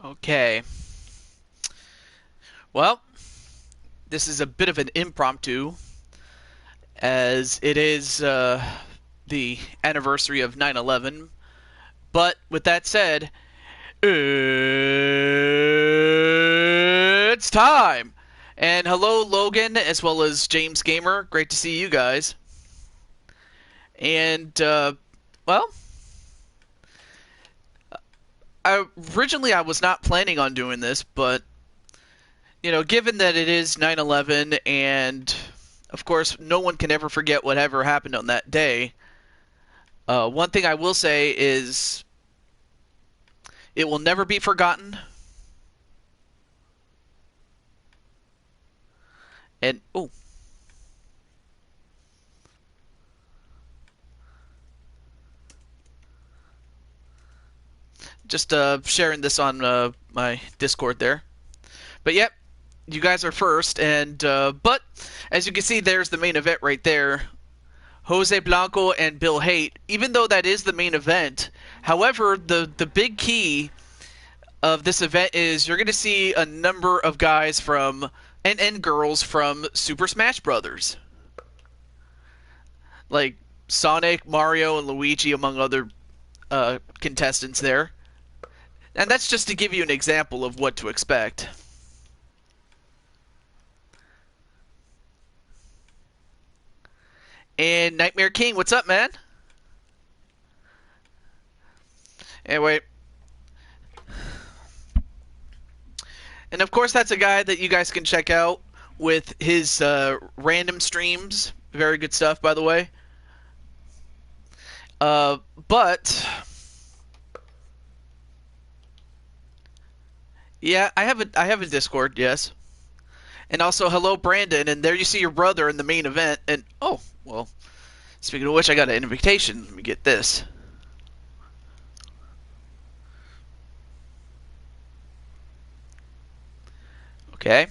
Okay. Well, this is a bit of an impromptu, as it is the anniversary of 9/11. But with that said, it's time! And hello, Logan, as well as James Gamer. Great to see you guys. And, well, originally I was not planning on doing this, but given that it is 9/11 and of course no one can ever forget whatever happened on that day, one thing I will say is it will never be forgotten. And just sharing this on my Discord there. But yep, you guys are first, and but as you can see, there's the main event right there. Jose Blanco and Bill Haight, even though that is the main event. However, the big key of this event is you're going to see a number of guys from and girls from Super Smash Brothers, like Sonic, Mario, and Luigi, among other contestants there. And that's just to give you an example of what to expect. And Nightmare King, what's up, man? Anyway. And of course, that's a guy that you guys can check out with his random streams. Very good stuff, by the way. But yeah, I have a Discord, yes. And also, hello, Brandon. And there you see your brother in the main event. And oh, well, speaking of which, I got an invitation. Let me get this. Okay.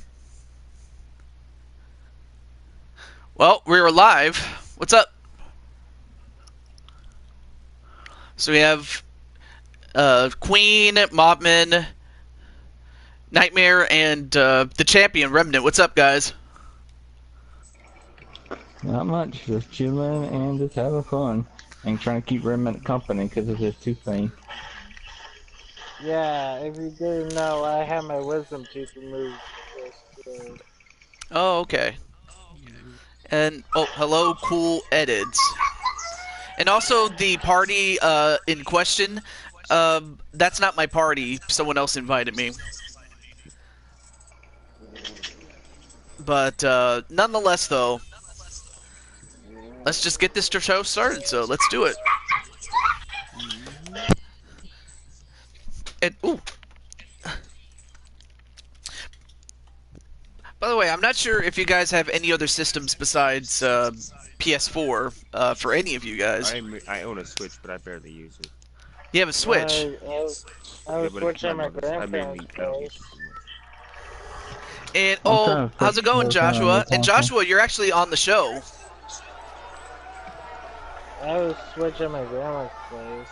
Well, we're live. What's up? So we have Queen, Mobman, Nightmare, and the champion, Remnant. What's up, guys? Not much, just chilling and just having fun. And trying to keep Remnant company because of his tooth pain. Yeah, if you didn't know, I had my wisdom teeth removed. Oh, okay. And oh, hello, Cool Edids. And also the party in question. That's not my party. Someone else invited me. But nonetheless, though, let's just get this show started. So let's do it. And ooh. By the way, I'm not sure if you guys have any other systems besides PS4 for any of you guys. I own a Switch, but I barely use it. You have a Switch? I was watching my grandparents' place. And oh, how's it going, Joshua? And Joshua, you're actually on the show. I was switching my grandma's place.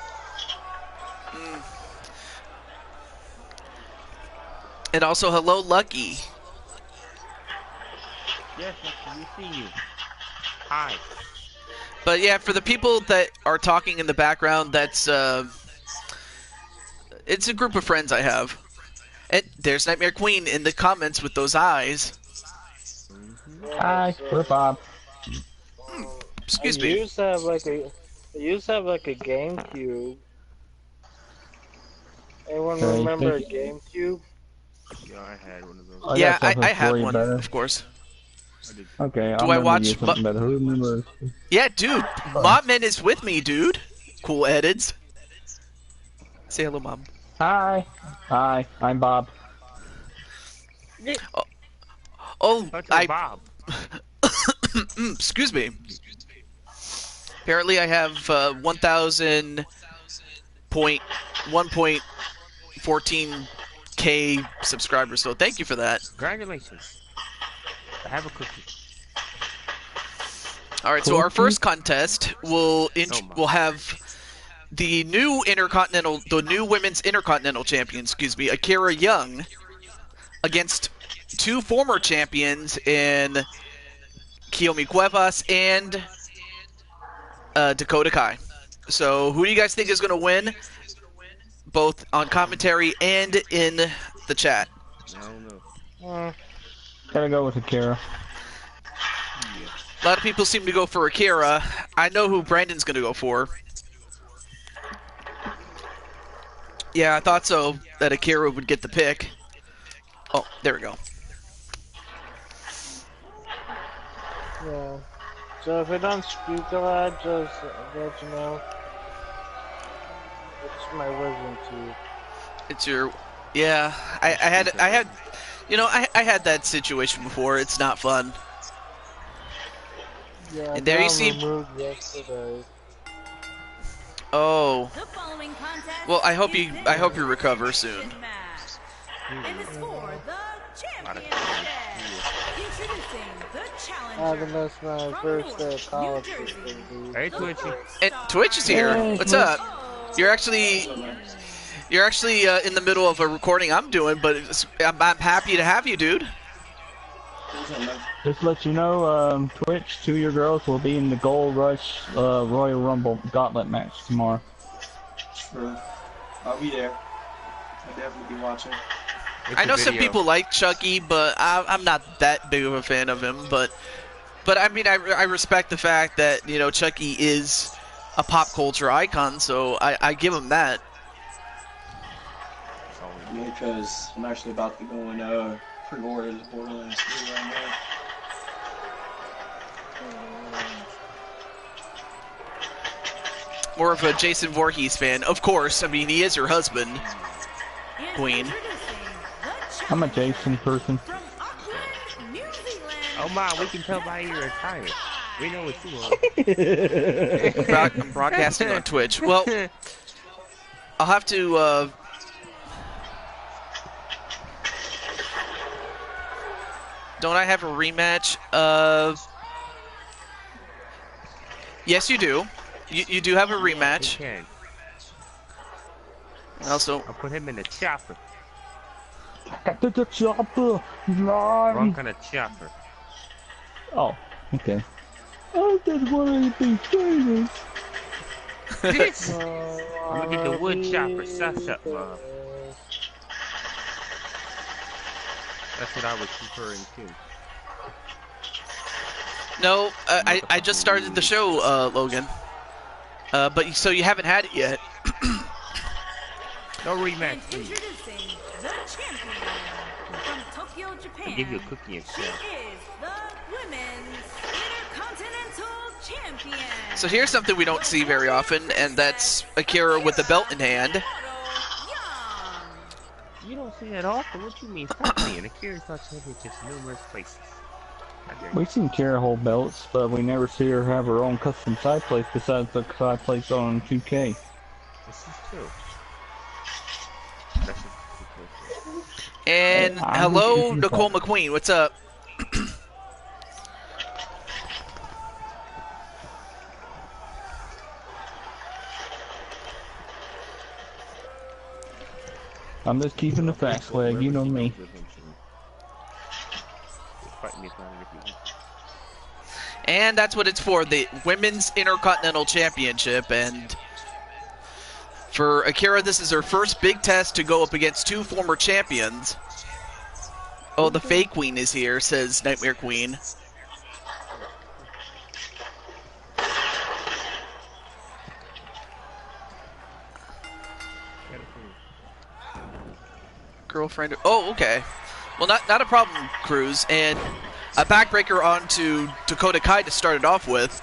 And also, hello, Lucky. Yes, we see you. Hi. But yeah, for the people that are talking in the background, that's it's a group of friends I have. And there's Nightmare Queen in the comments with those eyes. Hi, we're Bob. Excuse me. I used to have like a GameCube. Anyone remember a GameCube? Yeah, I had one of those. Yeah, I had one, of course. Okay, do I watch? Who remembers? Yeah, dude, Mobman is with me, dude. Cool Edids. Say hello, Mom. Hi. Hi, I'm Bob. Oh, Bob. Excuse me. Apparently, I have 1,000.1.14K subscribers. So thank you for that. Congratulations. I have a cookie. All right, so our first contest will have the new women's intercontinental champion, excuse me, Akira Young, against two former champions in Kiyomi Cuevas and Dakota Kai. So, who do you guys think is going to win, both on commentary and in the chat? I don't know. Gotta go with Akira. A lot of people seem to go for Akira. I know who Brandon's going to go for. Yeah, I thought so, that Akira would get the pick. Oh, there we go. Yeah. So if I don't speak a lot, just let you know. It's my wisdom too. It's your... Yeah, I had... You know, I had that situation before. It's not fun. Yeah, And there you Dom see... removed yesterday. Oh. The following contest Well, I hope you is an recover soon. exhibition match. And it's for the championship. Introducing the I challenger. missed my From first Newark, college. New Jersey. Hey, Twitchy. And Twitch is here. What's up? You're actually in the middle of a recording I'm doing, but I'm happy to have you, dude. Just to let you know, Twitch, 2 of your girls will be in the Gold Rush Royal Rumble Gauntlet match tomorrow. Sure. I'll be there. I'll definitely be watching. I know some people like Chucky, but I'm not that big of a fan of him. But I mean, I respect the fact that, you know, Chucky is a pop culture icon, so I give him that. Yeah, because I'm actually about to go and pre-order the Borderlands 3 right now. More of a Jason Voorhees fan, of course. I mean, he is your husband, Queen. I'm a Jason person. From Auckland, New Zealand. Oh my, we can tell by your attire. We know what you are. I'm broadcasting on Twitch. Well, I'll have to. Don't I have a rematch? Yes, you do. You do have a rematch. We can. Also, I'll put him in the chopper. Got the chopper. Wrong kind of chopper. Oh, okay. I just want to be famous. This! I'm gonna get the wood chopper. Such up, Mom. That's what I was referring to. no, I just started the show, Logan. But so you haven't had it yet. No And rematch, please. introducing the champion from Tokyo, Japan. I'll give you a cookie and She shell. is the Women's Intercontinental Champion. So here's something we don't see very often, and that's Akira with the belt in hand. You don't see that often. What you mean? Stop playing. Akira's not championships numerous places. How dare you. We've seen Kara hold belts, but we never see her have her own custom side place besides the side place on 2K. This is true. That's just ridiculous. And Hey, hello, I'm- Nicole McQueen. What's up? I'm just keeping the facts flag, you know me. Fight me if not if you- And that's what it's for, the Women's Intercontinental Championship. And for Akira, this is her first big test to go up against two former champions. Oh, the fake queen is here, says Nightmare Queen. Girlfriend. Oh, okay. Well, not a problem, Cruz. And a backbreaker onto Dakota Kai to start it off with.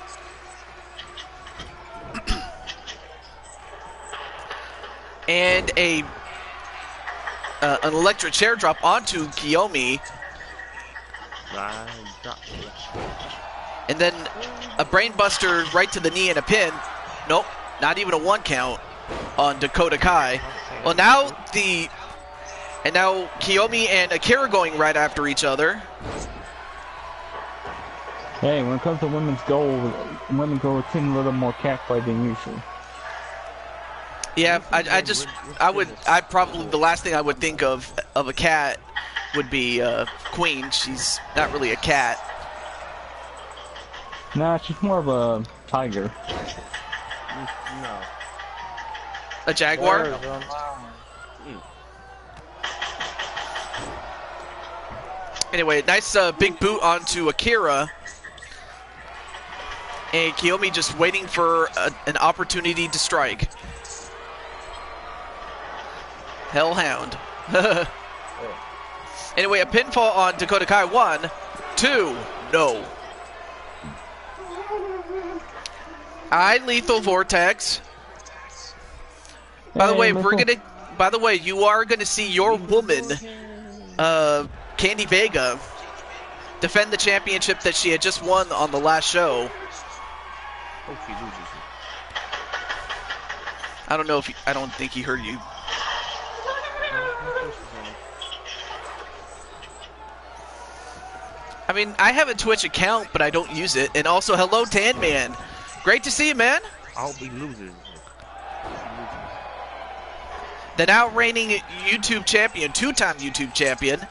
And an electric chair drop onto Kiyomi. And then a brainbuster right to the knee and a pin. Nope, not even a 1 count on Dakota Kai. Well, now Kiyomi and Akira going right after each other. Hey, when it comes to women's gold, women go 10 a little more catfight than usual. Yeah, I probably, the last thing I would think of a cat would be Queen. She's not really a cat. Nah, she's more of a tiger. No. A jaguar? There's a llama. Anyway, nice big boot onto Akira. And Kiyomi just waiting for an opportunity to strike. Hellhound. Anyway, a pinfall on Dakota Kai. 1, 2, no. Lethal Vortex. By the way, you are gonna see your woman, Candy Vega, defend the championship that she had just won on the last show. Hope she loses it. I don't know if I don't think he heard you. I mean, I have a Twitch account, but I don't use it. And also, hello, Tan Man. Great to see you, man. I'll be losing. The now reigning YouTube champion, 2-time YouTube champion.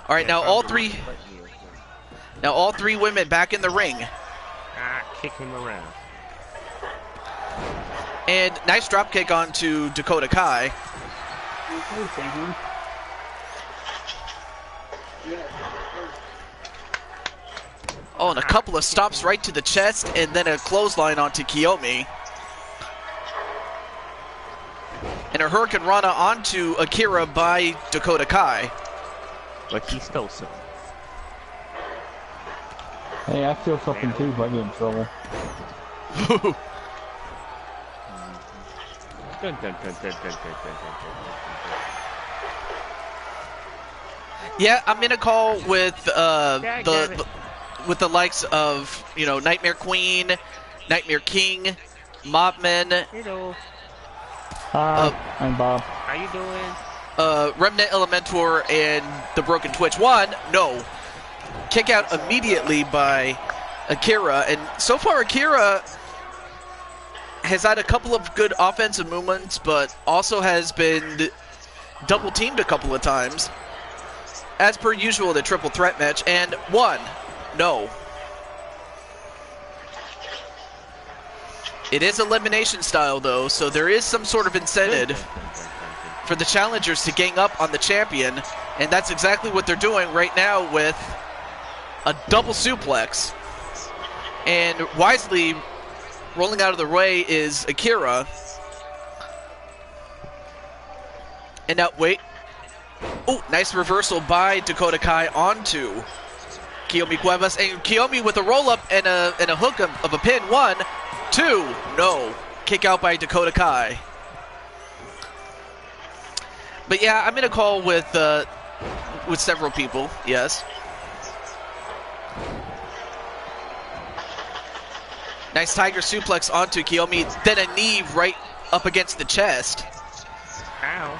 All right, now all three women back in the ring. Kick him around. And nice drop kick onto Dakota Kai. Oh, and a couple of stops right to the chest, and then a clothesline onto Kiyomi. And a Hurricane Rana onto Akira by Dakota Kai. But he stole some. Hey, I feel something too if I get in trouble. Dun, dun, dun, dun, dun, dun, dun, dun. Yeah, I'm in a call with with the likes of, you know, Nightmare Queen, Nightmare King, Mobman, Hello. Hi, I'm Bob. How you doing? Remnant Elementor, and the Broken Twitch. 1, no. Kick out immediately by Akira, and so far Akira has had a couple of good offensive movements, but also has been double teamed a couple of times. As per usual, the triple threat match, and 1, no. It is elimination style though, so there is some sort of incentive for the challengers to gang up on the champion, and that's exactly what they're doing right now with a double suplex. And wisely rolling out of the way is Akira. And now, wait. Oh, nice reversal by Dakota Kai onto Kiyomi Cuevas. And Kiyomi with a roll-up and a hook of a pin. 1, 2, no. Kick out by Dakota Kai. But yeah, I'm in a call with several people, yes. Nice Tiger suplex onto Kiyomi, then a knee right up against the chest. Ow.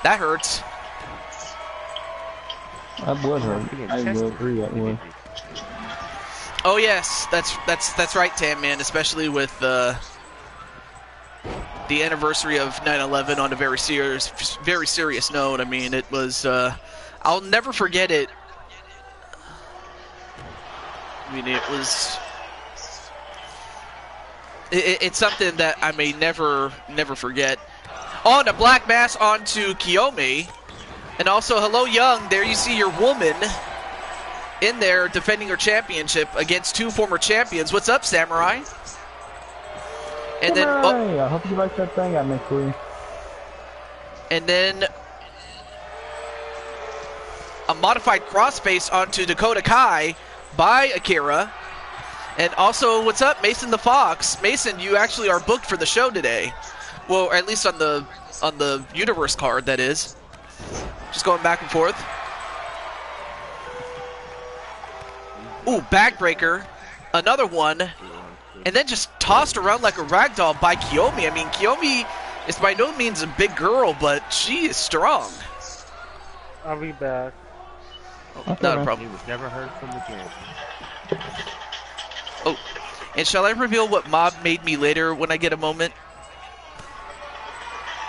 That hurts. That would hurt. I will agree that would. Oh yes, that's right, Tam Man. Especially with the anniversary of 9/11 on a very serious note. I mean, it was. I'll never forget it. I mean, it was. It's something that I may never forget. On a black mass onto Kiyomi. And also, hello, Young. There you see your woman in there defending her championship against 2 former champions. What's up, Samurai? And then, Hey, I hope you like that thing I made for you. And then a modified crossface onto Dakota Kai by Akira. And also, what's up, Mason the Fox? Mason, you actually are booked for the show today. Well, at least on the universe card, that is. Just going back and forth. Ooh, backbreaker. Another one. And then just tossed around like a ragdoll by Kiyomi. I mean, Kiyomi is by no means a big girl, but she is strong. I'll be back. Not a problem. He was never heard from again. Oh, and shall I reveal what Mob made me later when I get a moment?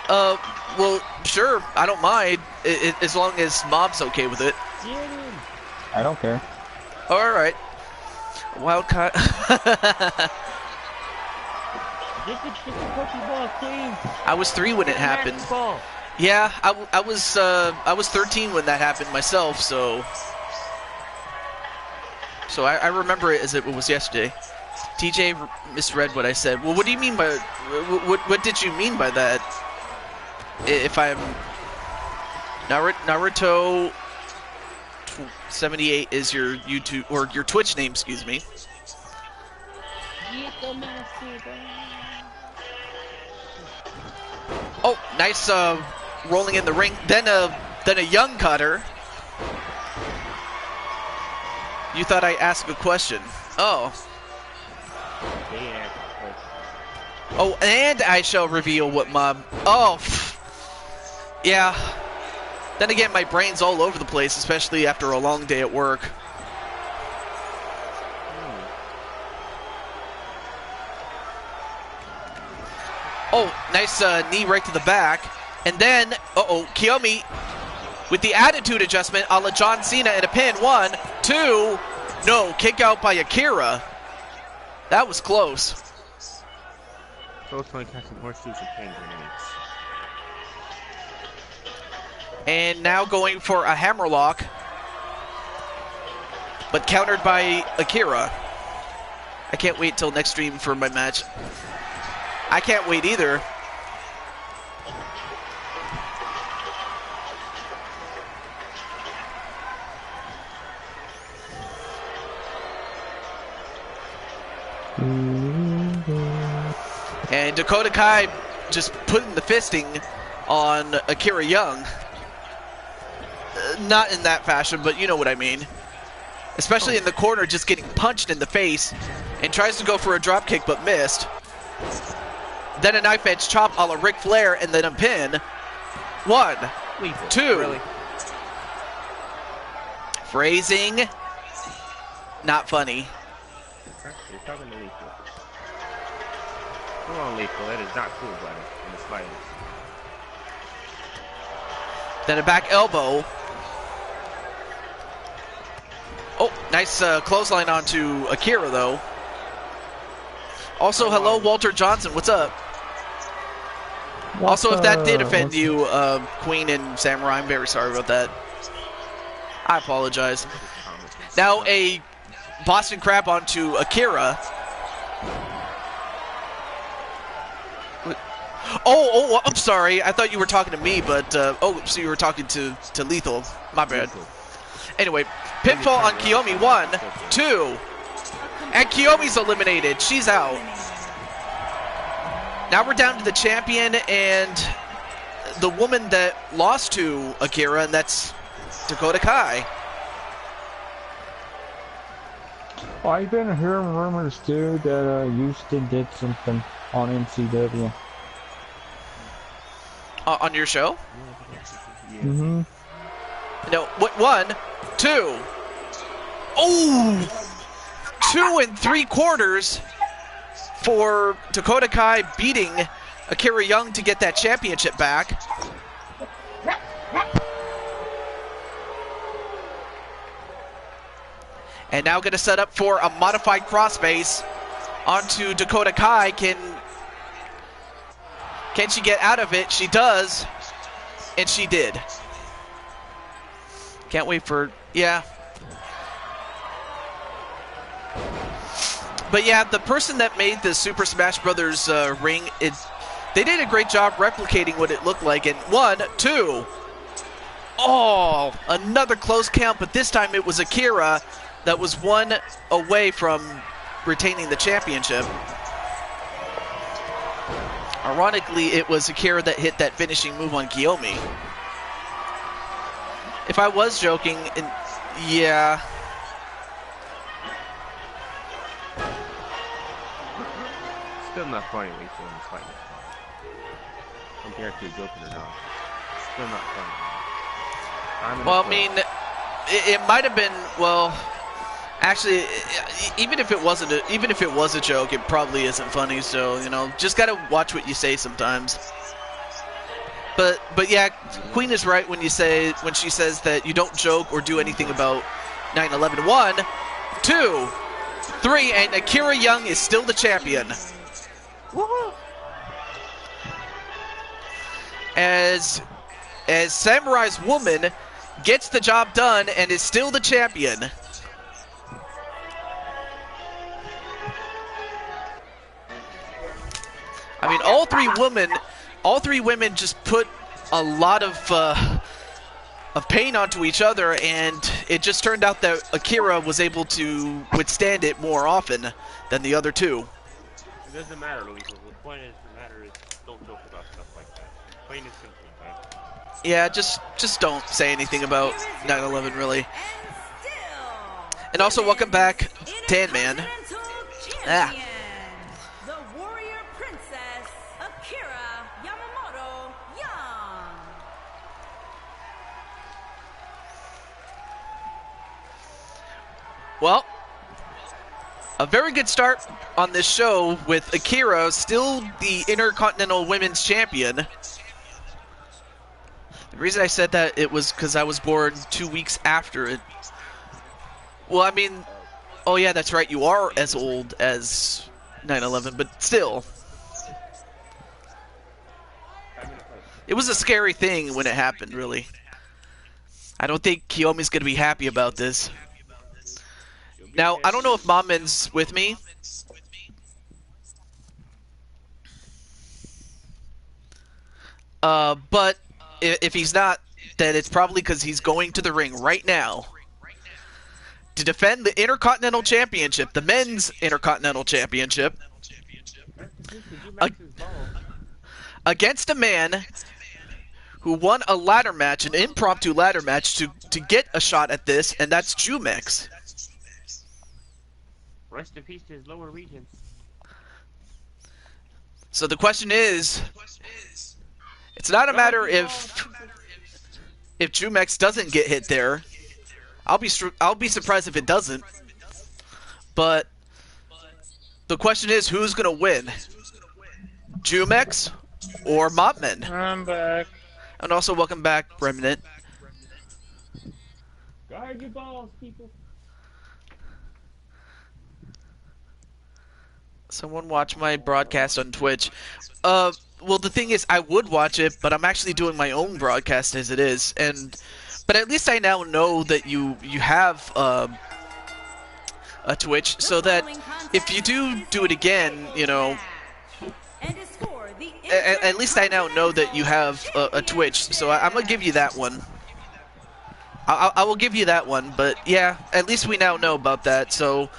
Well, sure, I don't mind, as long as Mom's okay with it. I don't care. Alright. Wildcat. Get the Pokeball, Queen. I was 3 when it happened. Ball. Yeah, I was 13 when that happened myself, so I remember it as it was yesterday. TJ misread what I said. Well, what do you mean by what did you mean by that? If I'm Naruto 78 is your YouTube or your Twitch name, excuse me. Oh, nice rolling in the ring. Then a young cutter. You thought I asked a question. Oh. Oh, and I shall reveal what Mom. Oh. Yeah. Then again, my brain's all over the place, especially after a long day at work. Oh, nice knee right to the back. And then, Kiyomi with the attitude adjustment a la John Cena in a pin. 1, 2. No, kick out by Akira. That was close. Both going to catch some horseshoes and hand grenades. And now going for a hammerlock. But countered by Akira. I can't wait till next stream for my match. I can't wait either. And Dakota Kai just putting the fisting on Akira Young. Not in that fashion, but you know what I mean. Especially in the corner, just getting punched in the face. And tries to go for a drop kick, but missed. Then a knife edge chop a la Ric Flair, and then a pin. 1, 2. Really? Phrasing. Not funny. You're talking to Lethal. Come on, Lethal. That is not cool, buddy. In the slightest. Then a back elbow. Oh, nice clothesline onto Akira, though. Also, hello, Walter Johnson. What's up? Also, if that did offend you, Queen and Samurai, I'm very sorry about that. I apologize. Now a Boston Crab onto Akira. Oh, I'm sorry. I thought you were talking to me, but so you were talking to Lethal. My bad. Anyway, pinfall on Kiyomi. 1, 2. And Kiyomi's eliminated. She's out. Now we're down to the champion and the woman that lost to Akira, and that's Dakota Kai. Oh, I've been hearing rumors too that Houston did something on NCW. On your show? Mm-hmm. No, what? 1, 2. Oh! 2 3/4 for Dakota Kai beating Akira Young to get that championship back. And now going to set up for a modified crossface onto Dakota Kai. Can she get out of it? She does. And she did. Can't wait for... Yeah. But yeah, the person that made the Super Smash Brothers ring, they did a great job replicating what it looked like. And 1, 2. Oh, another close count, but this time it was Akira that was 1 away from retaining the championship. Ironically, it was Akira that hit that finishing move on Kiyomi. If I was joking, yeah. Still not funny, Lethal, in the slightest. Compared to joking or not. Still not funny. Well, I mean, it might have been, well, actually, even if it was a joke, it probably isn't funny. So, you know, just gotta watch what you say sometimes. But yeah, Queen is right when she says that you don't joke or do anything about 9/11. 1, 2, 3, and Akira Young is still the champion. As Samurai's woman gets the job done and is still the champion. I mean, all three women just put a lot of pain onto each other, and it just turned out that Akira was able to withstand it more often than the other two. It doesn't matter, Luis. The point is, the matter is, don't joke about stuff like that. Plain and simple, man. Yeah, just don't say anything about 9/11, really. And also, welcome back, Tan Man. Ah. The warrior princess, Akira Yamamoto Young. Well, a very good start on this show with Akira still the Intercontinental Women's Champion. The reason I said that it was because I was born 2 weeks after it. Well, I mean, oh yeah, that's right, you are as old as 9/11, but still. It was a scary thing when it happened, really. I don't think Kiyomi's going to be happy about this. Now, I don't know if Mommin's with me. But if he's not, then it's probably because he's going to the ring right now to defend the Intercontinental Championship, the Men's Intercontinental Championship, against a man who won a ladder match, an impromptu ladder match, to get a shot at this, and that's Jumex. Rest in peace to his lower regions. So the question is, it's not a matter if Jumex doesn't get hit there. I'll be surprised if it doesn't. But the question is, who's gonna win? Jumex or Mopman? I'm back. And also, welcome back, Remnant. Guard your balls, people. Someone watch my broadcast on Twitch. Well, the thing is, I would watch it, but I'm actually doing my own broadcast as it is, but at least I now know that you have a Twitch, so that if you do it again, you know, at least I now know that you have a Twitch. So I'm gonna give you that one. I will give you that one, but yeah, at least we now know about that. So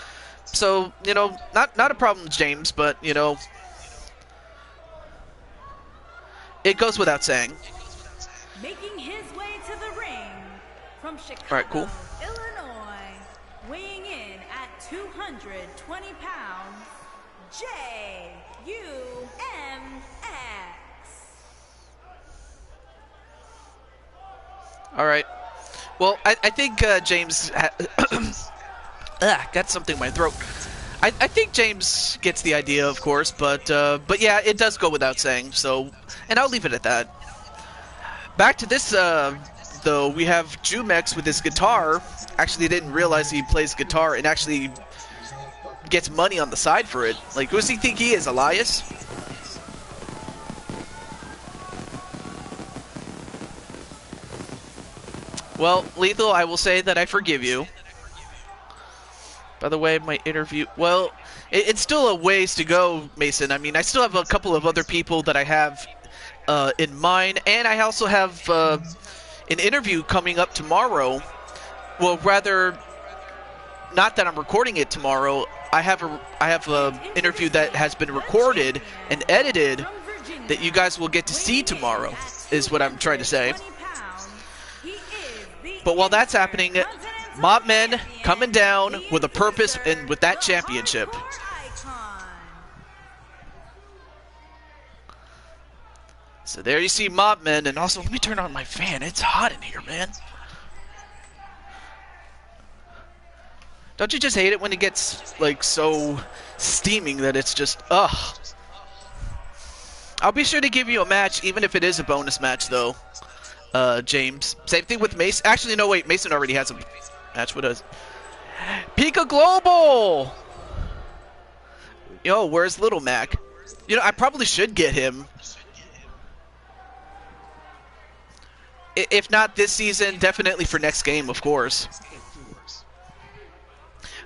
you know, not a problem, James, but you know, it goes without saying. Making his way to the ring from Chicago, All right, cool. Illinois, weighing in at 220 pounds, J-U-M-X. All right. Well, I think James got something in my throat. I think James gets the idea, of course, but yeah, it does go without saying. So, and I'll leave it at that. Back to this, though, we have Jumex with his guitar. Actually, didn't realize he plays guitar and actually gets money on the side for it. Like, who does he think he is, Elias? Well, Lethal, I will say that I forgive you. By the way, my interview... Well, it's still a ways to go, Mason. I mean, I still have a couple of other people that I have in mind, and I also have an interview coming up tomorrow. Well, rather, not that I'm recording it tomorrow. I have a interview that has been recorded and edited that you guys will get to see tomorrow, is what I'm trying to say. But while that's happening, Mobmen coming down with a purpose and with that championship. So there you see Mobmen, and also let me turn on my fan. It's hot in here, man. Don't you just hate it when it gets like so steaming that it's just ugh? I'll be sure to give you a match, even if it is a bonus match, though, James. Same thing with Mason. Actually, no, wait. Mason already has a match with us. Pika Global! Yo, where's Little Mac? You know, I probably should get him. If not this season, definitely for next game, of course.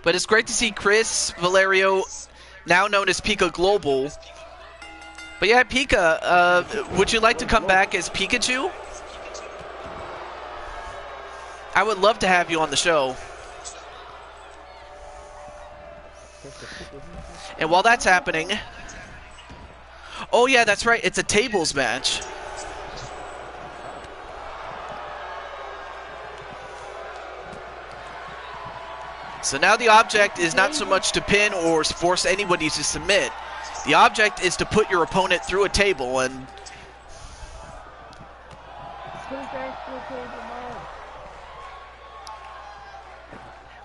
But it's great to see Chris Valerio, now known as Pika Global. But yeah, Pika, would you like to come back as Pikachu? I would love to have you on the show. And while that's happening... Oh yeah, that's right, it's a tables match. So now the object is not so much to pin or force anybody to submit. The object is to put your opponent through a table and...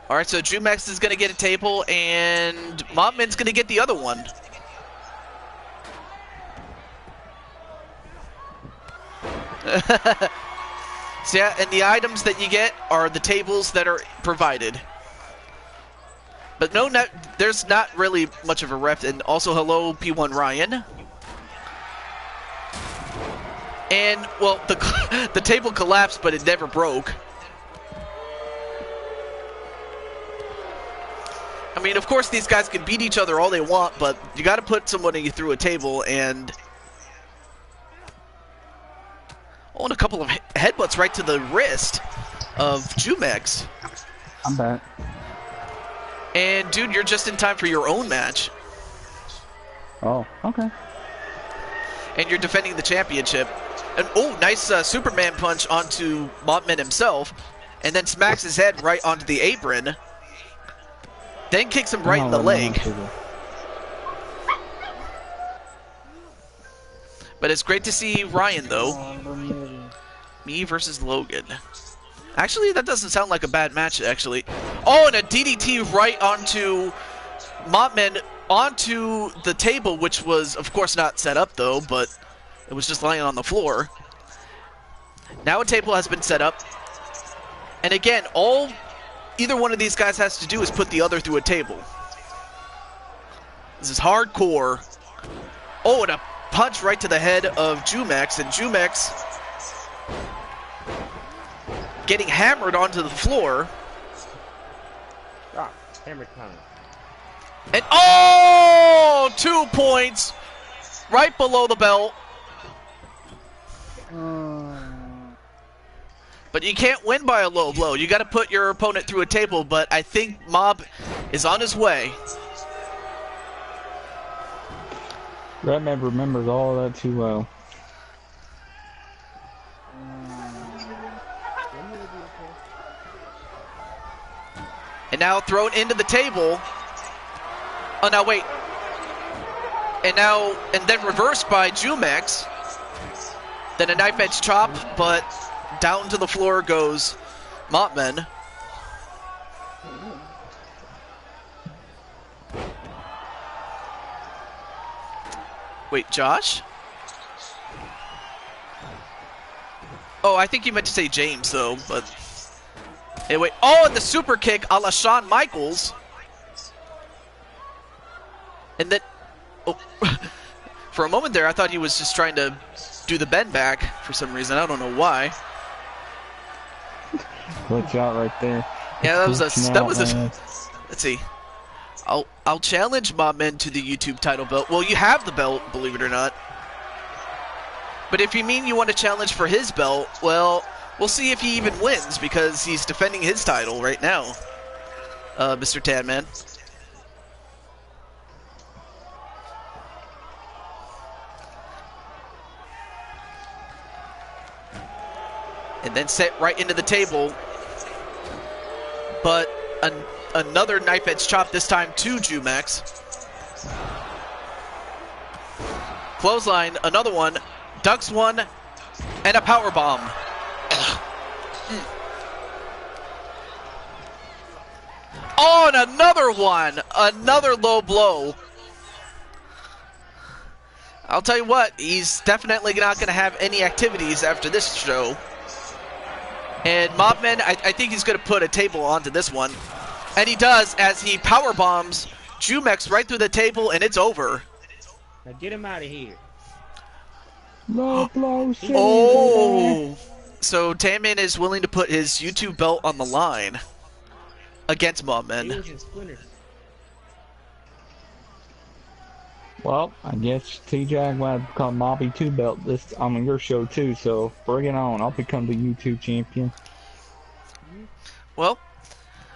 Alright, so Jumex is going to get a table and Mobman's going to get the other one. So yeah, and the items that you get are the tables that are provided. But no, there's not really much of a ref. And also, hello, P1 Ryan. And, well, the table collapsed, but it never broke. I mean, of course, these guys can beat each other all they want, but you got to put somebody through a table and... Oh, and a couple of headbutts right to the wrist of Jumex. I'm back. And, dude, you're just in time for your own match. Oh, okay. And you're defending the championship. And, oh, nice Superman punch onto Montman himself. And then smacks his head right onto the apron. Then kicks him right in the leg. But it's great to see Ryan, though. Me versus Logan. Actually, that doesn't sound like a bad match, actually. Oh, and a DDT right onto Montman, onto the table, which was, of course, not set up, though, but it was just lying on the floor. Now a table has been set up. And again, all either one of these guys has to do is put the other through a table. This is hardcore. Oh, and a punch right to the head of Jumex, and Jumex getting hammered onto the floor. Ah, hammer time. And oh, 2 points right below the belt. But you can't win by a low blow. You got to put your opponent through a table, but I think Mob is on his way. Redman remembers all that too well. And now thrown into the table. Oh, now wait. And then reversed by Jumex. Then a knife edge chop, but down to the floor goes Montman. Wait, Josh? Oh, I think you meant to say James, though, but... Anyway, oh, and the super kick a la Shawn Michaels. And then... Oh, for a moment there, I thought he was just trying to do the bend back for some reason. I don't know why. Watch out right there. Yeah, that was a... Let's see. I'll challenge Mobman to the YouTube title belt. Well, you have the belt, believe it or not. But if you mean you want to challenge for his belt, well, we'll see if he even wins, because he's defending his title right now, Mr. Tadman. And then set right into the table. But another knife edge chop, this time to Jumex. Clothesline, another one. Ducks one, and a power bomb. Oh, and another one. Another low blow. I'll tell you what, he's definitely not going to have any activities after this show. And Mobman, I think he's going to put a table onto this one. And he does, as he power bombs Jumex right through the table, and it's over. Now get him out of here. Low blow city, Oh! So Tanman is willing to put his YouTube belt on the line against Mobman. Using splinters. Well, I guess T-Jag will become Mobby 2 belt this on your show too, so bring it on. I'll become the YouTube champion. Well,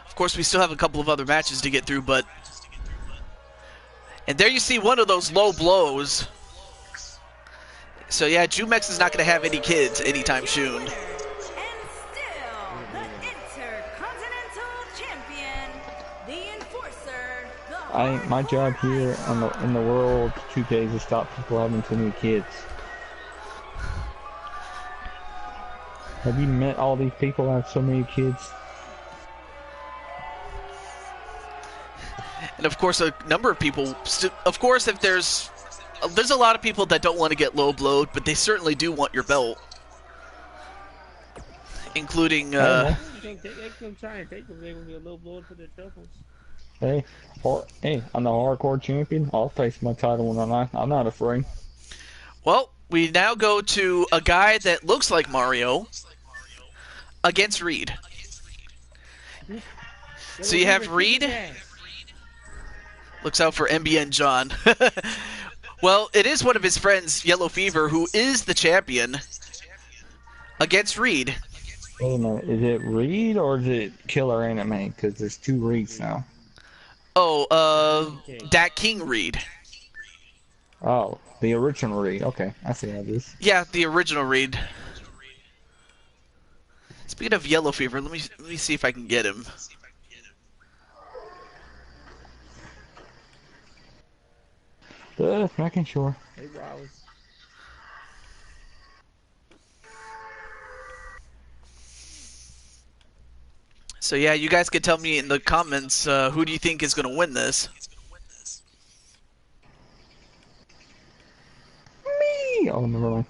of course we still have a couple of other matches to get through, but... And there you see one of those low blows. So yeah, Jumex is not going to have any kids anytime soon. And still, the Intercontinental Champion, the Enforcer, the My job here in the world 2K is to stop people having too many kids. Have you met all these people that have so many kids? And of course, a number of people. Of course, if there's a lot of people that don't want to get low blowed, but they certainly do want your belt, including. They can try and take them. They're gonna be a low blow for their troubles. Hey, I'm the hardcore champion. I'll face my title when I'm not afraid. Well, we now go to a guy that looks like Mario against Reed. So you have Reed. Looks out for MBN John. Well, it is one of his friends, Yellow Fever, who is the champion against Reed. Wait a minute, is it Reed or is it Killer Anime? Because there's two Reeds now. Oh, Dat King Reed. Oh, the original Reed. Okay, I see how it is. Yeah, the original Reed. Speaking of Yellow Fever, let me see if I can get him. Making sure. Hey, Rouse. So yeah, you guys can tell me in the comments who do you think is going to win this. Me! Oh, never mind.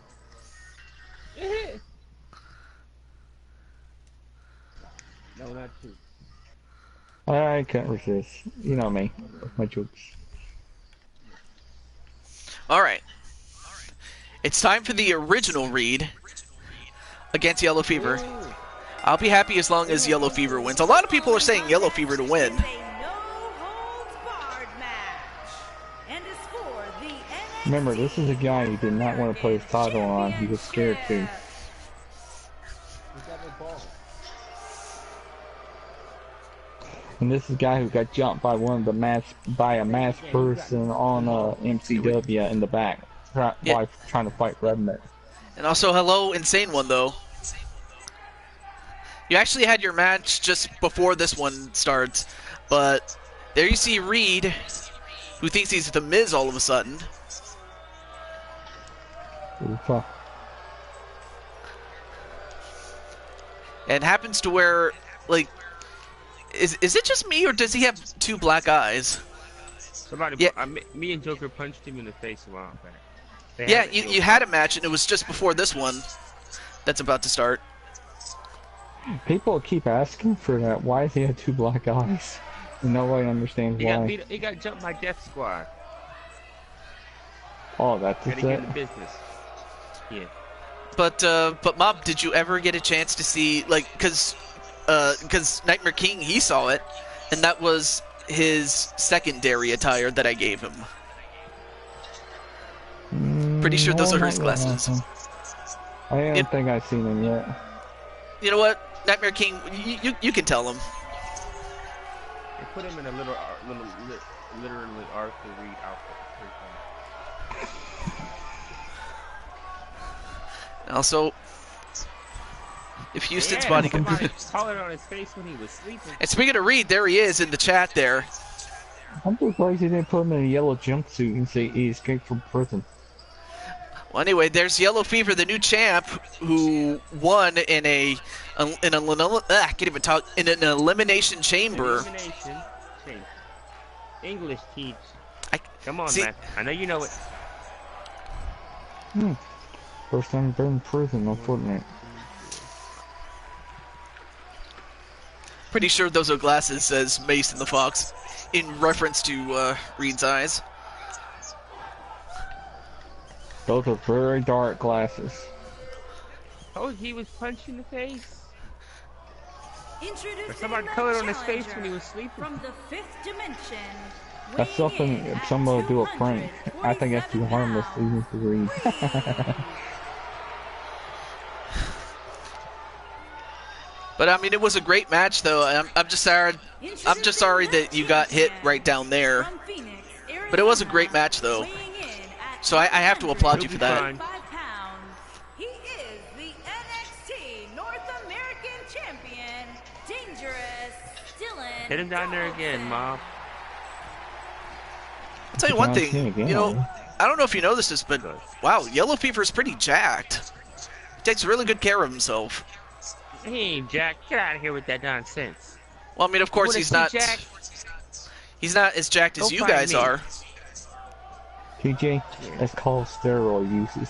No, not you. I can't resist. You know me, with my jokes. Alright. It's time for the original Reed against Yellow Fever. Ooh. I'll be happy as long as Yellow Fever wins. A lot of people are saying Yellow Fever to win. It's a no-holds-barred match. And is for the NXT Remember, this is a guy who did not want to put his title on. He was scared too. He's got no ball. And this is a guy who got jumped by a masked person on MCW in the back, while trying to fight Redneck. And also, hello, Insane One, though. You actually had your match just before this one starts, but there you see Reed, who thinks he's the Miz all of a sudden. Oofa. And happens to wear, like, is it just me, or does he have two black eyes? Somebody, Yeah. me and Joker punched him in the face a while back. They Yeah, haven't you healed. had a match, and it was just before this one that's about to start. People keep asking for that. Why does he have two black eyes? And nobody understands why. He got jumped by Death Squad. Oh, that's Gotta it. get into business. Yeah. But Mob, did you ever get a chance to see, like, because Nightmare King, he saw it, and that was his secondary attire that I gave him. Pretty sure those are his glasses. I don't Yep. think I've seen him yet. You know what, Nightmare King, you can tell him. They put him in a literally Arthur Reed outfit. Also, if Houston's Yeah, body somebody could... hollered on his face when he was sleeping. And speaking of Reed, there he is in the chat there. I'm surprised he didn't put him in a yellow jumpsuit and say he escaped from prison. Well, anyway, there's Yellow Fever, the new champ, who won in an elimination chamber. Elimination chamber. English teach. I- Come on, see- man. I know you know it. First time been in prison on Fortnite. Pretty sure those are glasses, says Mace in the Fox, in reference to Reed's eyes. Those are very dark glasses. Oh, he was punched in the face. Introducing Or somebody the colored on his face challenger when he was sleeping. from the fifth dimension. That's something if someone will do a prank. I think that's too harmless even to read. But I mean, it was a great match, though. I'm just sorry. I'm just sorry that you got hit right down there. But it was a great match, though. So I have to applaud you for that. He is the NXT North American Champion, Dangerous Dylan. Hit him down there again, Mom. I'll tell you one thing. You know, I don't know if you noticed this, but wow, Yellow Fever is pretty jacked. He takes really good care of himself. He ain't Jack. Get out of here with that nonsense. Well, I mean, of course he's not. He's not as jacked as you guys are. TJ, that's called steroid uses.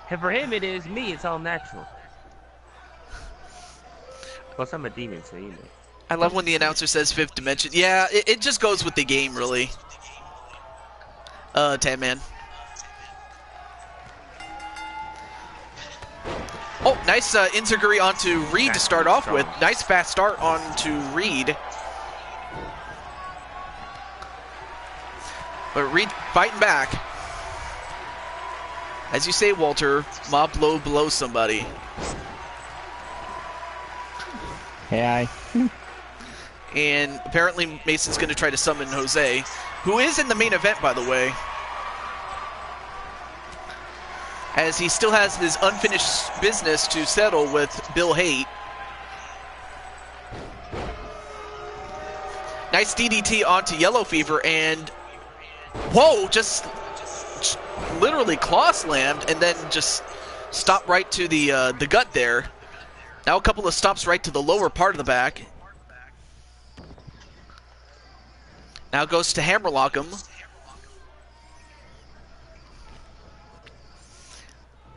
And for him it is, me it's all natural. Plus I'm a demon, so you know. I love when the announcer says fifth dimension. Yeah, it just goes with the game, really. Tan Man. Oh, nice enziguri onto Reed to start off with. Nice fast start onto Reed. But Reed fighting back. As you say, Walter, mob blow below somebody. Hey, And apparently Mason's going to try to summon Jose, who is in the main event, by the way. As he still has his unfinished business to settle with Bill Haight. Nice DDT onto Yellow Fever, and whoa, just literally claw slammed, and then just stopped right to the gut there. Now a couple of stops right to the lower part of the back. Now goes to hammerlock him.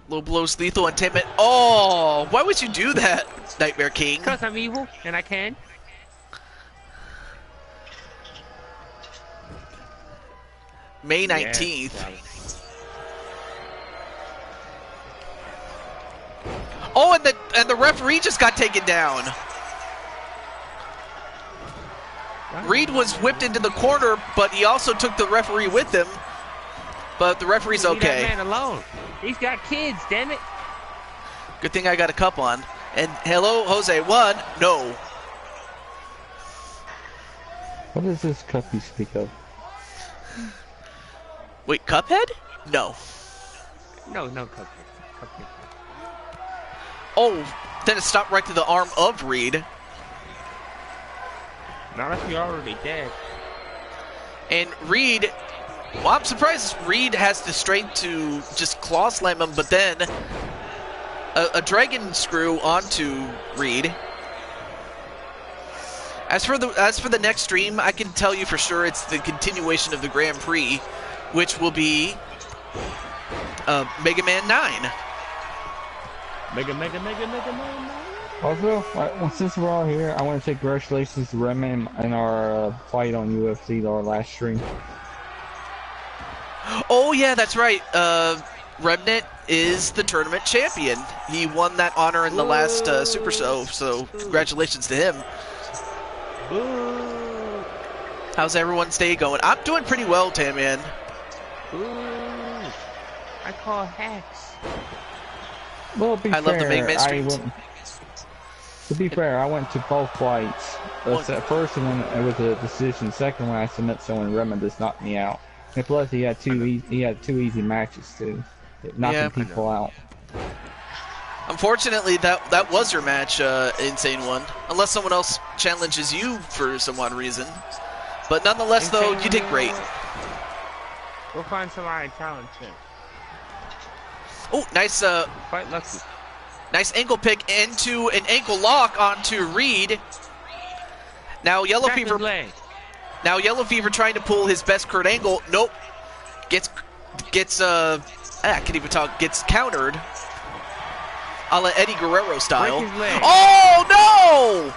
Low blows lethal entertainment. Oh, why would you do that, Nightmare King? Because I'm evil, and I can. May 19th. Yes. Oh, and the referee just got taken down. Reed was whipped into the corner, but he also took the referee with him. But the referee's Leave okay. that man alone. He's got kids, damn it. Good thing I got a cup on. And hello, Jose. One, no. what is this cup you speak of? Wait, Cuphead? No. No, Cuphead. Cuphead. Oh, then it stopped right to the arm of Reed. Not if you're already dead. And Reed, well, I'm surprised Reed has the strength to just claw slam him, but then a dragon screw onto Reed. As for the next stream, I can tell you for sure it's the continuation of the Grand Prix, which will be Mega Man 9. Mega Man. Also, since we're all here, I want to say congratulations to Redman in our fight on UFC, our last stream. Oh yeah, that's right. Remnant is the tournament champion. He won that honor in the last Super Show, so congratulations to him. Boo. How's everyone's day going? I'm doing pretty well, Tan Man. Boo. I call hacks. Well, to be I love the Mega Man streams. To be fair, I went to both fights. The first one, it was a decision. Second one, I submit someone, Redman just knocked me out. And plus, he had two easy matches too, knocking people out. Unfortunately, that was your match, Insane One. Unless someone else challenges you for some odd reason. But nonetheless, though, you did great. We'll find somebody to challenge him. Oh, nice. Quite lucky. Nice ankle pick into an ankle lock onto Reed. Now Yellow Fever. Now Yellow Fever trying to pull his best Kurt Angle. Nope. Gets I can't even talk. Gets countered, a la Eddie Guerrero style. Break his leg. Oh no!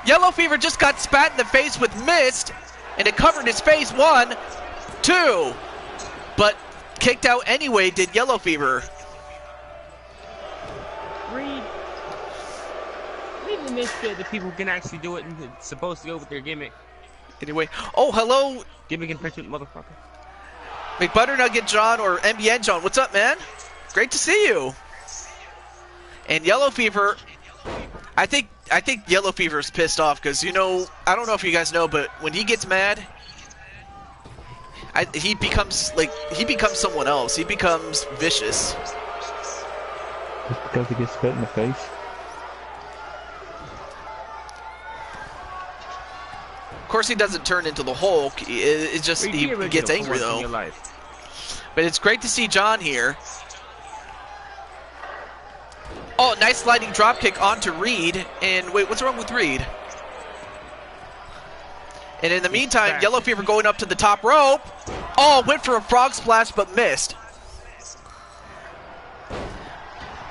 Yellow Fever just got spat in the face with mist, and it covered his face. 1, 2, but kicked out anyway. Did Yellow Fever? Reed the mist that the people can actually do it and it's supposed to go with their gimmick. Anyway, oh hello, Gimmick and Pritchett, motherfucker. McButternugget John or MBN John. What's up, man? Great to see you. And Yellow Fever, I think Yellow Fever's pissed off because, you know, I don't know if you guys know, but when he gets mad, he becomes someone else. He becomes vicious. Just because he gets spit in the face. Of course, he doesn't turn into the Hulk. It's just he gets angry though. But it's great to see John here. Oh, nice sliding dropkick onto Reed. And wait, what's wrong with Reed? And in the meantime, Yellow Fever going up to the top rope. Oh, went for a frog splash but missed.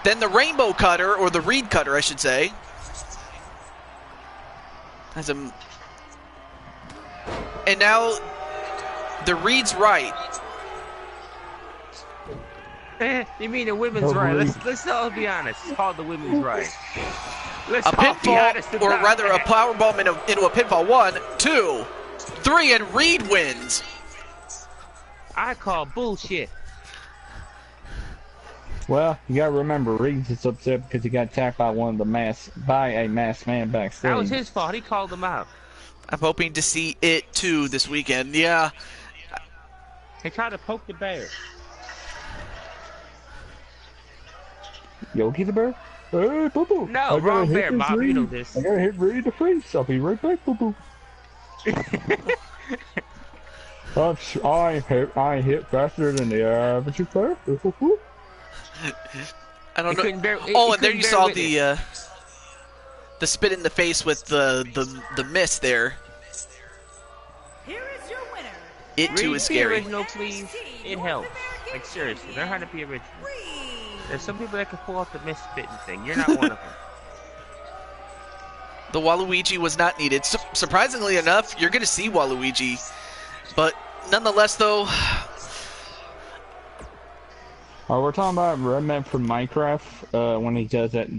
Then the Rainbow Cutter, or the Reed Cutter, I should say. Has a... And now the Reed's right. You mean the women's right? Let's all be honest. It's called the women's right. Let's a pinfall, or rather a powerbomb into a pinfall. 1, 2, 3, and Reed wins. I call bullshit. Well, you gotta remember, Reed's just upset because he got attacked by a masked man backstage. That was his fault. He called him out. I'm hoping to see it too this weekend. Yeah. He tried to poke the bear. Yogi the bear? Hey, Boo Boo. No, wrong bear, Bob. You know this. I gotta hit Reed in the face. I'll be right back, Boo Boo. I hit faster than the average player. I don't know. Oh, and there you saw the spit in the face with the mist there. Here is your winner. It too is scary. Original, please. It helps. Like seriously, learn how to be original. There's some people that can pull off the mist spitting thing. You're not one of them. The Waluigi was not needed. Surprisingly enough, you're going to see Waluigi. But nonetheless, though... We're talking about Redman from Minecraft when he does that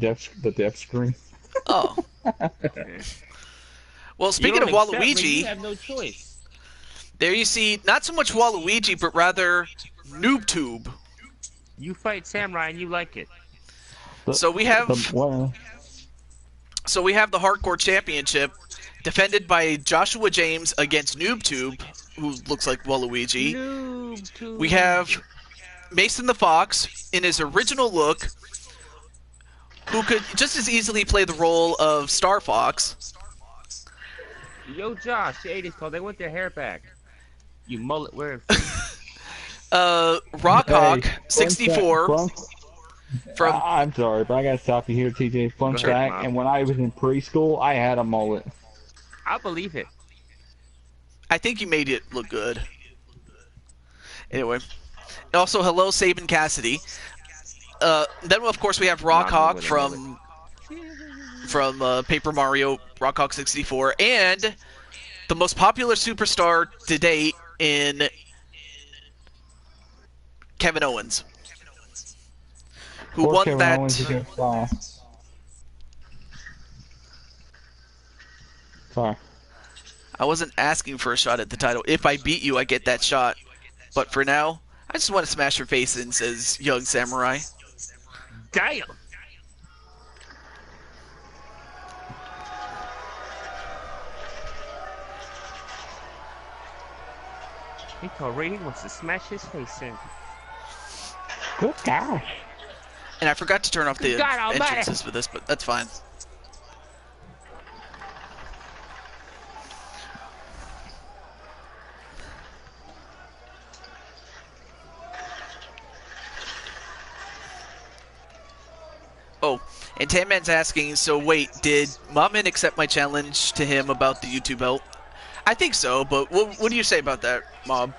the death screen. Oh. Well, speaking of Waluigi... You have no choice. There you see, not so much Waluigi, but rather NoobTube. You fight Samurai and you like it. So we have... So we have the Hardcore Championship defended by Joshua James against NoobTube, who looks like Waluigi. NoobTube. We have Mason the Fox in his original look, who could just as easily play the role of Star Fox. Yo, Josh, the 80s called. They want their hair back. You mullet wearing. Rockhawk 64. From I'm sorry, but I gotta stop you here, TJ. Fun fact, and when I was in preschool, I had a mullet. I believe it. I think you made it look good. Anyway. And also, hello, Sabin Cassidy. Then, of course, we have Rockhawk from Paper Mario, Rockhawk 64, and the most popular superstar to date in Kevin Owens. Who won Kevin that... Owens against, sorry. I wasn't asking for a shot at the title. If I beat you, I get that shot. But for now, I just want to smash your face in, says Young Samurai. Damn! He told Ray he wants to smash his face in. Good gosh. And I forgot to turn off the entrances for this, but that's fine. Oh, and Tanman's asking, so wait, did Mobman accept my challenge to him about the YouTube belt? I think so, but what do you say about that, Mob?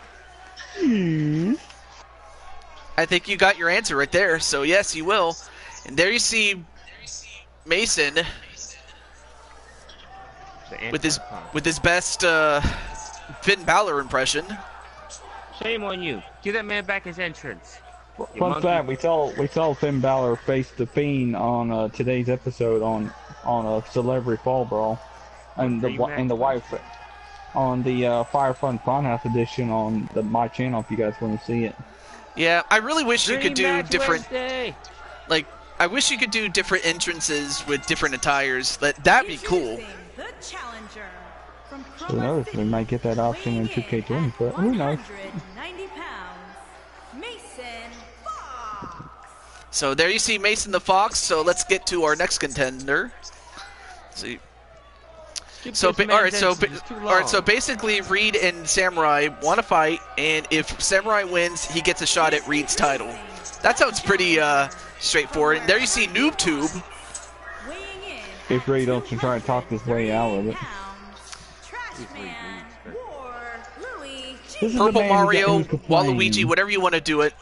I think you got your answer right there. So yes, you will. And there you see Mason with his best Finn Balor impression. Shame on you. Give that man back his entrance. Fun fact: we saw Finn Balor face the Fiend on today's episode on a Celebrity Fall Brawl, and the wife on the Firefront Funhouse edition on my channel. If you guys want to see it. Yeah, I really wish you could do different. Wednesday. Like, I wish you could do different entrances with different attires. That'd be cool. The challenger from Who knows? We might get that option in 2K20, but who knows? 190 pounds, Mason Fox. So there you see Mason the Fox. So let's get to our next contender. Let's see. So all right, so basically, Reed and Samurai want to fight, and if Samurai wins, he gets a shot at Reed's title. That sounds pretty straightforward. And there you see NoobTube. If Reed don't try to talk his way out of it. Purple Mario, Waluigi, whatever you want to do it.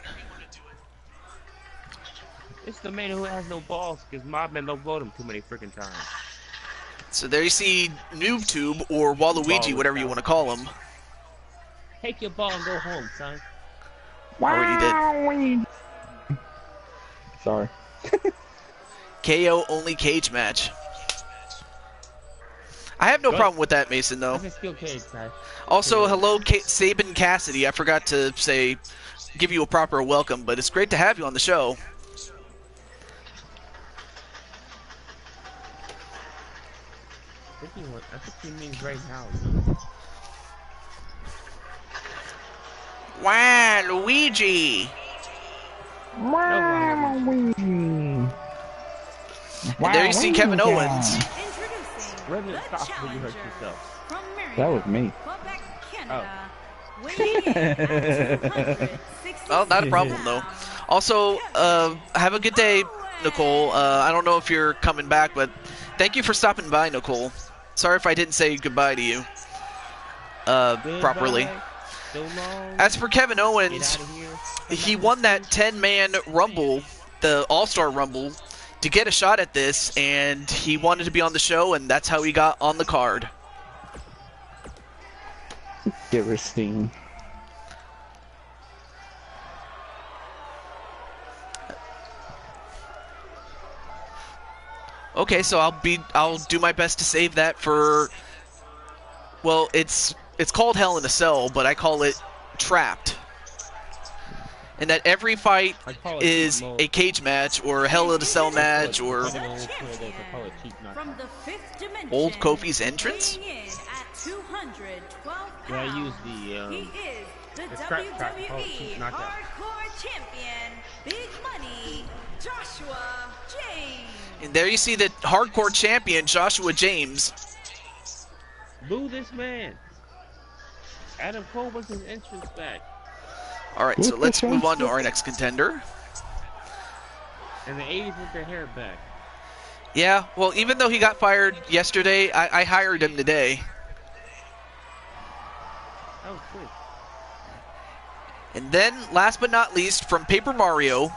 It's the man who has no balls because Mobman don't vote him too many freaking times. So there you see NoobTube or Waluigi, whatever you want to call him. Take your ball and go home, son. Already did. Sorry. KO only cage match. I have no problem with that, Mason, though. Also, hello, Sabin Cassidy. I forgot to give you a proper welcome, but it's great to have you on the show. I think he means right now. Wow, Luigi! Wow, Luigi! And there you see Kevin Owens. That was me. Well, not a problem, though. Also, have a good day, Nicole. I don't know if you're coming back, but thank you for stopping by, Nicole. Sorry if I didn't say goodbye to you properly. As for Kevin Owens, he won that 10-man Rumble, the All-Star Rumble, to get a shot at this, and he wanted to be on the show, and that's how he got on the card. Interesting. Okay, so I'll do my best to save that for. Well, it's called Hell in a Cell, but I call it Trapped. And that every fight is a cage match or a Hell in a Cell match or Old Kofi's entrance. Yeah, I use the WWE Hardcore Champion, Big Money, Joshua James. And there you see the Hardcore Champion, Joshua James. Boo this man. Adam Cole wants his entrance back. Alright, so let's move on to our next contender. And the 80s want their hair back. Yeah, well, even though he got fired yesterday, I hired him today. Oh, quick. And then, last but not least, from Paper Mario,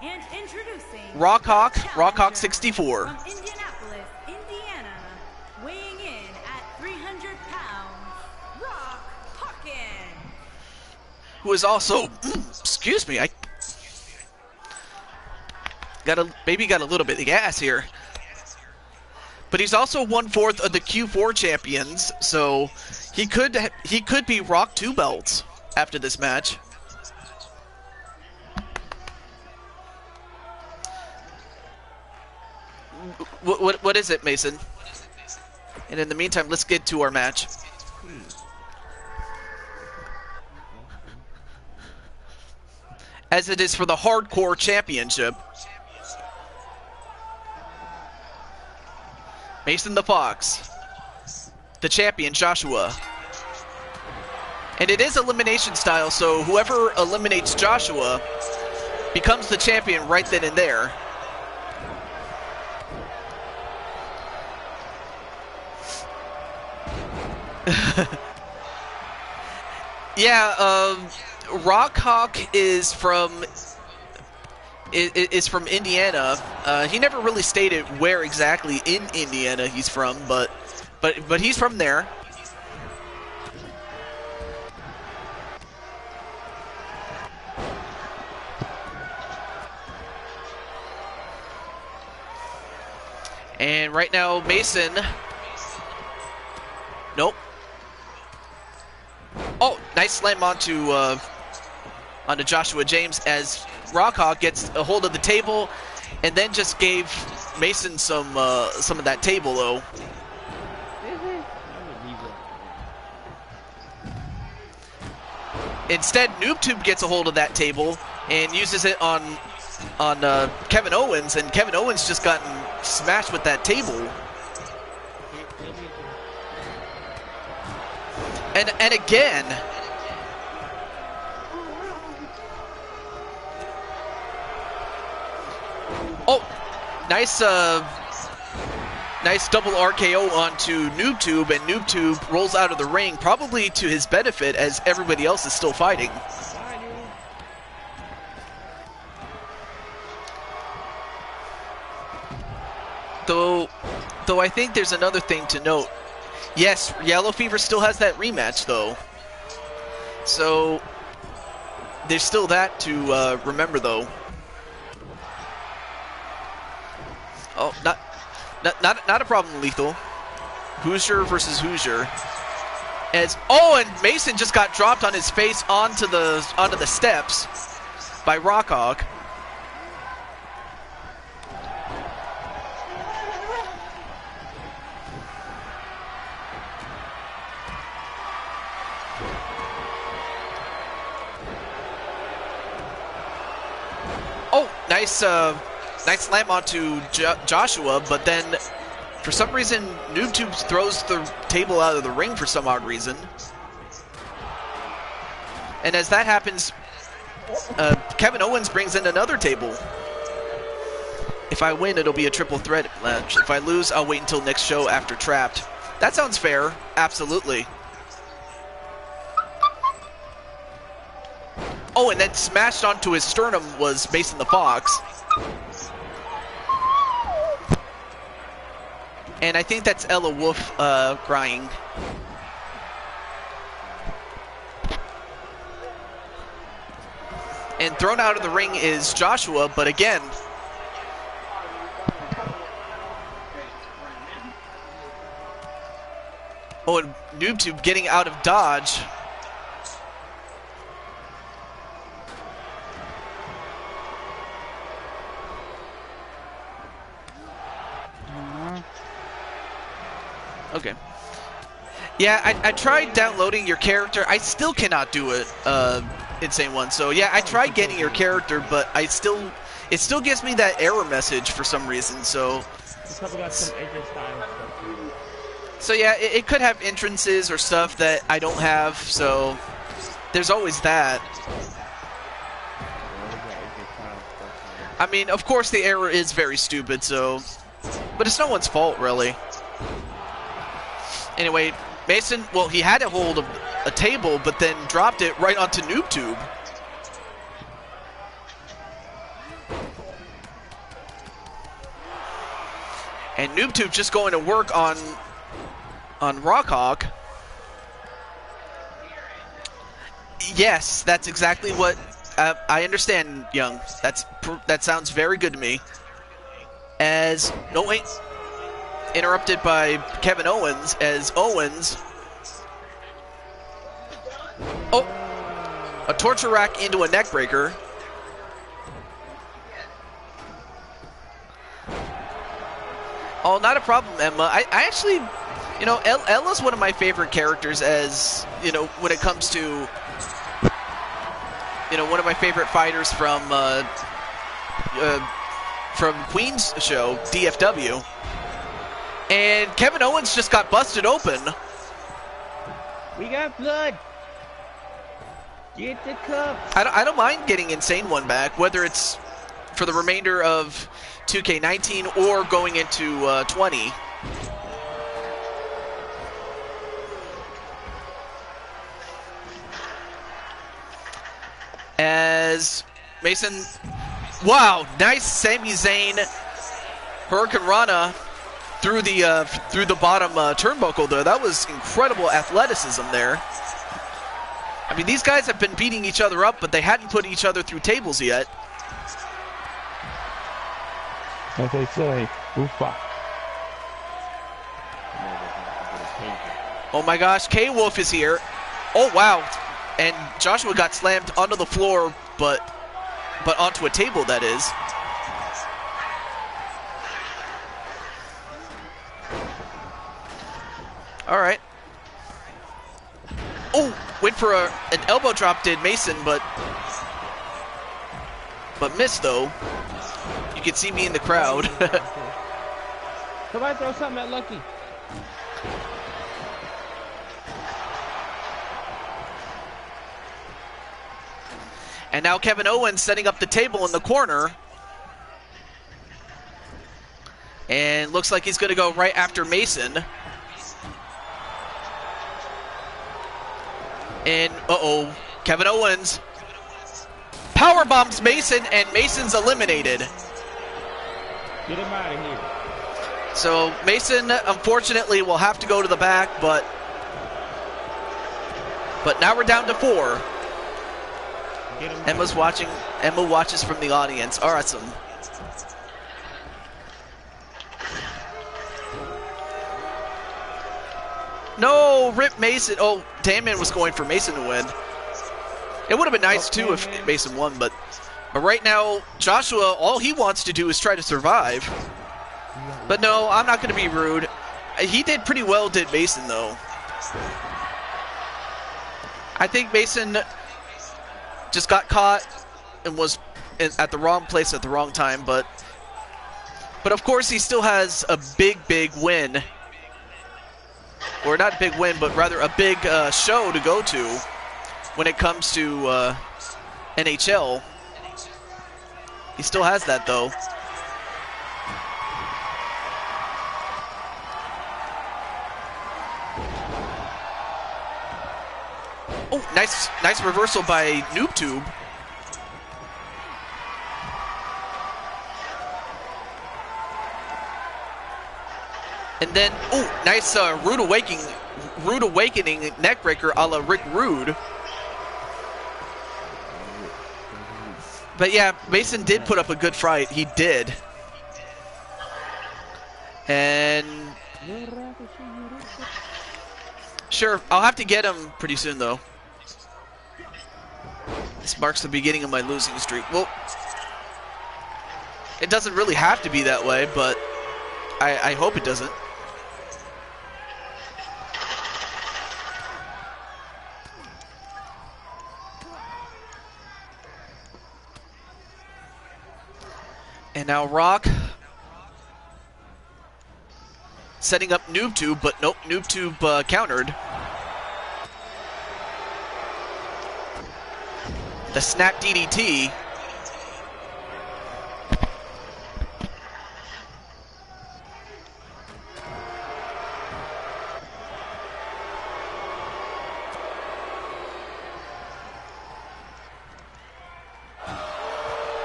And introducing Rockhawk 64. From Indianapolis, Indiana, weighing in at 300 pounds, Rock Hawkins. Who is also, excuse me, got a little bit of gas here. But he's also 1/4 of the Q4 champions, so he could be Rock 2 belts after this match. What is it, Mason? And in the meantime, let's get to our match. As it is for the Hardcore Championship. Mason the Fox. The champion, Joshua. And it is elimination style, so whoever eliminates Joshua becomes the champion right then and there. Yeah, Rockhawk is from is from Indiana. He never really stated where exactly in Indiana he's from, but he's from there. And right now, Mason. Nope. Oh, nice slam onto Joshua James as Rockhawk gets a hold of the table, and then just gave Mason some of that table though. Instead, NoobTube gets a hold of that table and uses it on Kevin Owens, and Kevin Owens just gotten smashed with that table. And again. Oh, nice double RKO onto NoobTube, and NoobTube rolls out of the ring, probably to his benefit as everybody else is still fighting. Though I think there's another thing to note. Yes, Yellow Fever still has that rematch though. So there's still that to remember though. Oh, not a problem, Lethal. Hoosier versus Hoosier. And Mason just got dropped on his face onto the steps by Rockhawk. Oh, nice slam onto Joshua, but then for some reason NoobTube throws the table out of the ring for some odd reason. And as that happens, Kevin Owens brings in another table. If I win, it'll be a triple threat match. If I lose, I'll wait until next show after Trapped. That sounds fair. Absolutely. Oh, and then smashed onto his sternum was Mason the Fox. And I think that's Ella Wolf crying. And thrown out of the ring is Joshua, but again... Oh, and NoobTube getting out of dodge. Okay. Yeah, I tried downloading your character. I still cannot do it, Insane One. So yeah, I tried getting your character, but it still gives me that error message for some reason. So. So yeah, it could have entrances or stuff that I don't have. So there's always that. I mean, of course the error is very stupid. So, but it's no one's fault really. Anyway, Mason, well, he had a hold of a table, but then dropped it right onto NoobTube. And NoobTube just going to work on Rockhawk. Yes, that's exactly what I understand, Young. That sounds very good to me. As no wait. Interrupted by Kevin Owens as Owens. Oh, a torture rack into a neck breaker. Oh, not a problem, Emma. I actually, you know, Ella's one of my favorite characters as, you know, when it comes to, you know, one of my favorite fighters from Queen's show, DFW. And Kevin Owens just got busted open. We got blood. Get the cup. I don't mind getting Insane One back, whether it's for the remainder of 2K19 or going into 20. As Mason Wow, nice Sami Zayn Hurricane Rana through the bottom turnbuckle there. That was incredible athleticism there. I mean, these guys have been beating each other up, but they hadn't put each other through tables yet. As they say, oofa. Oh my gosh, K-Wolf is here. Oh wow. And Joshua got slammed onto the floor, but onto a table, that is. All right. Oh, went for an elbow drop, did Mason, but missed though. You can see me in the crowd. Somebody throw something at Lucky. And now Kevin Owens setting up the table in the corner. And looks like he's going to go right after Mason. And, uh-oh, Kevin Owens power bombs Mason, and Mason's eliminated. Get him out of here. So Mason, unfortunately, will have to go to the back, but now we're down to 4. Emma's watching. Emma watches from the audience. Awesome. No, rip Mason. Oh, Damon was going for Mason to win. It would have been nice too if Mason won, but right now Joshua, all he wants to do is try to survive. But no, I'm not going to be rude. He did pretty well, did Mason though. I think Mason just got caught and was at the wrong place at the wrong time, but of course he still has a big win. Or not a big win, but rather a big show to go to when it comes to NHL. He still has that though. Oh, nice reversal by Noobtube. And then, oh, nice rude awakening neckbreaker a la Rick Rude. But yeah, Mason did put up a good fight. He did. And sure, I'll have to get him pretty soon though. This marks the beginning of my losing streak. Well, it doesn't really have to be that way, but I hope it doesn't. And now Rock setting up NoobTube, but nope, NoobTube countered. The snap DDT.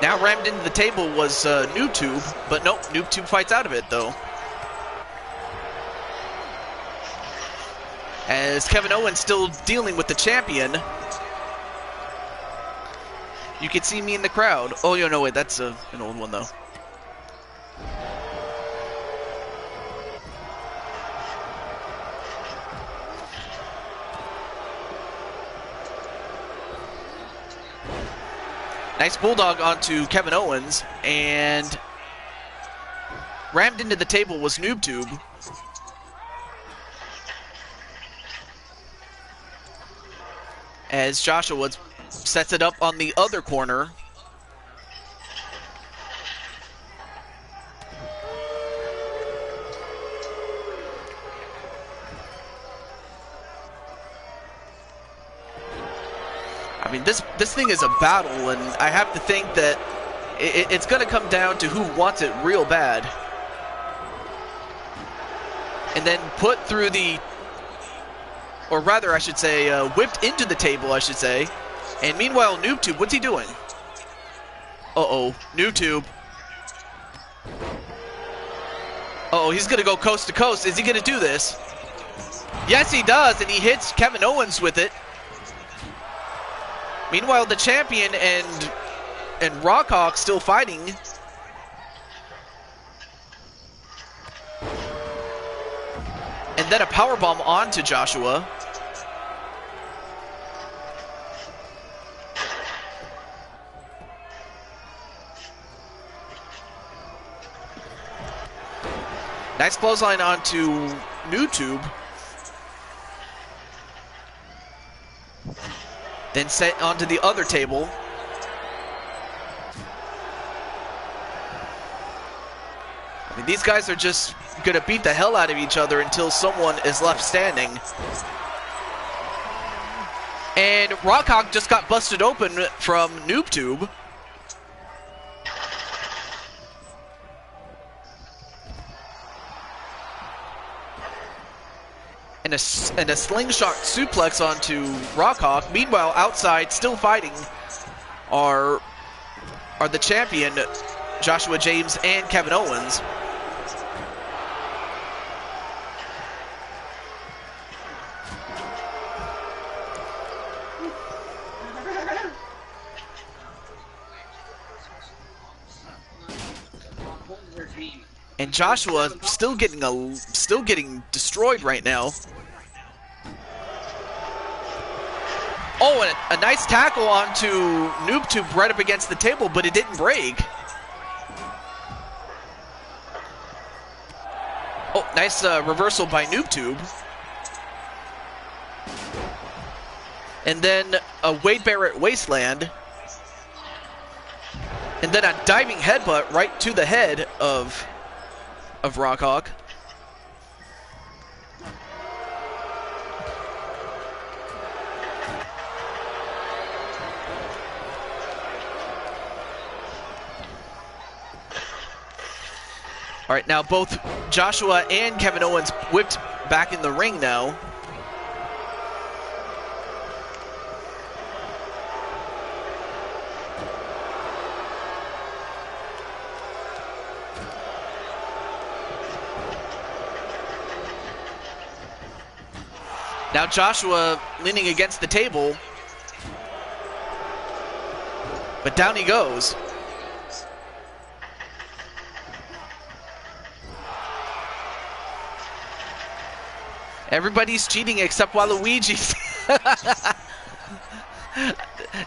Now rammed into the table was NoobTube, but nope, NoobTube fights out of it though. As Kevin Owens still dealing with the champion. You can see me in the crowd. Oh, no, wait, that's an old one though. Nice bulldog onto Kevin Owens, and rammed into the table was NoobTube. As Joshua sets it up on the other corner. I mean, this thing is a battle, and I have to think that it's going to come down to who wants it real bad. And then put through the, or rather I should say, whipped into the table, I should say. And meanwhile, NoobTube, what's he doing? Uh-oh. New tube. Uh-oh, he's gonna go coast to coast. Is he gonna do this? Yes, he does, and he hits Kevin Owens with it. Meanwhile, the champion and Rockhawk still fighting. And then a powerbomb onto Joshua. Nice clothesline onto New Tube. Then set onto the other table. I mean, these guys are just gonna beat the hell out of each other until someone is left standing. And Rockhawk just got busted open from Noob Tube. And a slingshot suplex onto Rockhawk. Meanwhile, outside, still fighting, are the champion, Joshua James and Kevin Owens. And Joshua still getting destroyed right now. Oh, and a nice tackle onto Noob Tube right up against the table, but it didn't break. Oh, nice reversal by Noob Tube. And then a Wade Barrett Wasteland. And then a diving headbutt right to the head of Rockhawk. All right, now both Joshua and Kevin Owens whipped back in the ring now. Now Joshua leaning against the table, but down he goes. Everybody's cheating except Waluigi.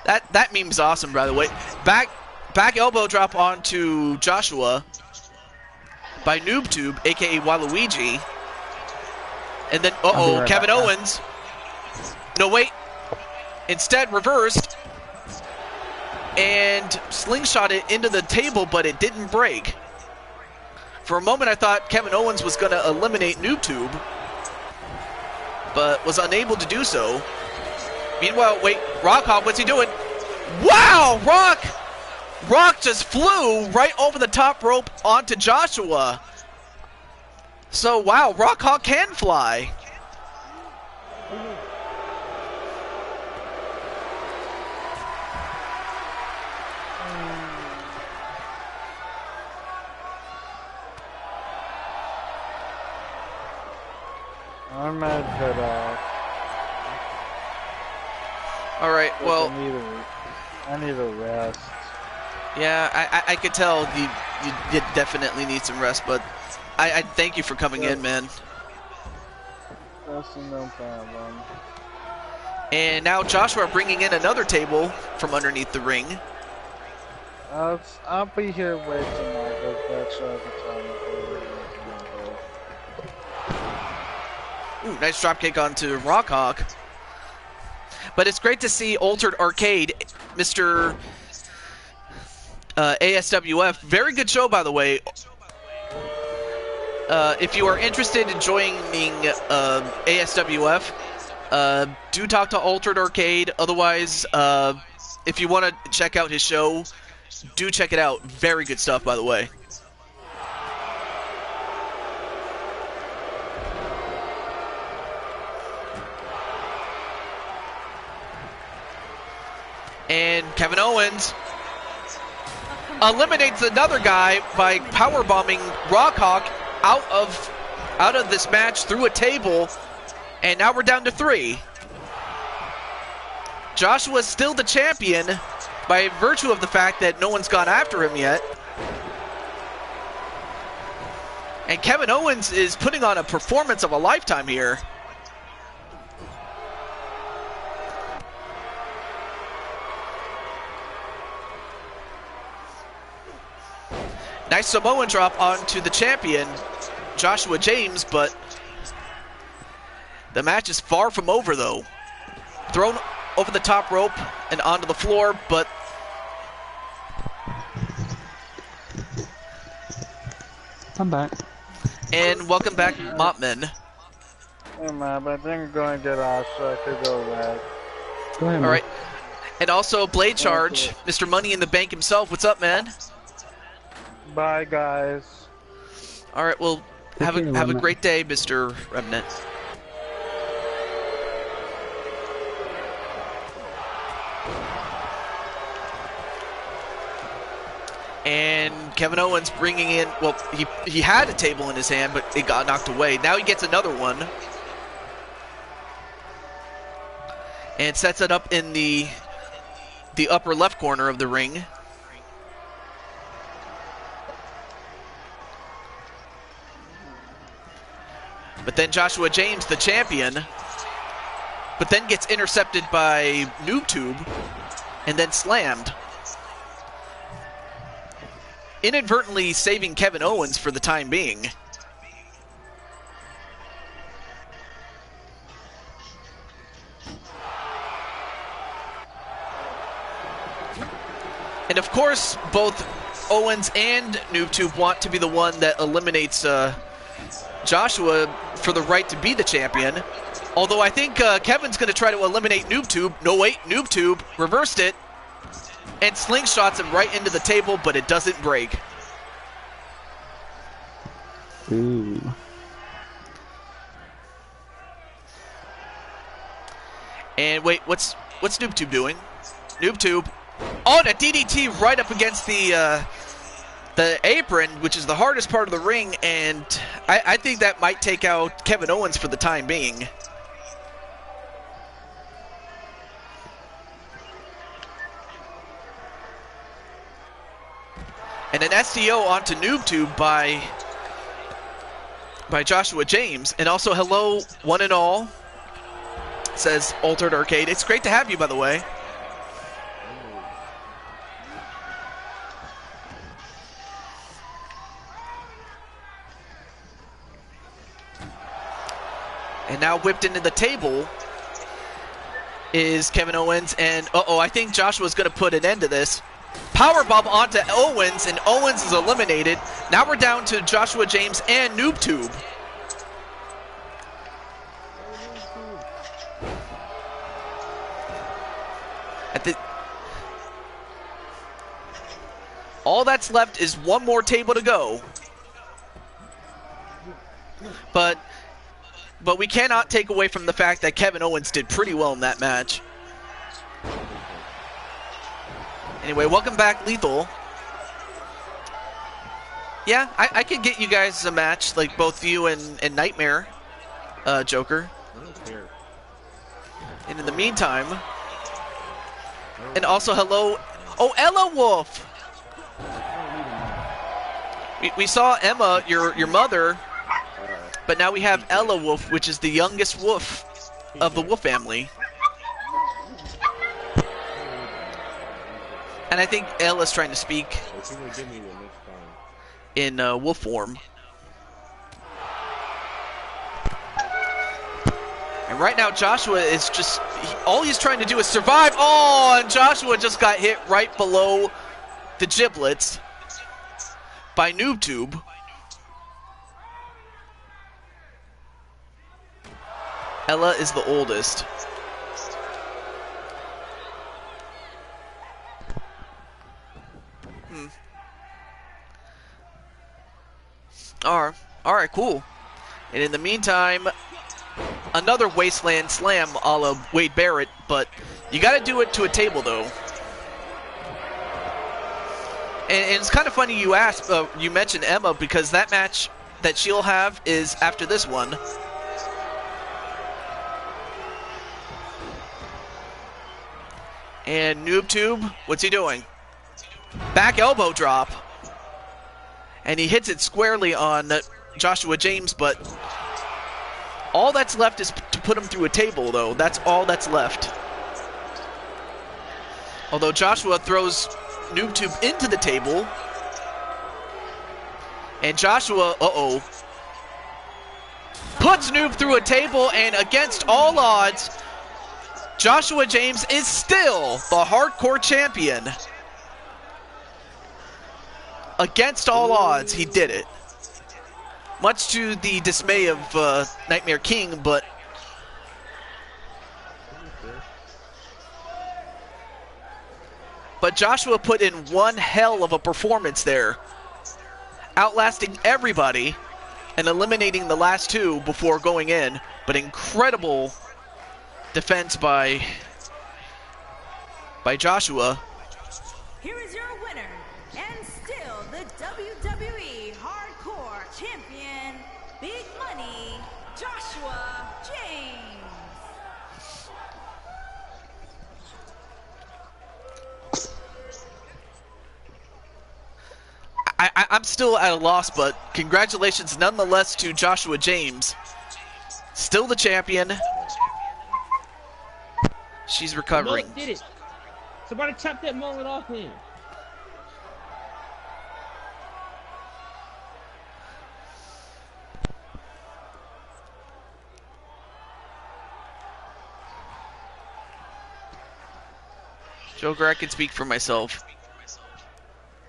that meme's awesome, by the way. Back elbow drop onto Joshua by NoobTube, aka Waluigi. And then, Kevin Owens. No, wait. Instead, reversed. And slingshot it into the table, but it didn't break. For a moment, I thought Kevin Owens was going to eliminate NoobTube, but was unable to do so. Meanwhile, wait, Rockhawk, what's he doing? Wow, Rock just flew right over the top rope onto Joshua. So, wow, Rockhawk can fly. I'm mad head off. All right, well, I need a rest. Yeah, I could tell you definitely need some rest, but I thank you for coming in, man. That's no problem. And now Joshua bringing in another table from underneath the ring. I'll be here way tonight. That's all the time. Ooh, nice dropkick onto Rockhawk. But it's great to see Altered Arcade, Mr. ASWF. Very good show, by the way. If you are interested in joining ASWF, do talk to Altered Arcade. Otherwise, if you want to check out his show, do check it out. Very good stuff, by the way. And Kevin Owens eliminates another guy by powerbombing Rockhawk out of this match through a table, and now we're down to 3. Joshua's still the champion by virtue of the fact that no one's gone after him yet. And Kevin Owens is putting on a performance of a lifetime here. Nice Samoan drop onto the champion, Joshua James, but the match is far from over though. Thrown over the top rope and onto the floor, but I'm back. and welcome back, Mopman. Hey man, but I think I'm going to get off so I could go back. Go ahead, All man. right, and also Blade Charge, Mr. Money in the Bank himself. What's up, man? Bye guys. All right, well, have a great day, Mr. Remnant. And Kevin Owens bringing in, well, he had a table in his hand, but it got knocked away. Now he gets another one. And sets it up in the upper left corner of the ring. But then Joshua James, the champion, but then gets intercepted by NoobTube and then slammed. Inadvertently saving Kevin Owens for the time being. And of course, both Owens and NoobTube want to be the one that eliminates Joshua for the right to be the champion. Although I think Kevin's going to try to eliminate NoobTube. No, wait, NoobTube reversed it and slingshots him right into the table, but it doesn't break. Ooh. And wait, what's NoobTube doing? NoobTube, oh, and a DDT right up against the apron, which is the hardest part of the ring, and I think that might take out Kevin Owens for the time being. And an STO onto NoobTube by Joshua James. And also, hello, one and all, says Altered Arcade. It's great to have you, by the way. And now whipped into the table is Kevin Owens. And, uh-oh, I think Joshua's going to put an end to this. Powerbomb onto Owens, and Owens is eliminated. Now we're down to Joshua James and NoobTube. All that's left is one more table to go. But we cannot take away from the fact that Kevin Owens did pretty well in that match. Anyway, welcome back, Lethal. Yeah, I could get you guys a match, like both you and Nightmare, Joker. And in the meantime, and also hello, oh, Ella Wolf. We saw Emma, your mother, but now we have Ella Wolf, which is the youngest wolf of the Wolf family. And I think Ella's trying to speak in wolf form. And right now Joshua is just, all he's trying to do is survive. Oh, and Joshua just got hit right below the giblets by NoobTube. Ella is the oldest. Alright, cool. And in the meantime, another Wasteland Slam a la Wade Barrett, but you gotta do it to a table though. And it's kind of funny you asked, you mentioned Emma, because that match that she'll have is after this one. And NoobTube, what's he doing? Back elbow drop. And he hits it squarely on Joshua James, but all that's left is to put him through a table, though. That's all that's left. Although Joshua throws NoobTube into the table. And Joshua, puts Noob through a table, and against all odds, Joshua James is still the hardcore champion. Against all odds, he did it. Much to the dismay of Nightmare King, but Joshua put in one hell of a performance there, outlasting everybody and eliminating the last two before going in. But incredible defense by Joshua. Here is your winner, and still the WWE Hardcore Champion, Big Money, Joshua James. I'm still at a loss, but congratulations nonetheless to Joshua James. Still the champion. She's recovering. Did it. Somebody chop that mullet off him. Joker, I can speak for myself.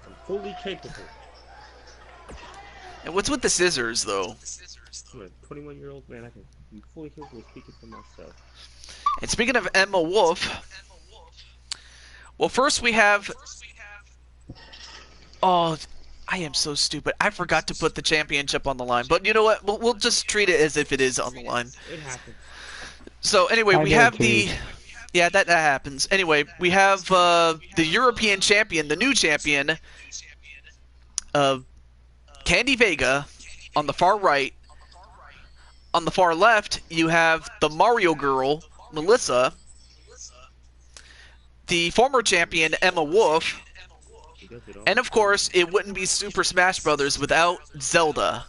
I'm fully capable. And what's with the scissors, though? I'm a 21-year-old man. I'm fully capable of speaking for myself. And speaking of Emma Wolf, well, first we have... Oh, I am so stupid. I forgot to put the championship on the line. But you know what? We'll just treat it as if it is on the line. It happens. So anyway, we have the... Yeah, that happens. Anyway, we have the European champion, the new champion, Candy Vega, on the far right. On the far left, you have the Mario girl, Melissa, the former champion, Emma Wolf, and of course, it wouldn't be Super Smash Bros. Without Zelda.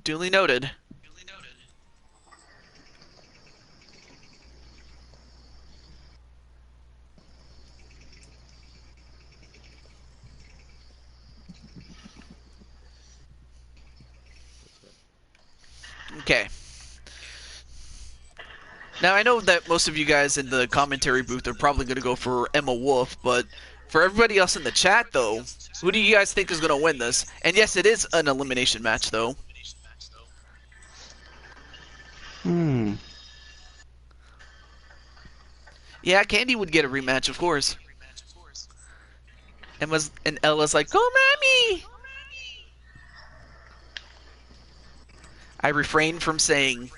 Duly noted. Okay. Now, I know that most of you guys in the commentary booth are probably going to go for Emma Wolf, but for everybody else in the chat, though, who do you guys think is going to win this? And yes, it is an elimination match, though. Yeah, Candy would get a rematch, of course. And Ella's like, "Go, mommy!" I refrain from saying.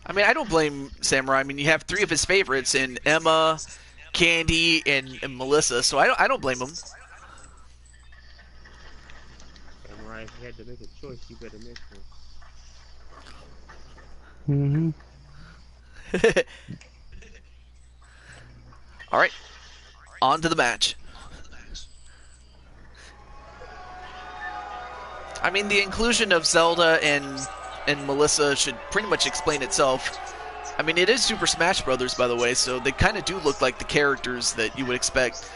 I mean, I don't blame Samurai. I mean, you have three of his favorites in Emma, Candy, and Melissa, so I don't blame him. Samurai, if you had to make a choice, you better make one. Alright. On to the match. I mean, the inclusion of Zelda and Melissa should pretty much explain itself. I mean, it is Super Smash Bros., by the way, so they kind of do look like the characters that you would expect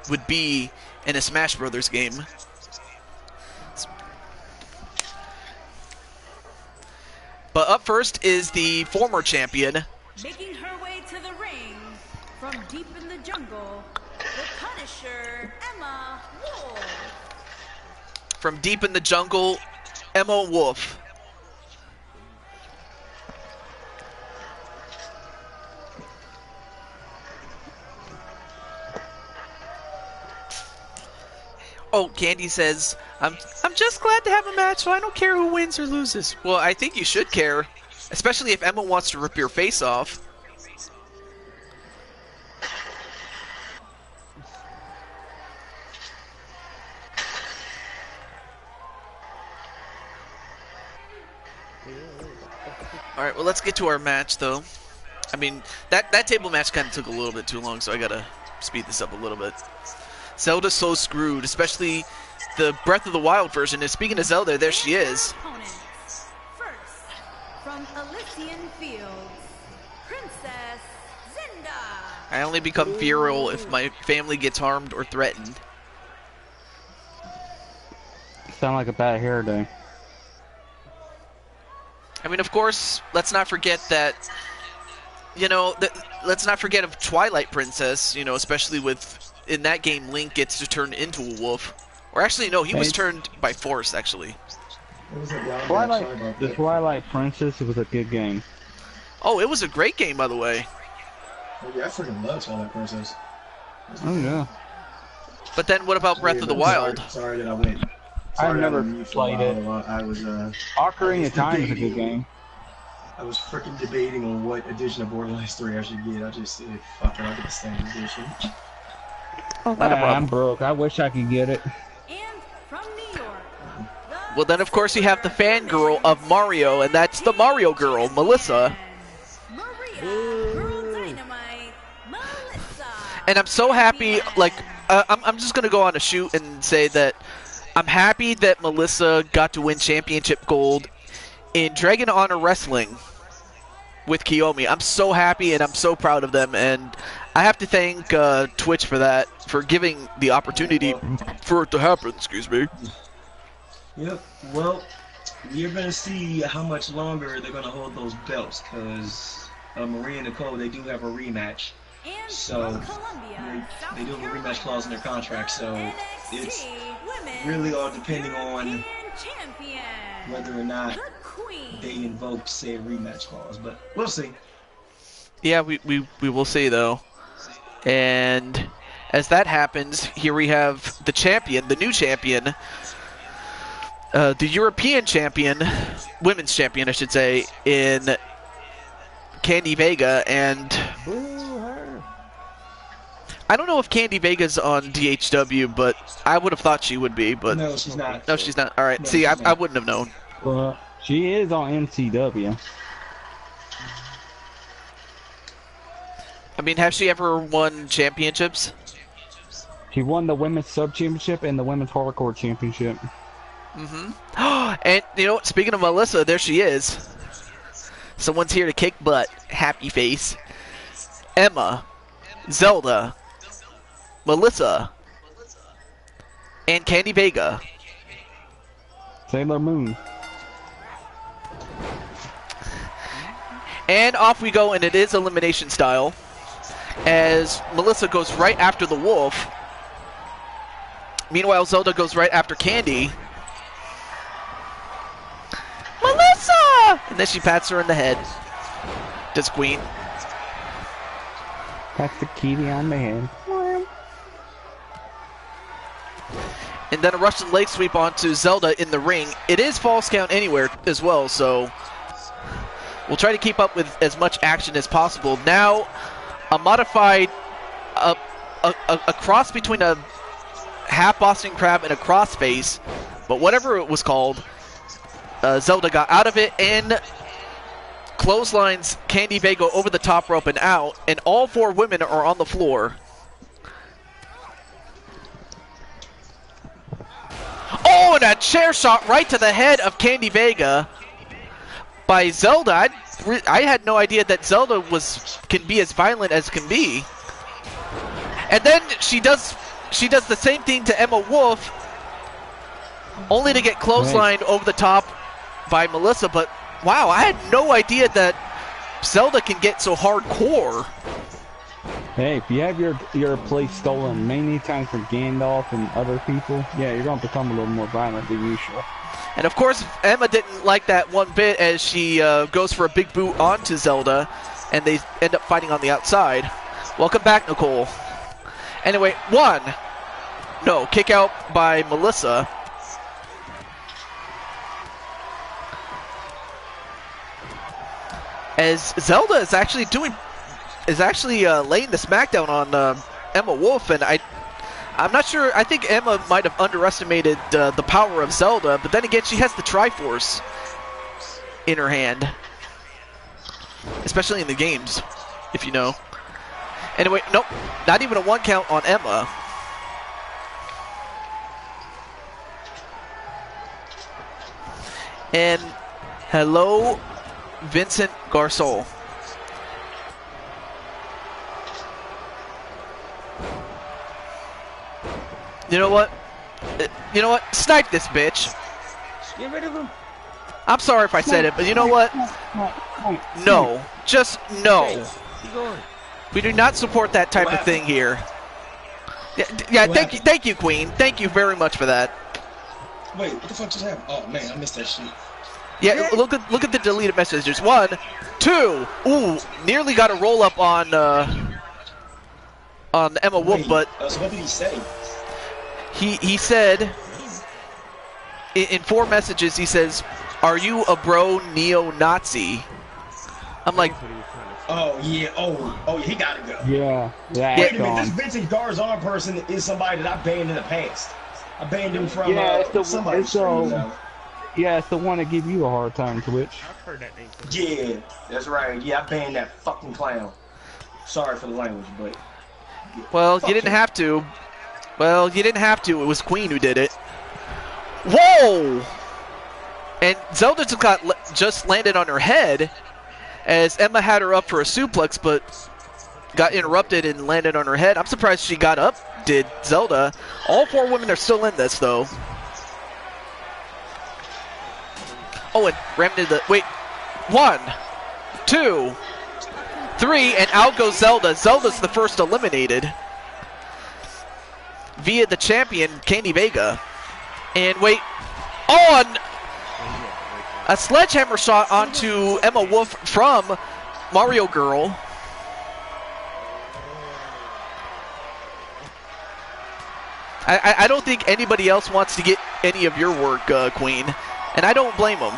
would be in a Smash Bros. Game. But up first is the former champion. Making her way to the ring from deep in the jungle, the Punisher, Emma Wolf. From deep in the jungle, Emma Wolf. Oh, Candy says, I'm just glad to have a match, so I don't care who wins or loses. Well, I think you should care. Especially if Emma wants to rip your face off. Alright, well, let's get to our match, though. I mean, that table match kind of took a little bit too long, so I gotta speed this up a little bit. Zelda's so screwed, especially the Breath of the Wild version. And speaking of Zelda, there she is. First, from Elysian Fields, Princess Zinda. I only become feral if my family gets harmed or threatened. Sound like a bad hair day. I mean, of course, let's not forget that, you know, let's not forget of Twilight Princess, you know, especially with, in that game, Link gets to turn into a wolf. Or actually, no, he was turned by force, actually. The Twilight Princess was a good game. Oh, it was a great game, by the way. Oh, yeah, I freaking love Twilight Princess. Oh, yeah. But then what about Breath of the Wild? Sorry that I went. I've never played it. I was, Ocarina of Time is a good game. I was freaking debating on what edition of Borderlands 3 I should get. I just said, fuck it, I'll get the standard edition. Oh, not a problem. I'm broke. I wish I could get it. And from New York, Well, then, of course, you have the fangirl of Mario, and that's the Mario girl, Melissa. Maria Girl Dynamite, Melissa. And I'm so happy, like, I'm just going to go on a shoot and say that I'm happy that Melissa got to win championship gold in Dragon Honor Wrestling with Kiyomi. I'm so happy and I'm so proud of them, and I have to thank Twitch for that, for giving the opportunity for it to happen, excuse me. Yep, well, you're going to see how much longer they're going to hold those belts, because Maria and Nicole, they do have a rematch. And So, from Columbia, they do have a rematch clause in their contract, so it's Women's really all depending on European Champion, whether or not the Queen. they invoke said rematch clause, but we'll see. Yeah, we will see, though. And as that happens, here we have the champion, the new champion, the European champion, women's champion, I should say, in Candy Vega, and I don't know if Candy Vega's on DHW, but I would have thought she would be, but No, she's not. no, she's not. All right, No, see, she's I not. wouldn't have known. Well, she is on MCW. I mean, has she ever won championships? She won the women's sub championship and the women's hardcore championship. And, you know, speaking of Melissa, there she is. Someone's here to kick butt. Happy face. Emma, Zelda, Melissa, and Candy Vega. Sailor Moon. And off we go, and it is elimination style, as Melissa goes right after the wolf. Meanwhile, Zelda goes right after Candy. Melissa! And then she pats her in the head. Does Queen. That's the kitty on the head. And then a Russian leg sweep onto Zelda in the ring. It is false count anywhere as well, so we'll try to keep up with as much action as possible. Now, a modified, a cross between a half Boston Crab and a crossface, but whatever it was called, Zelda got out of it and clotheslines Candy Vega over the top rope and out, and all four women are on the floor. Oh, and a chair shot right to the head of Candy Vega by Zelda. I had no idea that Zelda can be as violent as can be. And then she does the same thing to Emma Wolf, only to get clotheslined over the top by Melissa. But wow, I had no idea that Zelda can get so hardcore. Hey, if you have your place stolen many times from Gandalf and other people, yeah, you're going to become a little more violent than usual. And of course, Emma didn't like that one bit as she goes for a big boot onto Zelda, and they end up fighting on the outside. Welcome back, Nicole. Anyway, kick out by Melissa. as Zelda is actually laying the smackdown on Emma Wolf, and I'm not sure. I think Emma might have underestimated the power of Zelda, but then again, she has the Triforce in her hand, especially in the games, if you know. Anyway, nope, not even a 1 count on Emma. And hello, Vincent Garcol. You know what? You know what? Snipe this bitch. Get rid of him. I'm sorry if I said it, but you know what? No. Just no. Keep going. We do not support that type of thing here. Yeah, thank you, Queen. Thank you very much for that. Wait, what the fuck just happened? Oh man, I missed that shit. Yeah, look at the deleted messages. 1, 2. Ooh, nearly got a roll up on Emma Wolf, but so what did he say? he said in 4 messages, he says, "Are you a bro neo-Nazi?" I'm like, oh yeah, oh he gotta go. Yeah, Wait a minute, this Vincent Garzon person is somebody that I banned in the past. I banned him from somebody's stream, though. Yeah, it's the one that give you a hard time, Twitch. I've heard that name. Yeah, that's right. Yeah, I banned that fucking clown. Sorry for the language, but well, you didn't have to. Well, you didn't have to. It was Queen who did it. Whoa! And Zelda just landed on her head as Emma had her up for a suplex, but got interrupted and landed on her head. I'm surprised she got up, did Zelda. All 4 women are still in this, though. Oh, and rammed into the... Wait. 1, 2, 3, and out goes Zelda. Zelda's the first eliminated via the champion, Candy Vega. And wait. On a sledgehammer shot onto Emma Wolf from Mario Girl. I don't think anybody else wants to get any of your work, Queen. And I don't blame them.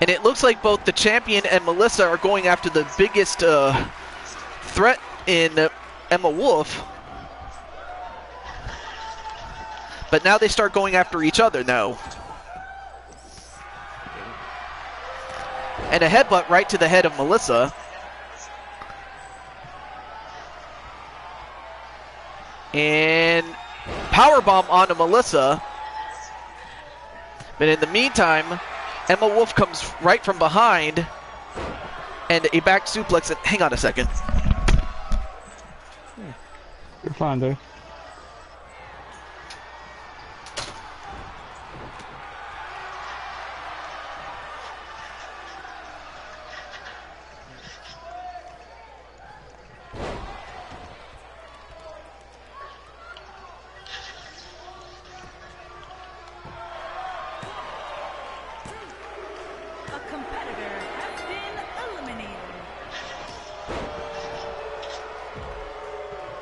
And it looks like both the champion and Melissa are going after the biggest threat in Emma Wolf. But now they start going after each other now. And a headbutt right to the head of Melissa. And powerbomb onto Melissa. But in the meantime, Emma Wolf comes right from behind. And a back suplex. And hang on a second. You're fine, dude.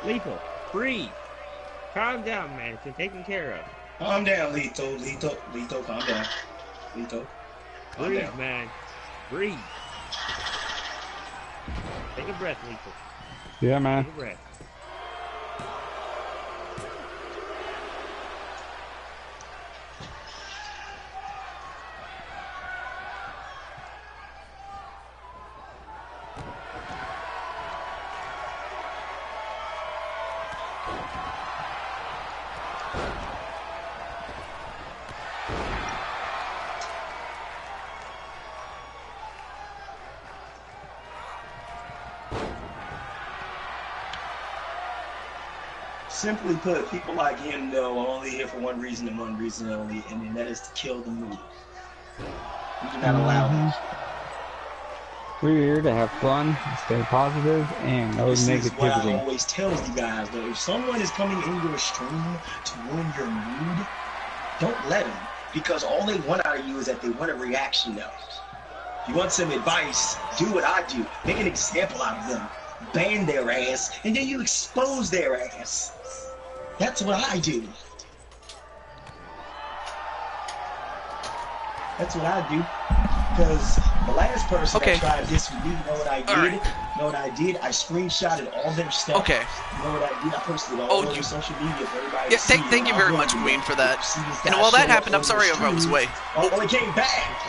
Lethal, breathe. Calm down, man. It's been taken care of. Calm down, Lethal, calm down. Lethal, calm Breathe, down. man. Breathe. Take a breath, Lethal. Yeah, man. Take a breath. Simply put, people like him, though, are only here for one reason and one reason only, and that is to kill the mood. We do not allow him. We're here to have fun, stay positive, and no This is what I negativity. always tell you guys, though. If someone is coming in your stream to ruin your mood, don't let them. Because all they want out of you is that they want a reaction, though. If you want some advice, do what I do. Make an example out of them. Ban their ass, and then you expose their ass. That's what I do. That's what I do. Because the last person Okay. that tried this with me, you know what I did? Alright. You know what I did? I screenshotted all their stuff. Okay. You know what I did? I posted it all Oh, over you- social media for everybody Yeah, to see. thank you I'll very go much, with Queen, it. for that. See this And guy while that show up happened, I'm on sorry the if I was stream. away. Oh, it came back.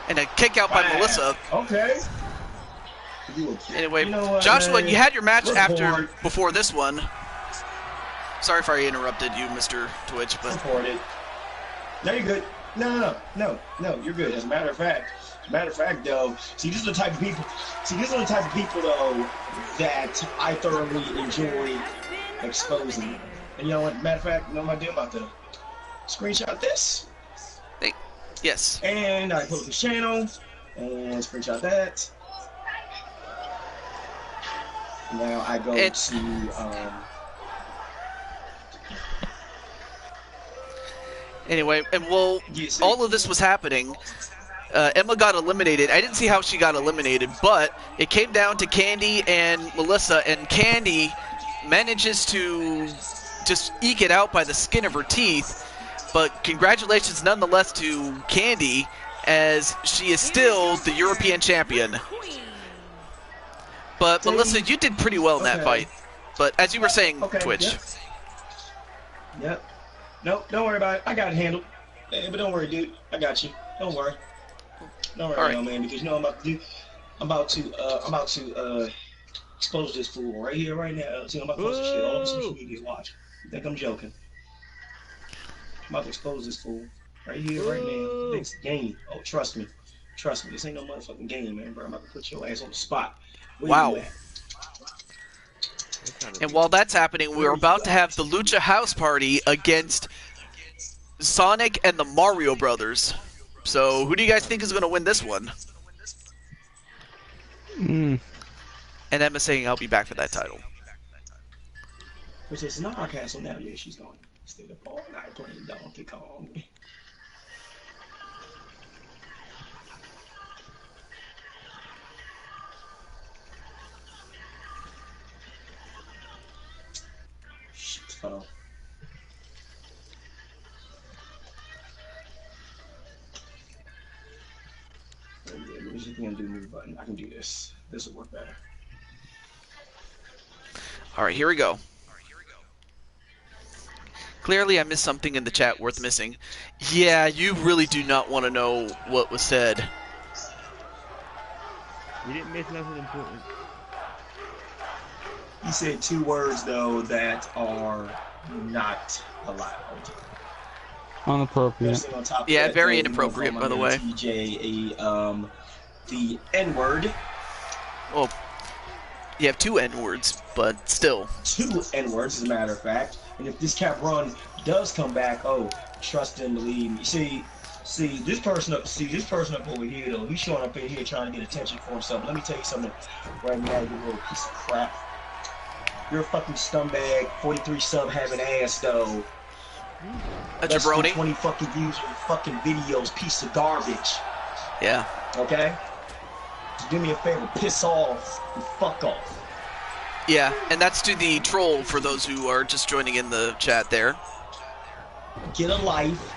And a kick out by Wow. Melissa. Okay. Anyway, You know what, Joshua, man? you had your match Report. before this one. Sorry if I interrupted you, Mr. Twitch, but Report it. No, you're good. No, you're good. As a matter of fact, though, see, these are the type of people. Though, that I thoroughly enjoy exposing. And you know what? Matter of fact, you know what I do? I'm about to screenshot this, yes. and I post the channel, and screenshot that. Now I go to Anyway, and while all of this was happening, Emma got eliminated. I didn't see how she got eliminated, but it came down to Candy and Melissa, and Candy manages to just eke it out by the skin of her teeth. But congratulations nonetheless to Candy, as she is still the European champion. But Melissa, you did pretty well in that fight. But as you were saying, Twitch. Yep. No, don't worry about it. I got it handled. But don't worry, dude. I got you. Don't worry. Don't worry, no, man, because you know what I'm about to expose this fool right here, right now. See, I'm about to post this shit all over social media. Watch. You think I'm joking? I'm about to expose this fool right here, right now. This game. Oh, trust me. This ain't no motherfucking game, man, bro. I'm about to put your ass on the spot. Where Wow. you at? And while that's happening, we're about to have the Lucha House Party against Sonic and the Mario Brothers. So, who do you guys think is going to win this one? And Emma's saying I'll be back for that title. Which is not our castle now. Yeah, she's going to stay up all night playing Donkey Kong. Oh. Yeah, let me just undo move button. I can do this. This will work better. Alright, here we go. Clearly I missed something in the chat worth missing. Yeah, you really do not want to know what was said. You didn't miss nothing important. He said 2 words, though, that are not allowed. Inappropriate. On top of Yeah, that, very though, inappropriate, by the way. TJ, the N-word. Well, you have 2 N-words, but still. 2 N-words, as a matter of fact. And if this cap run does come back, oh, trust and believe me. See this person up over here, though. He's showing up in here trying to get attention for himself. Let me tell you something right now, you little piece of crap. You're a fucking scumbag, 43 sub having ass, though. A jabroni? 20 fucking views on your fucking videos, piece of garbage. Yeah. Okay? Just do me a favor, piss off and fuck off. Yeah, and that's to the troll for those who are just joining in the chat there. Get a life.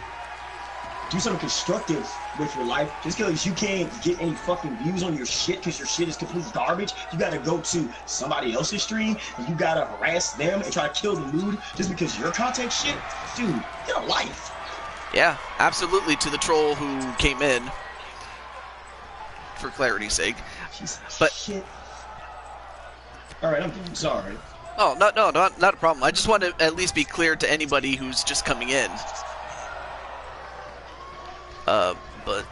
Do something constructive with your life. Just because you can't get any fucking views on your shit because your shit is complete garbage, you gotta go to somebody else's stream and you gotta harass them and try to kill the mood just because your content shit? Dude, get a life. Yeah, absolutely, to the troll who came in. For clarity's sake. But shit. Alright, I'm sorry. Oh, not a problem. I just want to at least be clear to anybody who's just coming in. But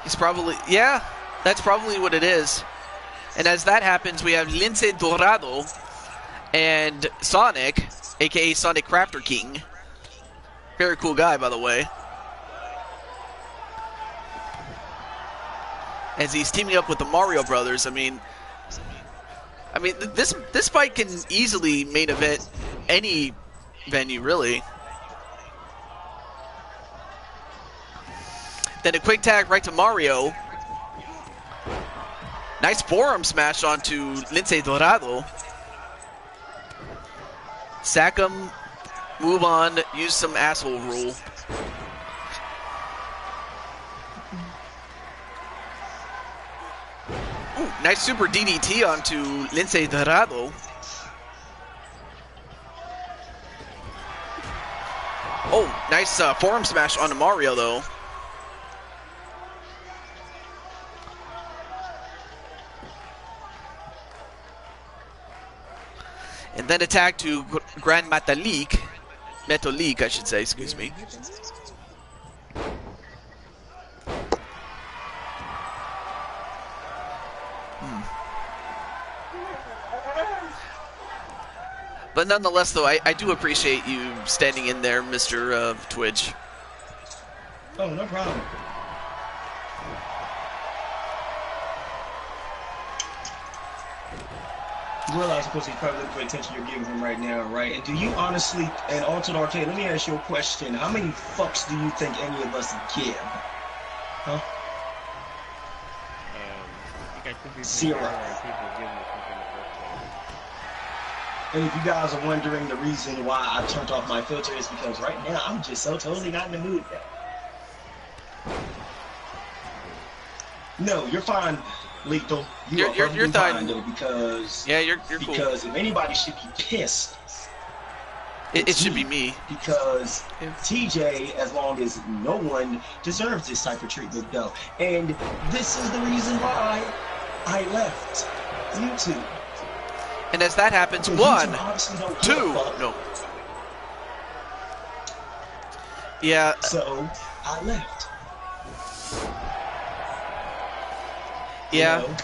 he's probably, yeah, that's probably what it is. And as that happens, we have Lince Dorado and Sonic, aka Sonic Crafter King. Very cool guy, by the way. As he's teaming up with the Mario Brothers. I mean, this fight can easily main event any venue, really. Then a quick tag right to Mario. Nice forearm smash onto Lince Dorado. Sack him. move on, use some asshole rule. Ooh, nice super DDT onto Lince Dorado. Oh, nice forearm smash onto Mario, though. And then attack to Grand Metalik. Metalik, I should say, excuse me. But nonetheless, though, I do appreciate you standing in there, Mr. Twitch. Oh, no problem. You realize, of course, he's probably looking for the attention you're giving him right now, right? And do you honestly, and Altered Arcade, let me ask you a question. How many fucks do you think any of us give? Huh? Zero. And if you guys are wondering the reason why I turned off my filter is because right now I'm just so totally not in the mood now. No, you're fine, Lethal. You're fine though, because you're cool. Because if anybody should be pissed, it should be me. Because TJ, as long as no one deserves this type of treatment though, and this is the reason why I left YouTube. And as that happens, 1, 2, no. Yeah. So I left. Yeah. You know,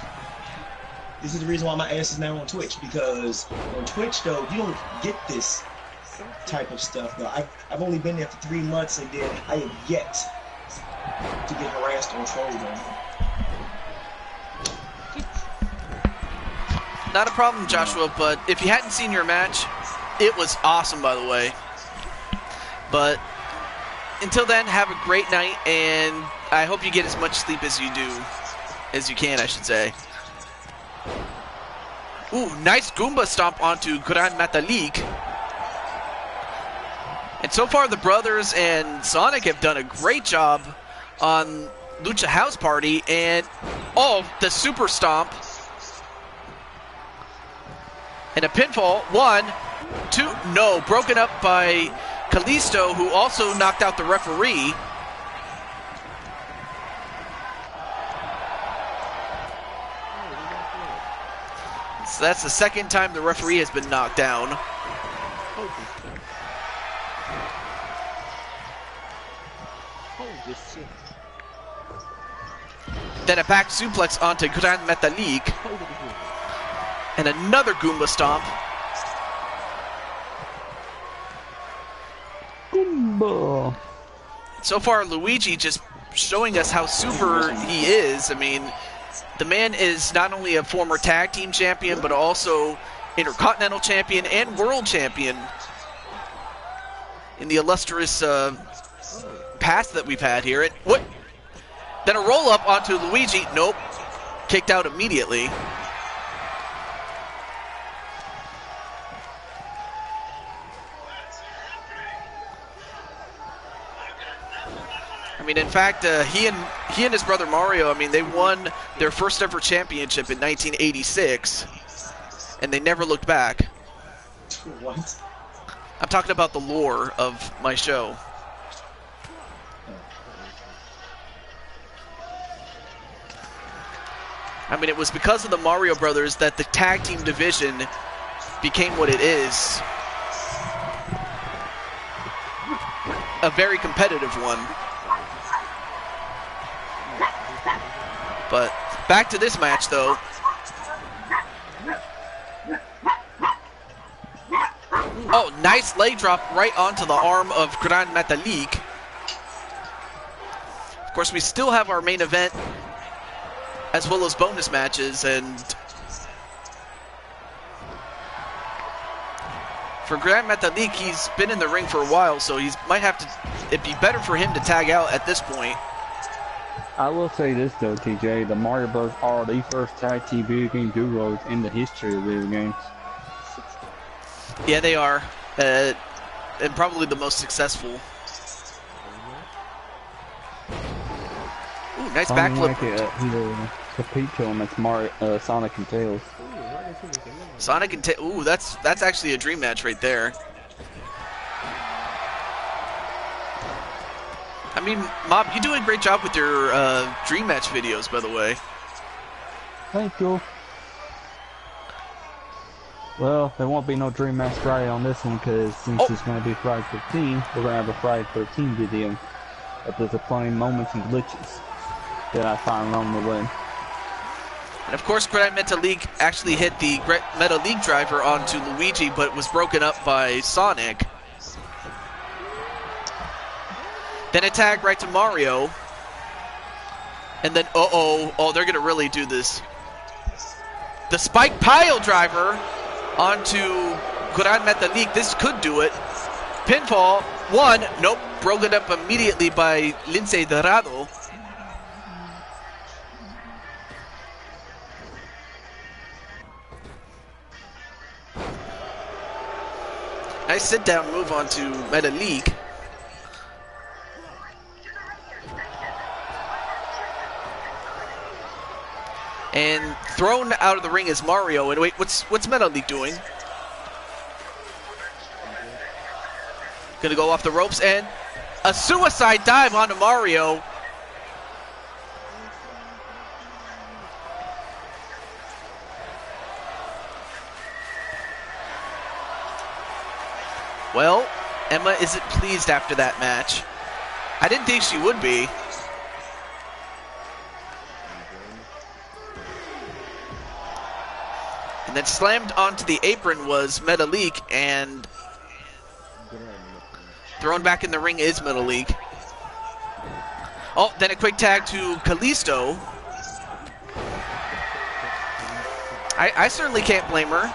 this is the reason why my ass is now on Twitch, because on Twitch though you don't get this type of stuff though. I've only been there for 3 months, and then I have yet to get harassed or trolled on. Not a problem, Joshua, but if you hadn't seen your match, it was awesome, by the way. But until then, have a great night, and I hope you get as much sleep as you can, I should say. Ooh, nice Goomba stomp onto Grand Metalik. And so far, the brothers and Sonic have done a great job on Lucha House Party, and oh, the super stomp. And a pinfall, 1, 2, no, broken up by Kalisto, who also knocked out the referee. So that's the second time the referee has been knocked down. Then a back suplex onto Grand Metalik. And another Goomba stomp. Goomba. So far, Luigi just showing us how super he is. I mean, the man is not only a former tag team champion, but also Intercontinental champion and world champion in the illustrious past that we've had here. What? Then a roll up onto Luigi. Nope. Kicked out immediately. I mean, in fact, he and his brother Mario, I mean, they won their first ever championship in 1986, and they never looked back. What? I'm talking about the lore of my show. I mean, it was because of the Mario Brothers that the tag team division became what it is. A very competitive one. But back to this match, though. Oh, nice leg drop right onto the arm of Grand Metalik. Of course, we still have our main event as well as bonus matches, and for Grand Metalik, he's been in the ring for a while, so he might have to. It'd be better for him to tag out at this point. I will say this though, TJ, the Mario Bros. Are the first tag team video game duos in the history of video games. Yeah, they are. and probably the most successful. Ooh, nice backflip. Either compete to him. It's Sonic and Tails. Sonic and ooh, that's actually a dream match right there. I mean, Mob, you do a great job with your dream match videos, by the way. Thank you. Well, there won't be no Dream Match Friday on this one, because since it's going to be Friday 13, we're going to have a Friday 13 video. But there's a plenty of moments and glitches that I find along the way. And of course, Great Meta League actually hit the Great Meta League driver onto Luigi, but was broken up by Sonic. Then a tag right to Mario. And then, oh, they're going to really do this. The Spike Pile driver onto Gran Metalik. This could do it. Pinfall. One. Nope. Broken up immediately by Lince Dorado. Nice sit-down move onto Metalik. And thrown out of the ring is Mario. And wait, what's Metalik doing? Gonna go off the ropes and a suicide dive onto Mario. Well, Emma isn't pleased after that match. I didn't think she would be. And then slammed onto the apron was Metalik, and thrown back in the ring is Metalik. Oh, then a quick tag to Kalisto. I certainly can't blame her.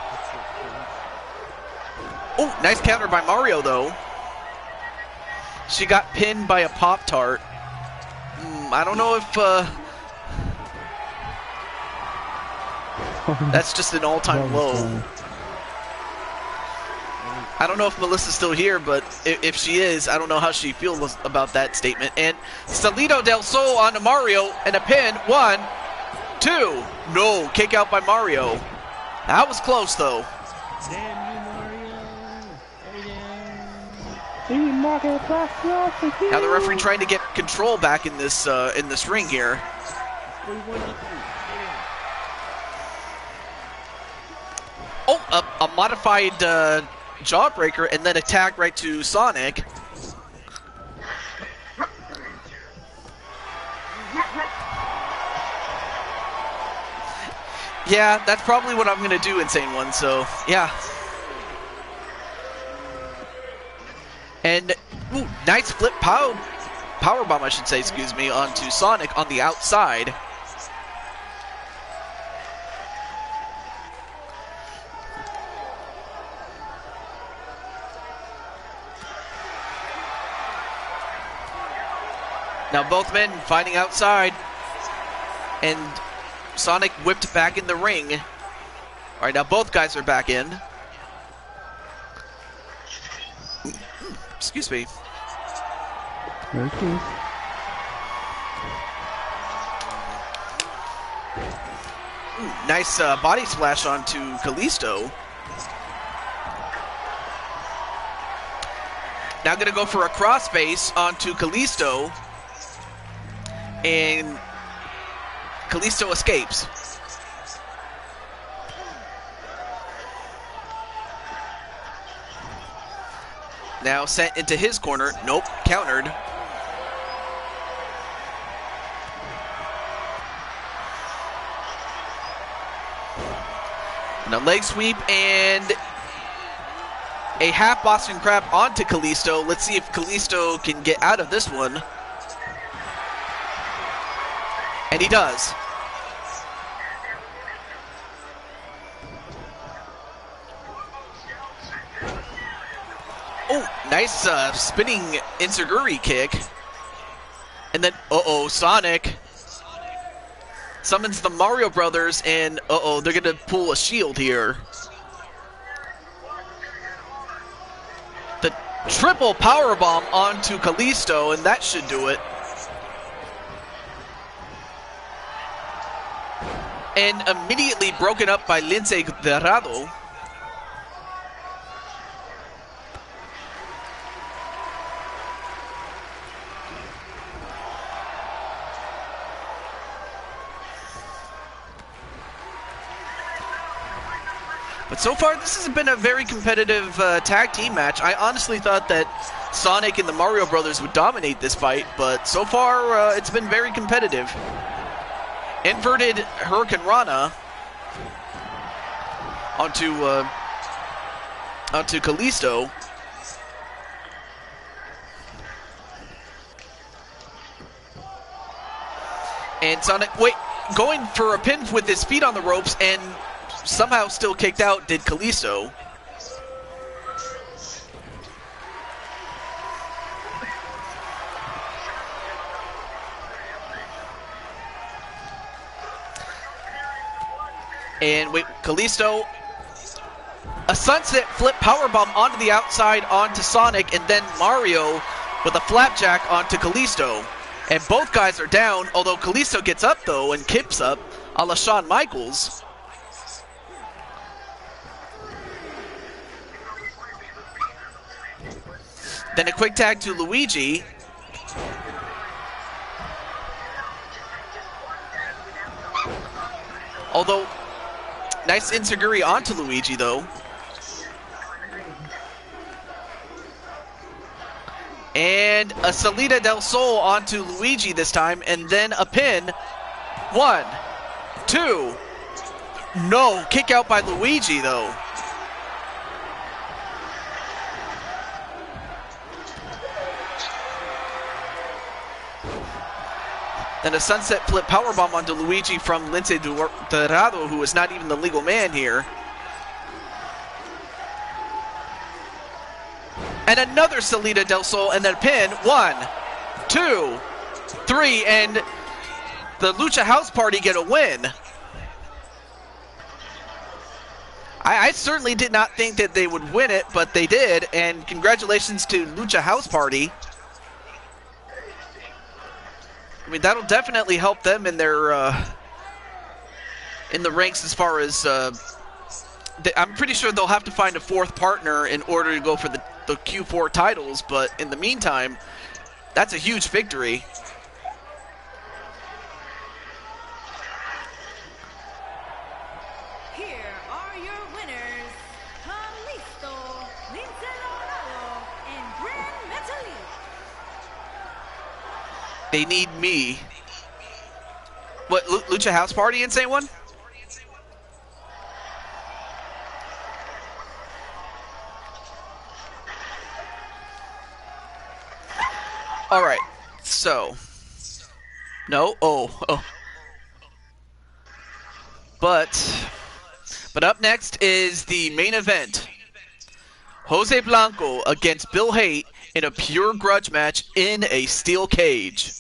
Oh, nice counter by Mario, though. She got pinned by a Pop-Tart. I don't know if... that's just an all-time low. I don't know if Melissa's still here, but if she is, I don't know how she feels about that statement. And Salito del Sol onto Mario, and a pin. 1, 2. No, kick out by Mario. That was close, though. Now the referee trying to get control back in this ring here. Oh, a modified jawbreaker, and then a tag right to Sonic. Yeah, that's probably what I'm going to do, Insane One, so, yeah. And, ooh, nice flip powerbomb, I should say, excuse me, onto Sonic on the outside. Now both men fighting outside, and Sonic whipped back in the ring. All right, now both guys are back in. Excuse me. Okay. Ooh, nice body splash onto Kalisto. Now gonna go for a crossface onto Kalisto. And Kalisto escapes. Now sent into his corner. Nope, countered. And a leg sweep and a half Boston Crab onto Kalisto. Let's see if Kalisto can get out of this one. And he does. Oh, nice spinning Enziguri kick. And then, Sonic summons the Mario Brothers, and they're going to pull a shield here. triple powerbomb onto Kalisto, and that should do it. And immediately broken up by Lince Dorado. But so far, this has been a very competitive tag team match. I honestly thought that Sonic and the Mario Brothers would dominate this fight, but so far, it's been very competitive. Inverted Hurricane Rana onto Kalisto. And Sonic, going for a pin with his feet on the ropes and somehow still kicked out did Kalisto. And Kalisto, a sunset flip powerbomb onto the outside onto Sonic, and then Mario with a flapjack onto Kalisto. And both guys are down, although Kalisto gets up though and kips up a la Shawn Michaels. Then a quick tag to Luigi. Although, nice enziguri onto Luigi, though. And a Salida del Sol onto Luigi this time, and then a pin. 1, 2. No, kick out by Luigi, though. Then a sunset flip powerbomb onto Luigi from Lince Dorado, who is not even the legal man here. And another Salida del Sol, and then a pin. 1, 2, 3, and the Lucha House Party get a win. I certainly did not think that they would win it, but they did, and congratulations to Lucha House Party. I mean, that'll definitely help them in their in the ranks as far as I'm pretty sure they'll have to find a fourth partner in order to go for the Q4 titles, but in the meantime, that's a huge victory. Here are your winners, Kalisto, Lince Dorado, and Gran Metalik. They need me. What, Lucha House Party, Insane One? Alright, so. No? Oh. But up next is the main event. Jose Blanco against Bill Haight in a pure grudge match in a steel cage.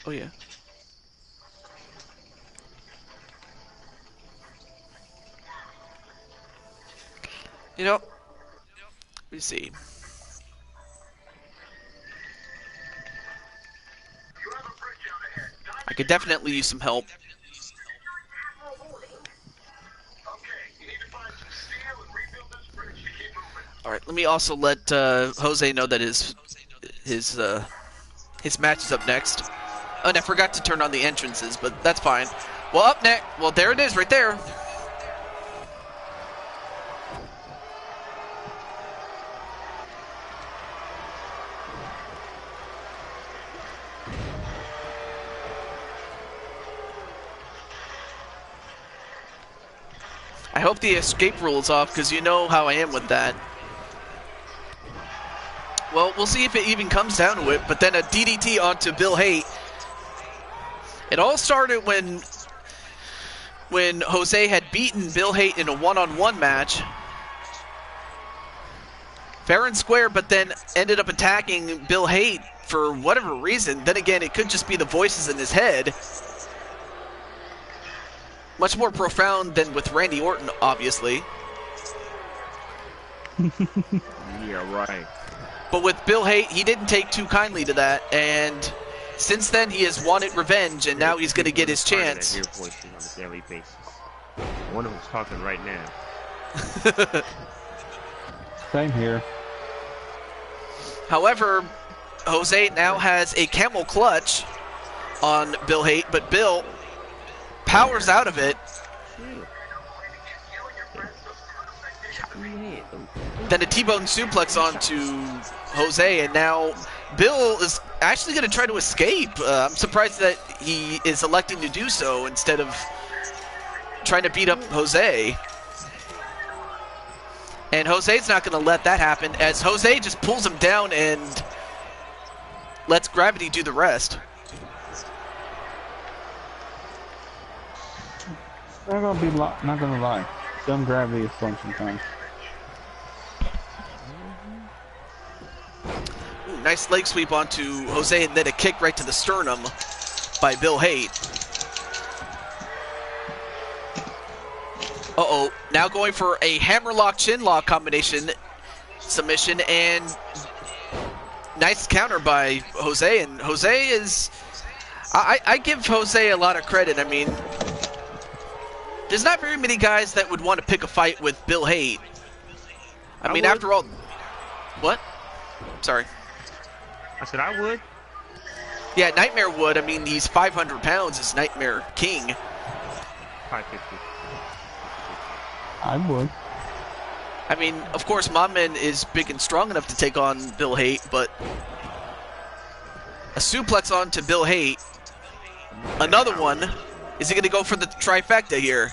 Oh, yeah. You know, let me see. I could definitely use some help. Alright, let me also let Jose know that his match is up next. Oh, and I forgot to turn on the entrances, but that's fine. Well, up next, well, there it is right there. I hope the escape rule is off, because you know how I am with that. Well, we'll see if it even comes down to it, but then a DDT onto Bill Haight. It all started when Jose had beaten Bill Haight in a one-on-one match. Fair and square, but then ended up attacking Bill Haight for whatever reason. Then again, it could just be the voices in his head. Much more profound than with Randy Orton, obviously. Yeah, right. But with Bill Haight, he didn't take too kindly to that, and since then he has wanted revenge, and now he's going to get his chance. I hear voices on a daily basis. One of them's talking right now. Same here. However, Jose now has a camel clutch on Bill Haight, but Bill powers out of it. Then a T-bone suplex onto Jose, and now Bill is actually going to try to escape. I'm surprised that he is electing to do so instead of trying to beat up Jose. And Jose's not going to let that happen, as Jose just pulls him down and lets gravity do the rest. Not gonna lie. Some gravity is fun sometimes. Ooh, nice leg sweep onto Jose, and then a kick right to the sternum by Bill Haight. Uh-oh, now going for a hammerlock chinlock combination submission, and nice counter by Jose, and Jose is... I give Jose a lot of credit. I mean, there's not very many guys that would want to pick a fight with Bill Haight. I mean, would. after all... What? Sorry. I said I would. Yeah, Nightmare would. I mean, he's 500 pounds. It's Nightmare King. 550. I would. I mean, of course, Modman is big and strong enough to take on Bill Haight, but a suplex onto Bill Haight. Another one. Is he going to go for the trifecta here?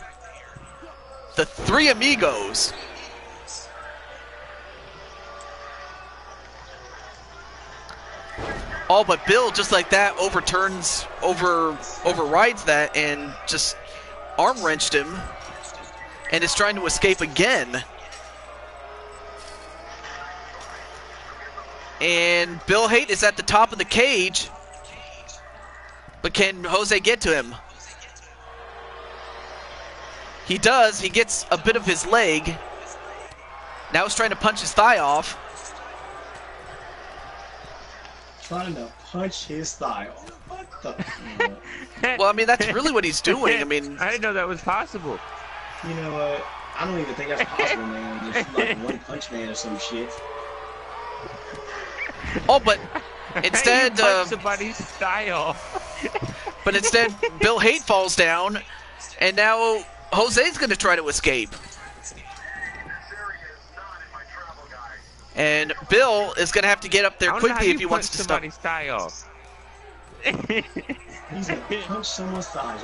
The Three Amigos. Oh, but Bill, just like that, overrides that and just arm wrenched him and is trying to escape again. And Bill Haight is at the top of the cage, but can Jose get to him? He does. He gets a bit of his leg. Now he's trying to punch his thigh off. Trying to punch his thigh off. What the? Well, I mean, that's really what he's doing. I mean, I didn't know that was possible. You know what? I don't even think that's possible, man. Just like One Punch Man or some shit. oh, but instead, You punch somebody's thigh off. but instead, Bill Haight falls down, and now Jose's going to try to escape. And Bill is going to have to get up there quickly if he wants to stop. Somebody's thigh off. He's gonna punch someone's thighs.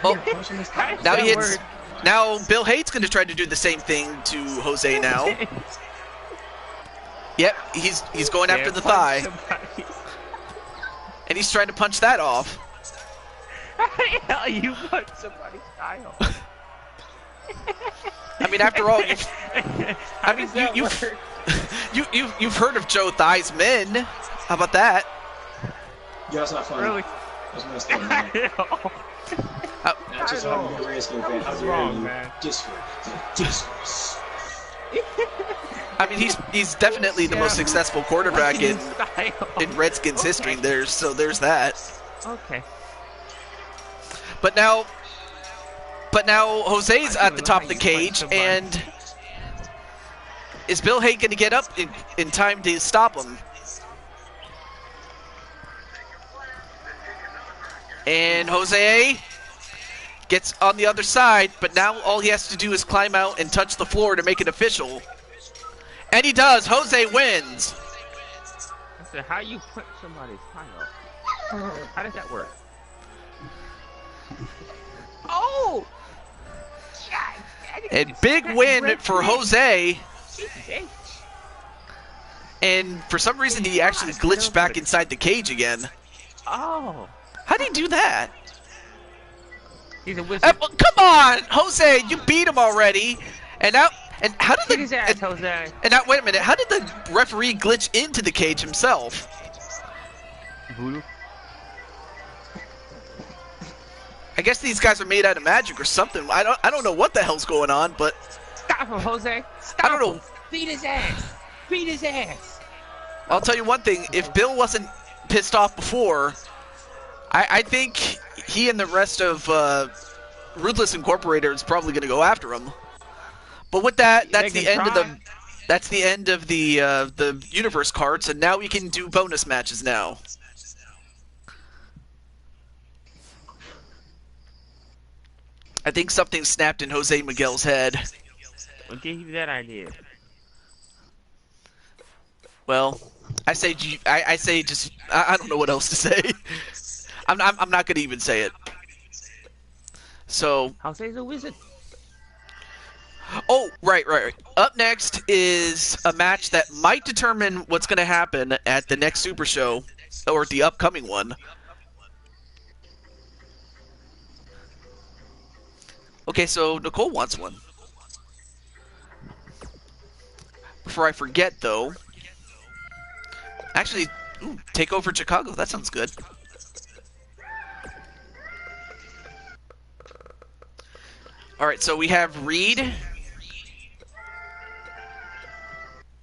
Oh, Punch him his thighs. now he hits. Now Bill Haight's going to try to do the same thing to Jose now. Yep, he's going after the thigh, and he's trying to punch that off. How the hell you punch somebody's thigh off? I mean, after all, you've heard of Joe Theismann. How about that? Yeah, that's not funny. Really? That's messed up, man. That's just how you get a Redskin fan. How dare wrong, you? man? Disgrace. I mean, he's definitely the most successful quarterback in Redskins history. There's that. Okay. But now Jose's at the top of the cage, and is Bill Haight going to get up in time to stop him? And Jose gets on the other side, but now all he has to do is climb out and touch the floor to make it official. And he does. Jose wins. I said, how you punch somebody's thigh off? How does that work? Oh! A big win for Jose. And for some reason, he actually glitched back inside the cage again. Oh. How'd he do that? He's a wizard. Come on, Jose, you beat him already. And how did Kick his ass, Jose. And now, wait a minute, how did the referee glitch into the cage himself? Voodoo. I guess these guys are made out of magic or something. I don't know what the hell's going on, but Stop him, Jose. Stop I don't know him. Beat his ass! Beat his ass! I'll tell you one thing. If Bill wasn't pissed off before, I think he and the rest of Ruthless Incorporated is probably going to go after him. But with that, that's the end of the universe cards, and now we can do bonus matches now. I think something snapped in Jose Miguel's head. What gave you that idea? Well, I say just I don't know what else to say. I'm not gonna even say it. So. Jose's a wizard. Oh, right. Up next is a match that might determine what's gonna happen at the next Super Show, or the upcoming one. Okay, so Nicole wants one. Before I forget, though. Actually, take over Chicago. That sounds good. Alright, so we have Reed.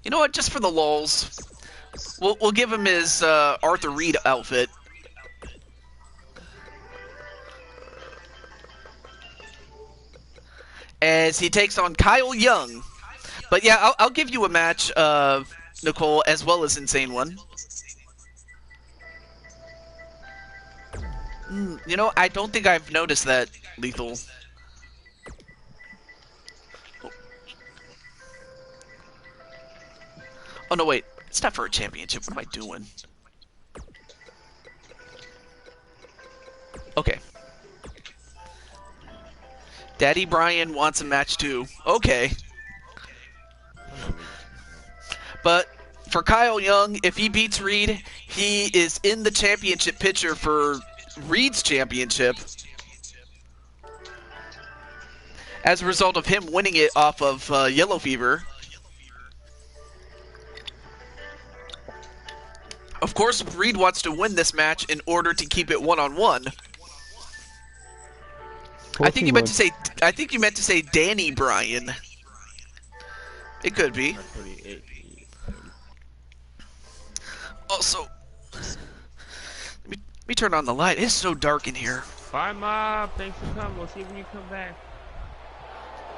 You know what? Just for the lulz, we'll give him his Arthur Reed outfit. As he takes on Kyle Young. But yeah, I'll give you a match, Nicole, as well as Insane One. You know, I don't think I've noticed that, Lethal. Oh, no, wait. It's not for a championship. What am I doing? Okay. Daddy Brian wants a match too. Okay. But for Kyle Young, if he beats Reed, he is in the championship picture for Reed's championship. As a result of him winning it off of Yellow Fever. Of course, Reed wants to win this match in order to keep it one-on-one. I think you meant to say Danny Bryan. It could be. Also, let me turn on the light. It's so dark in here. Bye, Mob. Thanks for coming. We'll see you when you come back.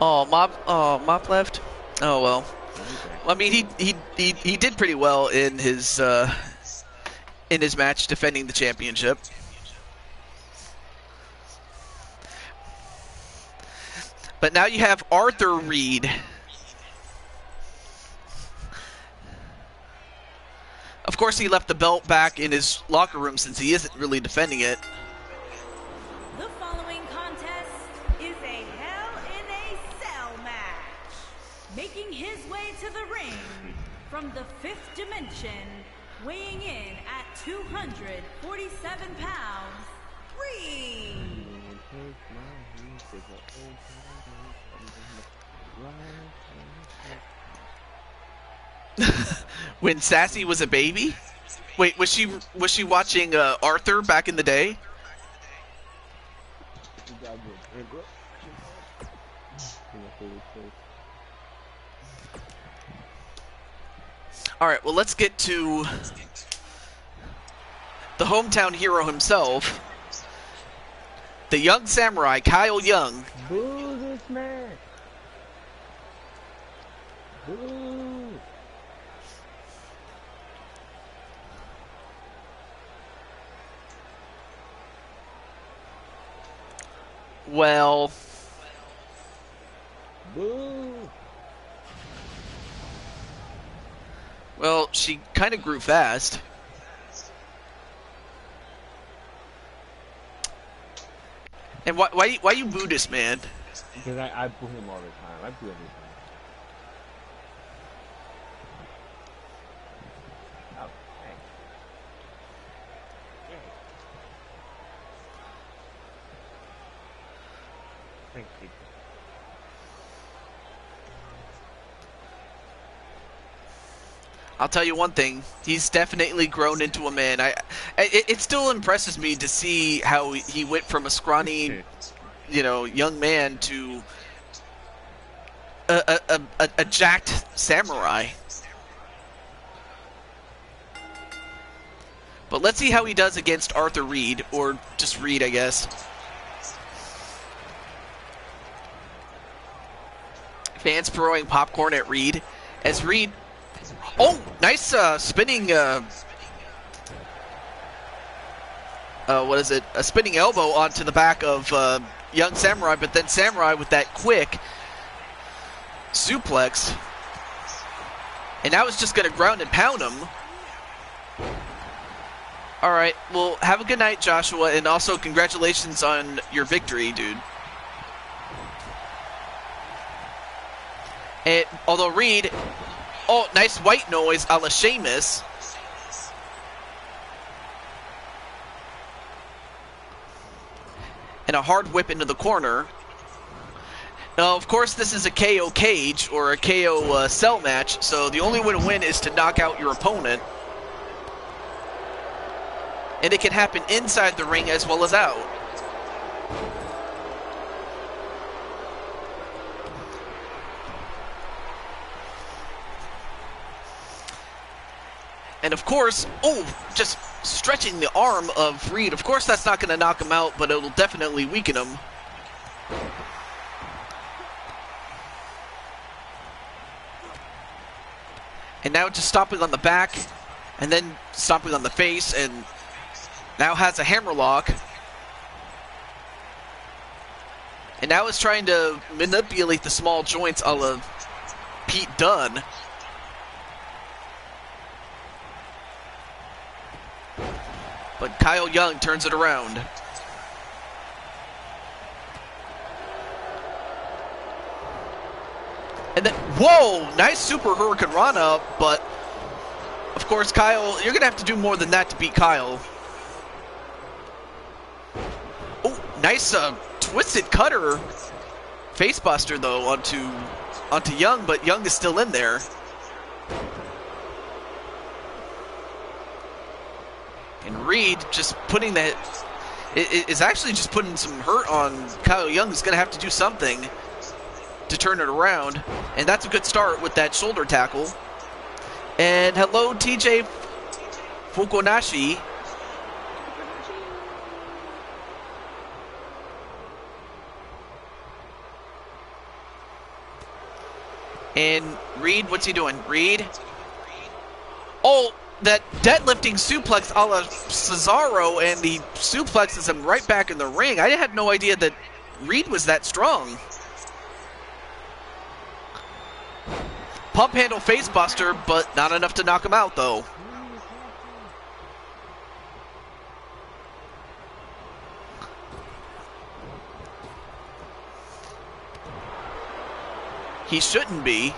Oh, Mop left. Oh well. I mean, he did pretty well in his match defending the championship. But now you have Arthur Reed. Of course, he left the belt back in his locker room since he isn't really defending it. The following contest is a Hell in a Cell match. Making his way to the ring from the fifth dimension, weighing in at 247 pounds, Reed. When Sassy was a baby? Wait, was she watching Arthur back in the day? Alright, well let's get to the hometown hero himself. The young samurai, Kyle Young. Boo this man! Boo! Well... Boo! Well, she kind of grew fast. And why you boo this man? Because I boo him all the time. I boo every time. Oh, hey. Yeah. Thanks, people. I'll tell you one thing. He's definitely grown into a man. It still impresses me to see how he went from a scrawny, young man to a jacked samurai. But let's see how he does against Arthur Reed, or just Reed, I guess. Fans throwing popcorn at Reed as Reed. Oh, nice spinning. What is it? A spinning elbow onto the back of young Samurai, but then Samurai with that quick suplex, and now it's just going to ground and pound him. All right, well, have a good night, Joshua, and also congratulations on your victory, dude. And although Reed, oh, nice white noise a la Sheamus. And a hard whip into the corner. Now, of course, this is a KO cage, or a KO cell match, so the only way to win is to knock out your opponent. And it can happen inside the ring as well as out. And of course, oh, just stretching the arm of Reed. Of course, that's not going to knock him out, but it'll definitely weaken him. And now just stomping on the back, and then stomping on the face, and now has a hammerlock. And now is trying to manipulate the small joints a la Pete Dunne. But Kyle Young turns it around. And then, whoa, nice super Hurricane Rana, but of course, Kyle, you're going to have to do more than that to beat Kyle. Oh, nice twisted cutter. Facebuster, though, onto Young, but Young is still in there. And Reed just putting that, is actually just putting some hurt on Kyle Young, who's going to have to do something to turn it around. And that's a good start with that shoulder tackle. And hello, TJ Fukunashi. And Reed, what's he doing? Reed? Oh, that deadlifting suplex a la Cesaro, and he suplexes him right back in the ring. I had no idea that Reed was that strong. Pump handle facebuster, but not enough to knock him out, though. He shouldn't be.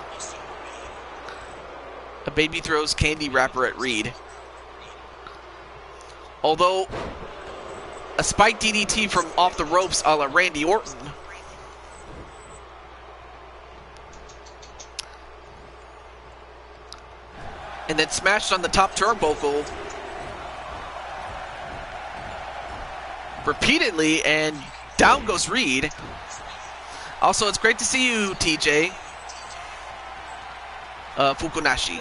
A baby throws candy wrapper at Reed. Although, a spike DDT from off the ropes a la Randy Orton. And then smashed on the top turnbuckle repeatedly, and down goes Reed. Also, it's great to see you, TJ Fukunashi.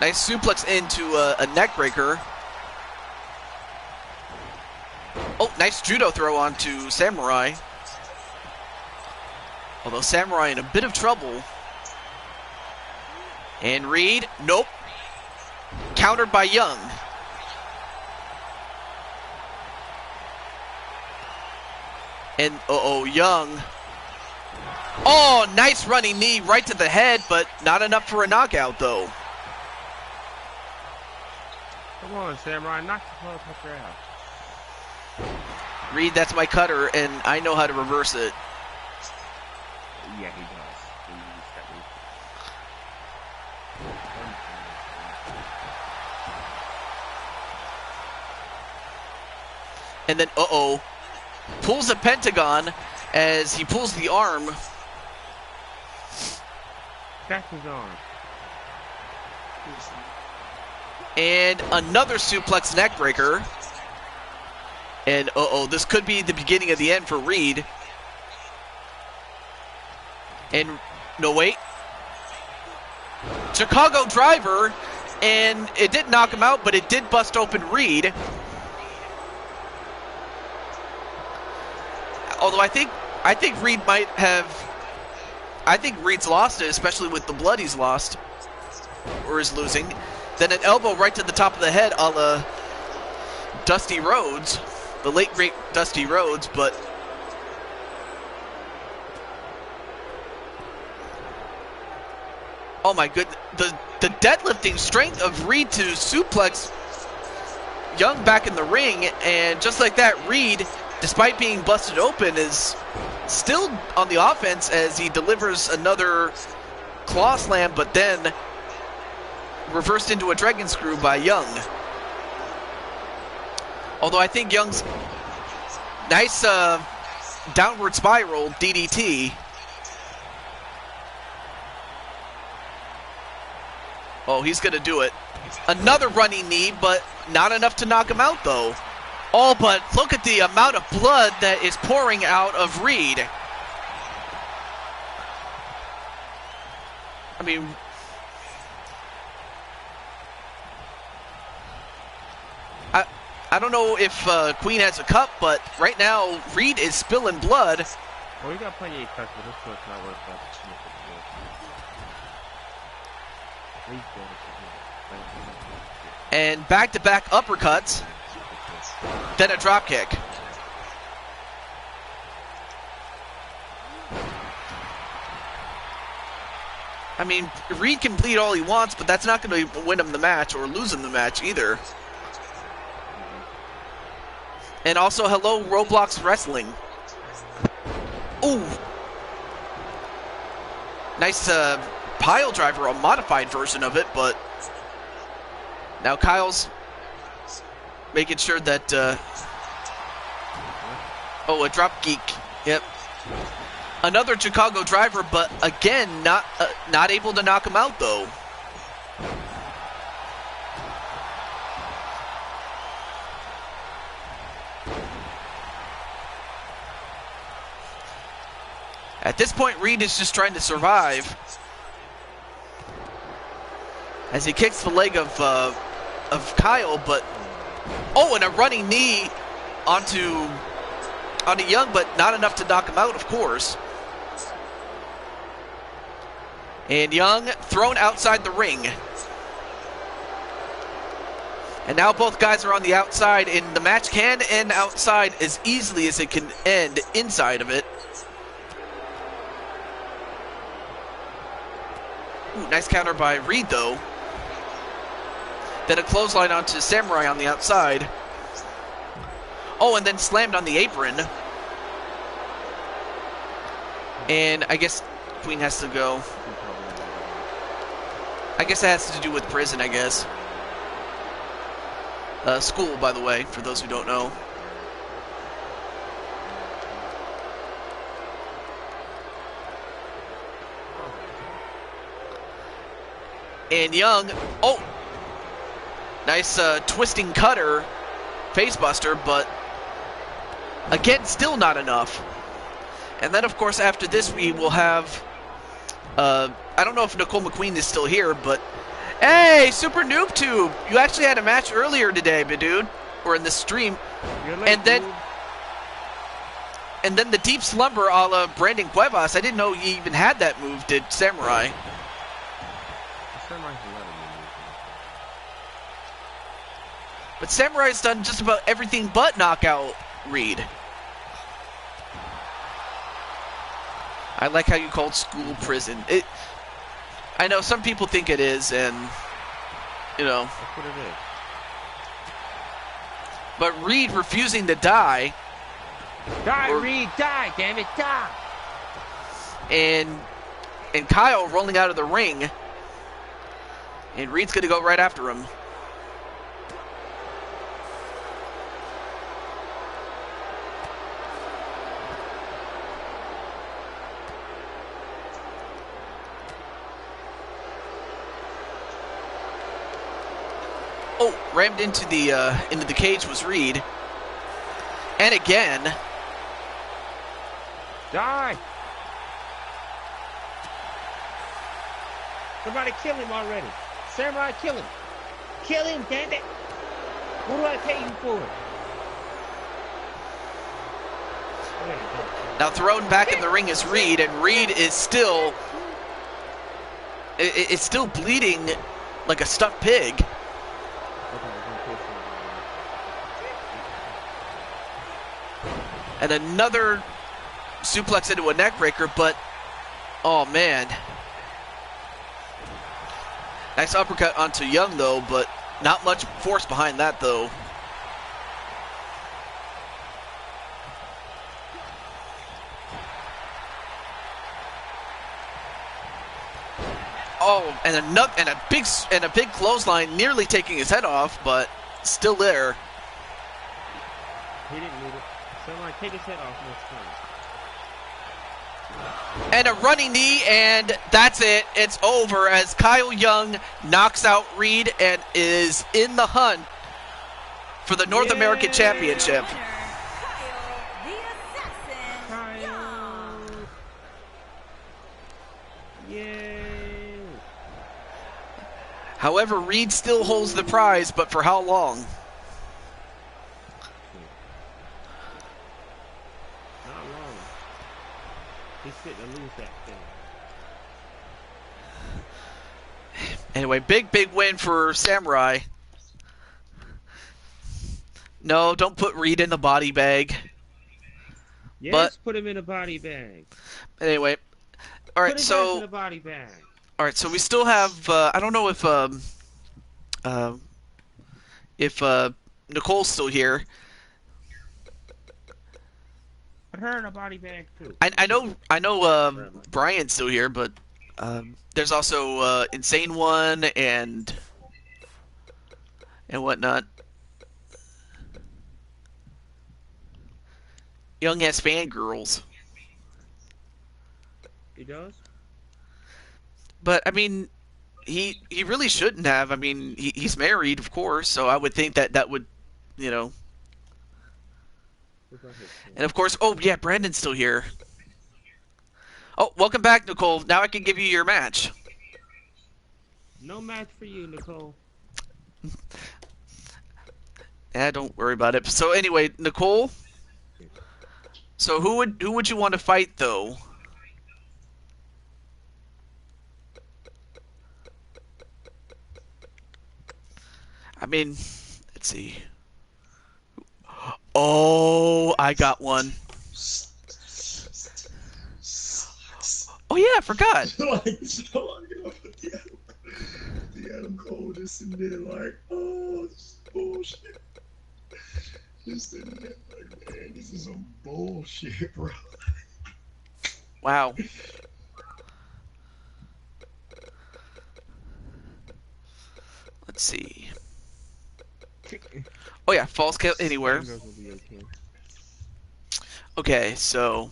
Nice suplex into a neck breaker. Oh, nice judo throw onto Samurai. Although Samurai in a bit of trouble. And Reed, nope. Countered by Young. And, Young. Oh, nice running knee right to the head, but not enough for a knockout, though. Come on, Samurai, knock the motherfucker out. Reed, that's my cutter, and I know how to reverse it. Yeah, he does. He used that move. And then, pulls a pentagon as he pulls the arm. Catch his arm. And another suplex neckbreaker. And, this could be the beginning of the end for Reed. And no, wait. Chicago driver, and it didn't knock him out, but it did bust open Reed. Although I think Reed might have. I think Reed's lost it, especially with the blood he's lost or is losing. Then an elbow right to the top of the head, a la Dusty Rhodes, the late great Dusty Rhodes, but. Oh my good, the deadlifting strength of Reed to suplex Young back in the ring, and just like that, Reed, despite being busted open, is still on the offense as he delivers another claw slam, but then reversed into a dragon screw by Young. Although I think Young's nice downward spiral DDT. Oh, he's going to do it. Another running knee, but not enough to knock him out, though. Oh, but look at the amount of blood that is pouring out of Reed. I mean, I don't know if Queen has a cup, but right now Reed is spilling blood. Well, we got plenty of cuts, but this one's not worth that. And back-to-back uppercuts, then a drop kick. I mean, Reed can bleed all he wants, but that's not going to win him the match or lose him the match either. And also, hello, Roblox Wrestling. Ooh. Nice pile driver, a modified version of it, but now Kyle's making sure that, oh, a drop geek, yep. Another Chicago driver, but again, not able to knock him out, though. At this point, Reed is just trying to survive as he kicks the leg of Kyle, but oh, and a running knee onto Young, but not enough to knock him out, of course. And Young thrown outside the ring. And now both guys are on the outside, and the match can end outside as easily as it can end inside of it. Ooh, nice counter by Reed, though. Then a clothesline onto Samurai on the outside. Oh, and then slammed on the apron. And I guess Queen has to go. I guess that has to do with prison, I guess. School, by the way, for those who don't know. And Young, oh, nice twisting cutter, facebuster, but again, still not enough. And then, of course, after this, we will have, I don't know if Nicole McQueen is still here, but hey, Super Noob Tube, you actually had a match earlier today, my dude, or in the stream, and then the deep slumber a la Brandon Cuevas. I didn't know he even had that move, did Samurai. But Samurai's done just about everything but knock out Reed. I like how you called school prison. I know some people think it is, and, you know. That's what it is. But Reed refusing to die. Die, Reed, die, damn it, die! And Kyle rolling out of the ring. And Reed's going to go right after him. Oh, rammed into the cage was Reed. And again. Die! Somebody kill him already. Samurai, kill him. Kill him, damn it. What do I pay you for it? Now thrown back in the ring is Reed, and Reed is still... It's still bleeding like a stuffed pig. And another suplex into a neckbreaker, but... Oh, man. Nice uppercut onto Young, though, but not much force behind that, though. Oh, and a big clothesline, nearly taking his head off, but still there. He didn't need it. Someone take his head off next time. And a running knee, and that's it. It's over as Kyle Young knocks out Reed and is in the hunt for the North American Championship. However, Reed still holds the prize, but for how long? Not long. He's fitting to lose that thing. Anyway, big win for Samurai. No, don't put Reed in the body bag. Yes, put him in a body bag. Anyway, all right, put him so... back in a body bag. All right, so we still have. I don't know if Nicole's still here. Put her in a body bag too. I know. Brian's still here, but there's also Insane One and whatnot. Young has fangirls. He does. But I mean, he really shouldn't have. I mean, he's married, of course, so I would think that would, you know. And of course, oh yeah, Brandon's still here. Oh, welcome back, Nicole. Now I can give you your match. No match for you, Nicole. Yeah, don't worry about it. So anyway, Nicole. So who would you want to fight though? I mean, let's see. Oh, I got one. Oh yeah, I forgot. The Adam Cole just sitting there like, oh, this is bullshit. Just sitting there like, man, this is some bullshit, bro. Wow. Let's see. Oh yeah, false count anywhere. Okay, so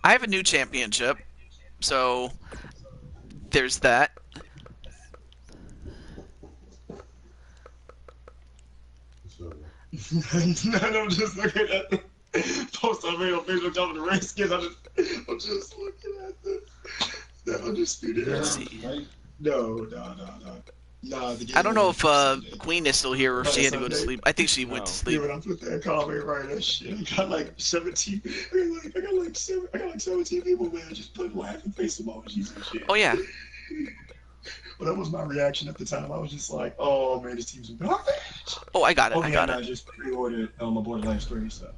I have a new championship, so there's that. And I'm just looking at the post I made on Facebook talking the Redskins. I'm just looking at the undisputed. Let's see. No. I don't know if Queen is still here or if she had to go to sleep. I think she went to sleep. Yeah, when I put that comment right, that shit, I got like 17. I got like 17 people, man, just putting laughing face emojis and shit. Oh yeah. Well, that was my reaction at the time. I was just like, "Oh man, this team's garbage." Oh, I got it. Okay, I got I it. just pre-ordered my Borderlands 3 stuff.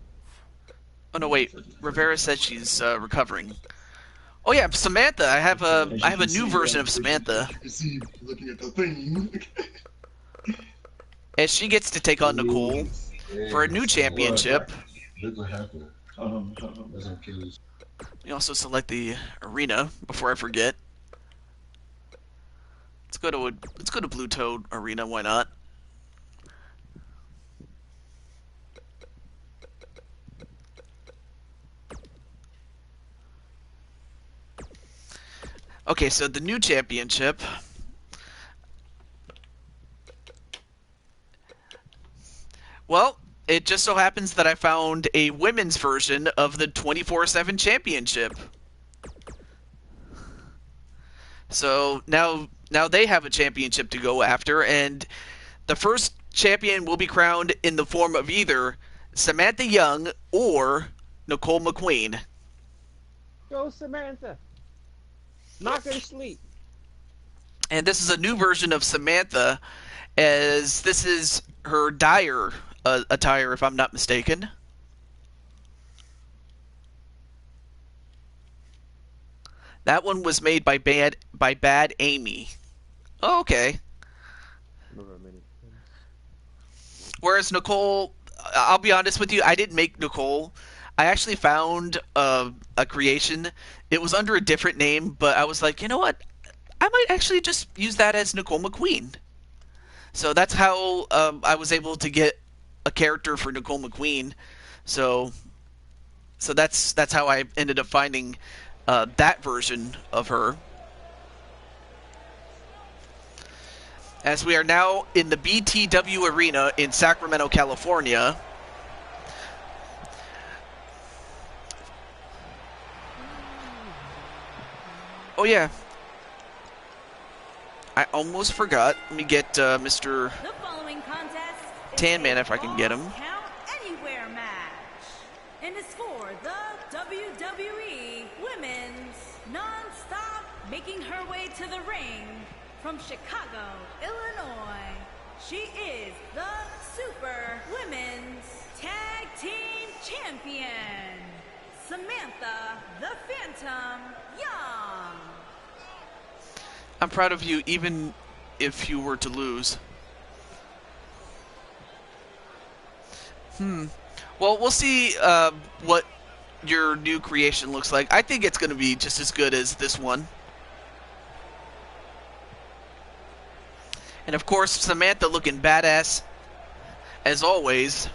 Oh no, wait. Rivera said she's recovering. Oh yeah, Samantha. I have a new version of Samantha. You can see looking at the thing. And she gets to take on Nicole for a new championship. We also select the arena before I forget. Let's go to Blue Toad Arena. Why not? Okay, so the new championship. Well, it just so happens that I found a women's version of the 24/7 championship. So now they have a championship to go after, and the first champion will be crowned in the form of either Samantha Young or Nicole McQueen. Go, Samantha. Knock her to sleep. And this is a new version of Samantha, as this is her Dyer attire, if I'm not mistaken. That one was made by Bad Amy. Oh, okay. Whereas Nicole, I'll be honest with you, I didn't make Nicole. I actually found a creation. It was under a different name, but I was like, you know what? I might actually just use that as Nicole McQueen. So that's how I was able to get a character for Nicole McQueen. So that's how I ended up finding that version of her. As we are now in the BTW Arena in Sacramento, California. Oh yeah, I almost forgot. Let me get Mr. The following contest is Tan Man a if I can get him. Count Anywhere match, and it's for the WWE Women's Non-Stop, making her way to the ring from Chicago, Illinois. She is the Super Women's Tag Team Champion, Samantha the Phantom Young. I'm proud of you, even if you were to lose. Well, we'll see what your new creation looks like. I think it's going to be just as good as this one. And of course, Samantha looking badass as always.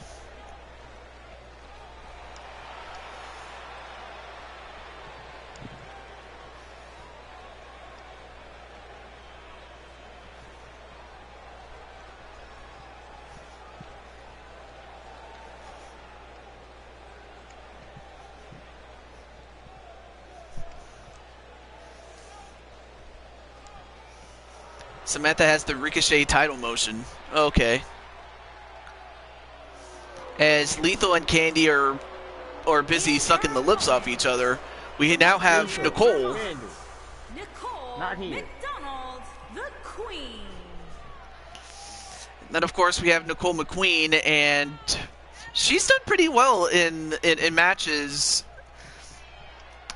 Samantha has the Ricochet title motion. Okay. As Lethal and Candy are busy sucking the lips off each other, we now have Nicole. Nicole Not here. McDonald, the Queen. Then of course we have Nicole McQueen, and she's done pretty well in matches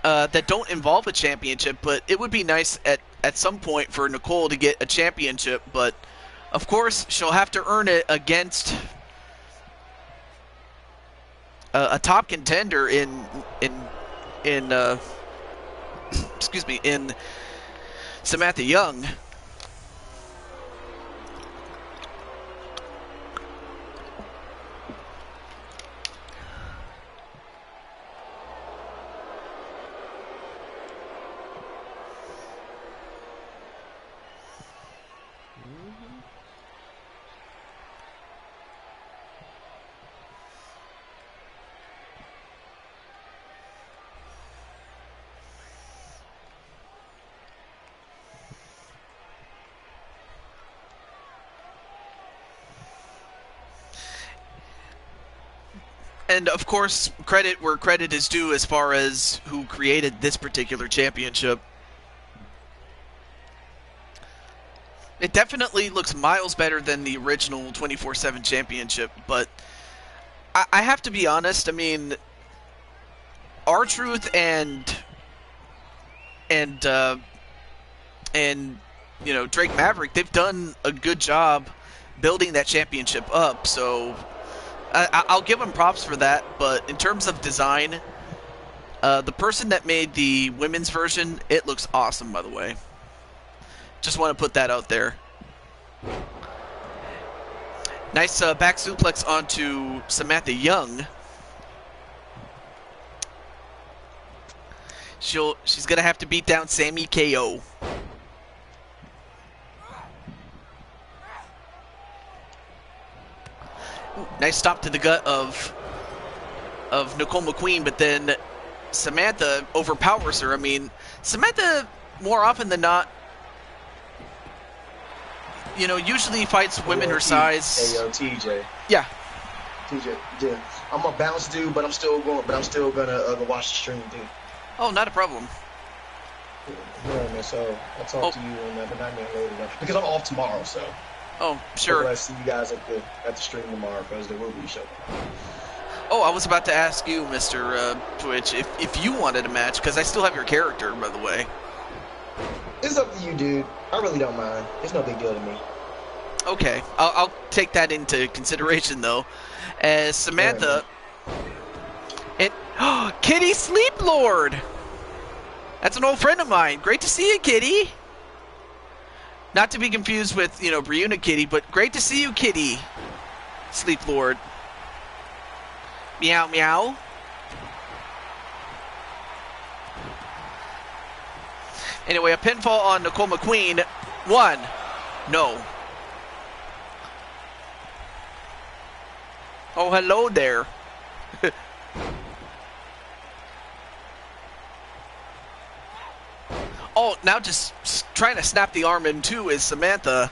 that don't involve a championship, but it would be nice at some point for Nicole to get a championship, but of course she'll have to earn it against a top contender in excuse me, in Samantha Young. And of course, credit where credit is due as far as who created this particular championship. It definitely looks miles better than the original 24/7 championship, but I have to be honest, I mean, R-Truth and you know, Drake Maverick, they've done a good job building that championship up, so I'll give them props for that. But in terms of design, the person that made the women's version, it looks awesome, by the way. Just want to put that out there. Nice back suplex onto Samantha Young. She's gonna have to beat down Sammy KO. Ooh, nice stop to the gut of Nicole McQueen, but then Samantha overpowers her. I mean, Samantha more often than not usually fights women her Hey, size. yo, TJ. Yeah. TJ, yeah. I'm a bounce dude, but I'm still gonna go watch the stream, dude. Oh, not a problem. Yeah, man. So I'll talk to you on the 9 later because I'm off tomorrow. So Oh, sure. I'll see you guys at the stream tomorrow because there will be a show. Oh, I was about to ask you, Mr. Twitch, if you wanted a match, because I still have your character, by the way. It's up to you, dude. I really don't mind. It's no big deal to me. Okay, I'll take that into consideration, though. As Samantha... and Kitty Sleep Lord! That's an old friend of mine. Great to see you, Kitty. Not to be confused with, Briuna Kitty, but great to see you, Kitty. Sleep Lord. Meow, meow. Anyway, a pinfall on Nicole McQueen. 1. No. Oh, hello there. Oh, now just trying to snap the arm in two is Samantha.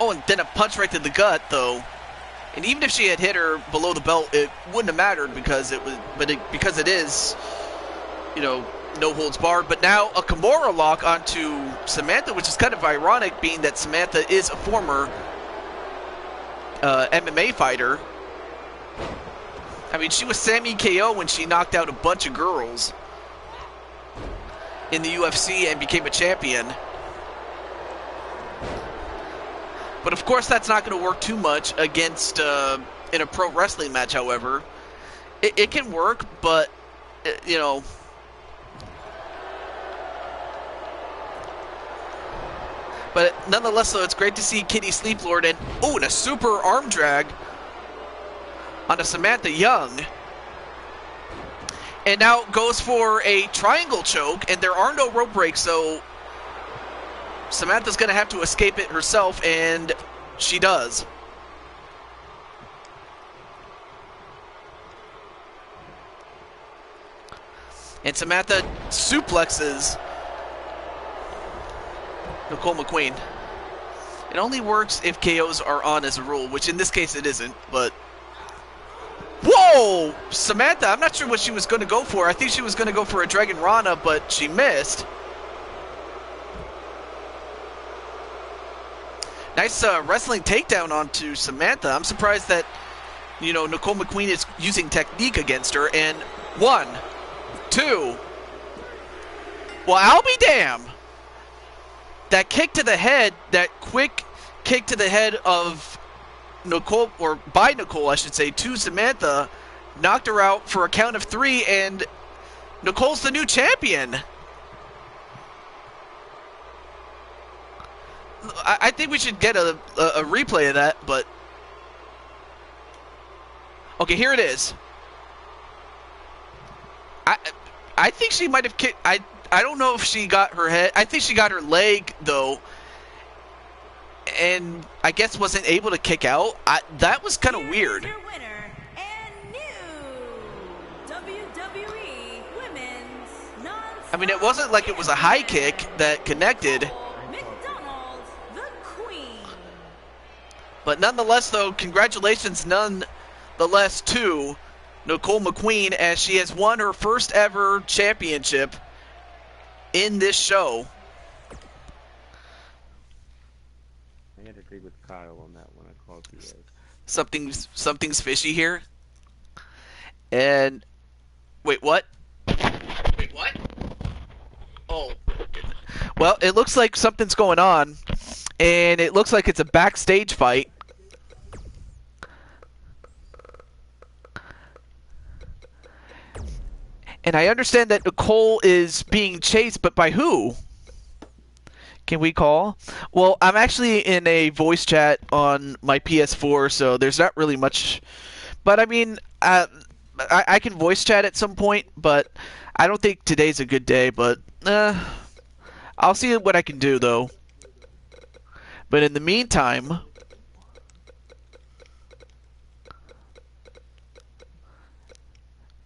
Oh, and then a punch right to the gut, though. And even if she had hit her below the belt, it wouldn't have mattered because because it is, no holds barred. But now a Kimura lock onto Samantha, which is kind of ironic, being that Samantha is a former MMA fighter. I mean, she was Sammy KO when she knocked out a bunch of girls in the UFC and became a champion. But of course, that's not going to work too much against in a pro wrestling match. However, it can work, but But nonetheless, though, it's great to see Kitty Sleep Lord and a super arm drag onto Samantha Young. And now goes for a triangle choke, and there are no rope breaks, so Samantha's going to have to escape it herself, and she does. And Samantha suplexes Nicole McQueen. It only works if KOs are on as a rule, which in this case it isn't, but... Whoa! Samantha, I'm not sure what she was going to go for. I think she was going to go for a Dragon Rana, but she missed. Nice wrestling takedown onto Samantha. I'm surprised that, Nicole McQueen is using technique against her. And 1, 2. Well, I'll be damned. That kick to the head, that quick kick to the head of Nicole, or by Nicole, I should say, to Samantha, knocked her out for a count of 3, and Nicole's the new champion. I think we should get a replay of that, but... Okay, here it is. I think she might have kicked... I don't know if she got her head. I think she got her leg, though. And I guess wasn't able to kick out. That was kind of weird. Your winner and new WWE Women's I mean, it wasn't like it was a high kick that connected. McDonald, the Queen. But nonetheless, though, congratulations nonetheless to Nicole McQueen, as she has won her first ever championship in this show. I had to agree with Kyle on that one. I called you. Something's fishy here. And wait, what? Wait, what? Oh, well, it looks like something's going on, and it looks like it's a backstage fight. And I understand that Nicole is being chased, but by who? Can we call? Well, I'm actually in a voice chat on my PS4, so there's not really much. But I mean, I can voice chat at some point, but I don't think today's a good day. But I'll see what I can do, though. But in the meantime...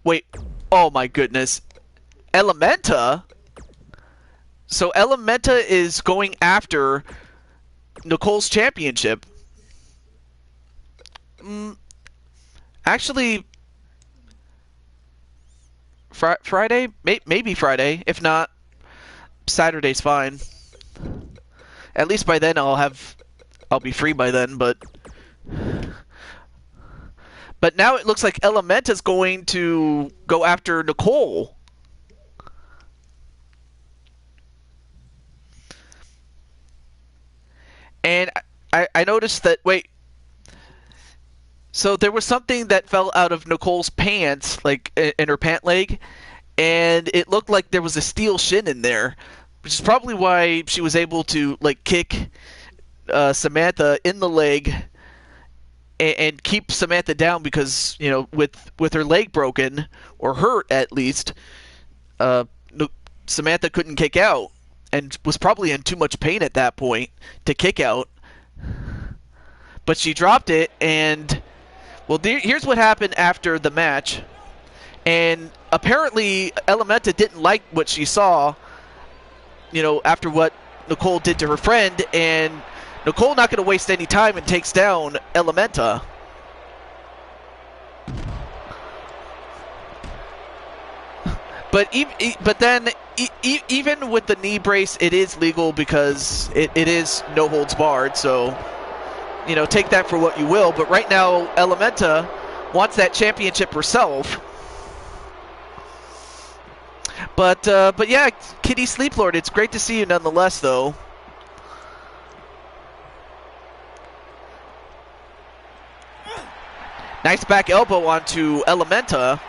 Wait. Oh my goodness. Elementa? So Elementa is going after Nicole's championship. Actually, Friday? Maybe Friday. If not, Saturday's fine. At least by then I'll be free by then, but now it looks like Elementa's going to go after Nicole. And I noticed that, wait, so there was something that fell out of Nicole's pants, like in her pant leg, and it looked like there was a steel shin in there, which is probably why she was able to like kick Samantha in the leg and keep Samantha down, because, you know, with her leg broken, or hurt at least, Samantha couldn't kick out and was probably in too much pain at that point to kick out. But she dropped it, and well, here's what happened after the match. And apparently Elementa didn't like what she saw, you know, after what Nicole did to her friend, and Nicole not going to waste any time and takes down Elementa. But then even with the knee brace, it is legal because it is no holds barred. So, you know, take that for what you will. But right now, Elementa wants that championship herself. But yeah, Kitty Sleeplord, it's great to see you nonetheless, though. Nice back elbow onto Elementa.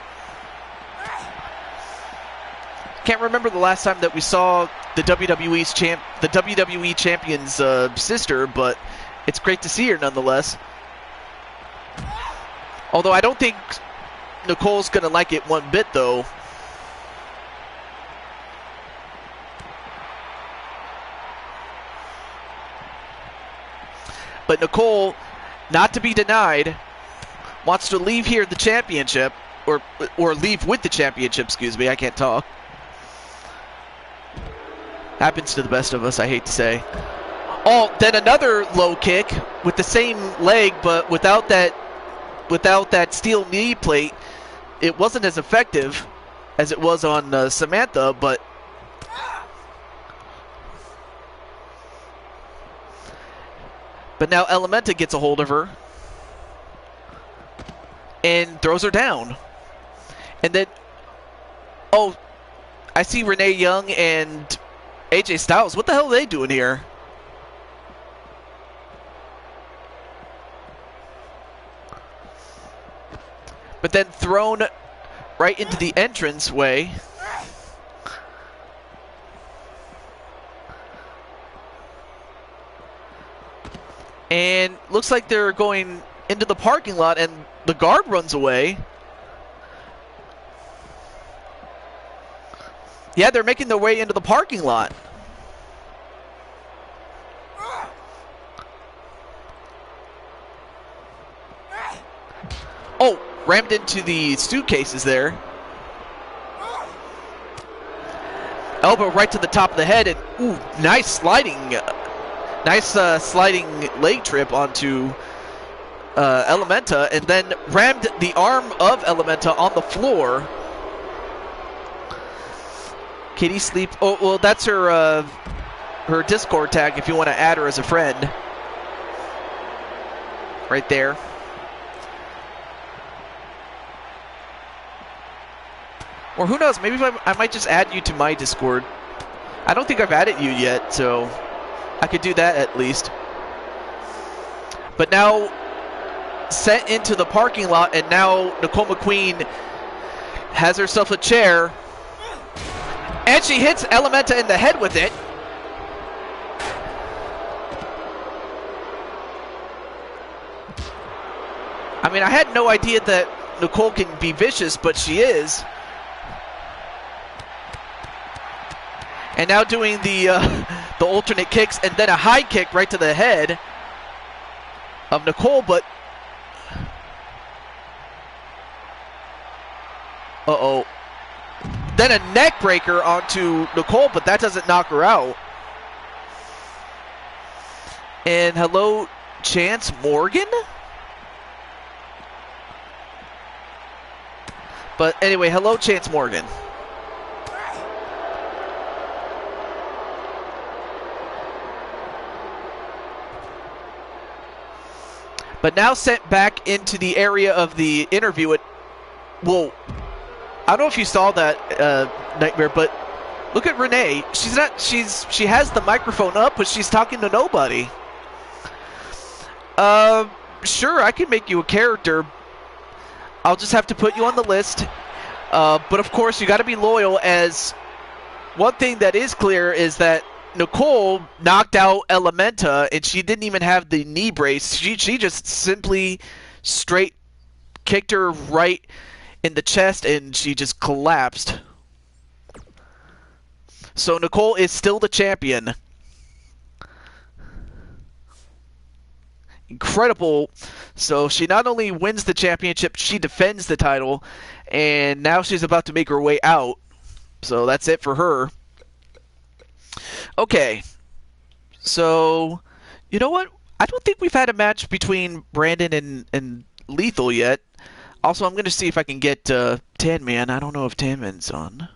Can't remember the last time that we saw the WWE champion's sister, but it's great to see her nonetheless. Although I don't think Nicole's gonna like it one bit, though. But Nicole, not to be denied, wants to leave here the championship, or leave with the championship, excuse me, I can't talk. Happens to the best of us, I hate to say. Oh, then another low kick with the same leg, but without that steel knee plate. It wasn't as effective as it was on Samantha, but now Elementa gets a hold of her and throws her down. And then, oh, I see Renee Young and AJ Styles. What the hell are they doing here? But then thrown right into the entranceway. And looks like they're going into the parking lot, and the guard runs away. Yeah, they're making their way into the parking lot. Oh, rammed into the suitcases there. Elbow right to the top of the head, and ooh, nice sliding leg trip onto Elementa, and then rammed the arm of Elementa on the floor. Kitty Sleep. Oh, well, that's her Discord tag if you want to add her as a friend. Right there. Or who knows, maybe I might just add you to my Discord. I don't think I've added you yet, so I could do that at least. But now sent into the parking lot, and now Nicole McQueen has herself a chair. And she hits Elementa in the head with it. I mean, I had no idea that Nicole can be vicious, but she is. And now doing the alternate kicks, and then a high kick right to the head of Nicole, but uh-oh. Then a neck breaker onto Nicole, but that doesn't knock her out. And hello, Chance Morgan? But anyway, hello, Chance Morgan. But now sent back into the area of the interview. Well, I don't know if you saw that, Nightmare, but look at Renee. She has the microphone up, but she's talking to nobody. Sure, I can make you a character. I'll just have to put you on the list. But of course, you got to be loyal, as one thing that is clear is that Nicole knocked out Elementa, and she didn't even have the knee brace. She just simply straight kicked her right in the chest, and she just collapsed. So Nicole is still the champion. Incredible. So she not only wins the championship, she defends the title, and now she's about to make her way out. So that's it for her. Okay. So, you know what? I don't think we've had a match between Brandon and Lethal yet. Also, I'm going to see if I can get Tan Man. I don't know if Tan Man's on.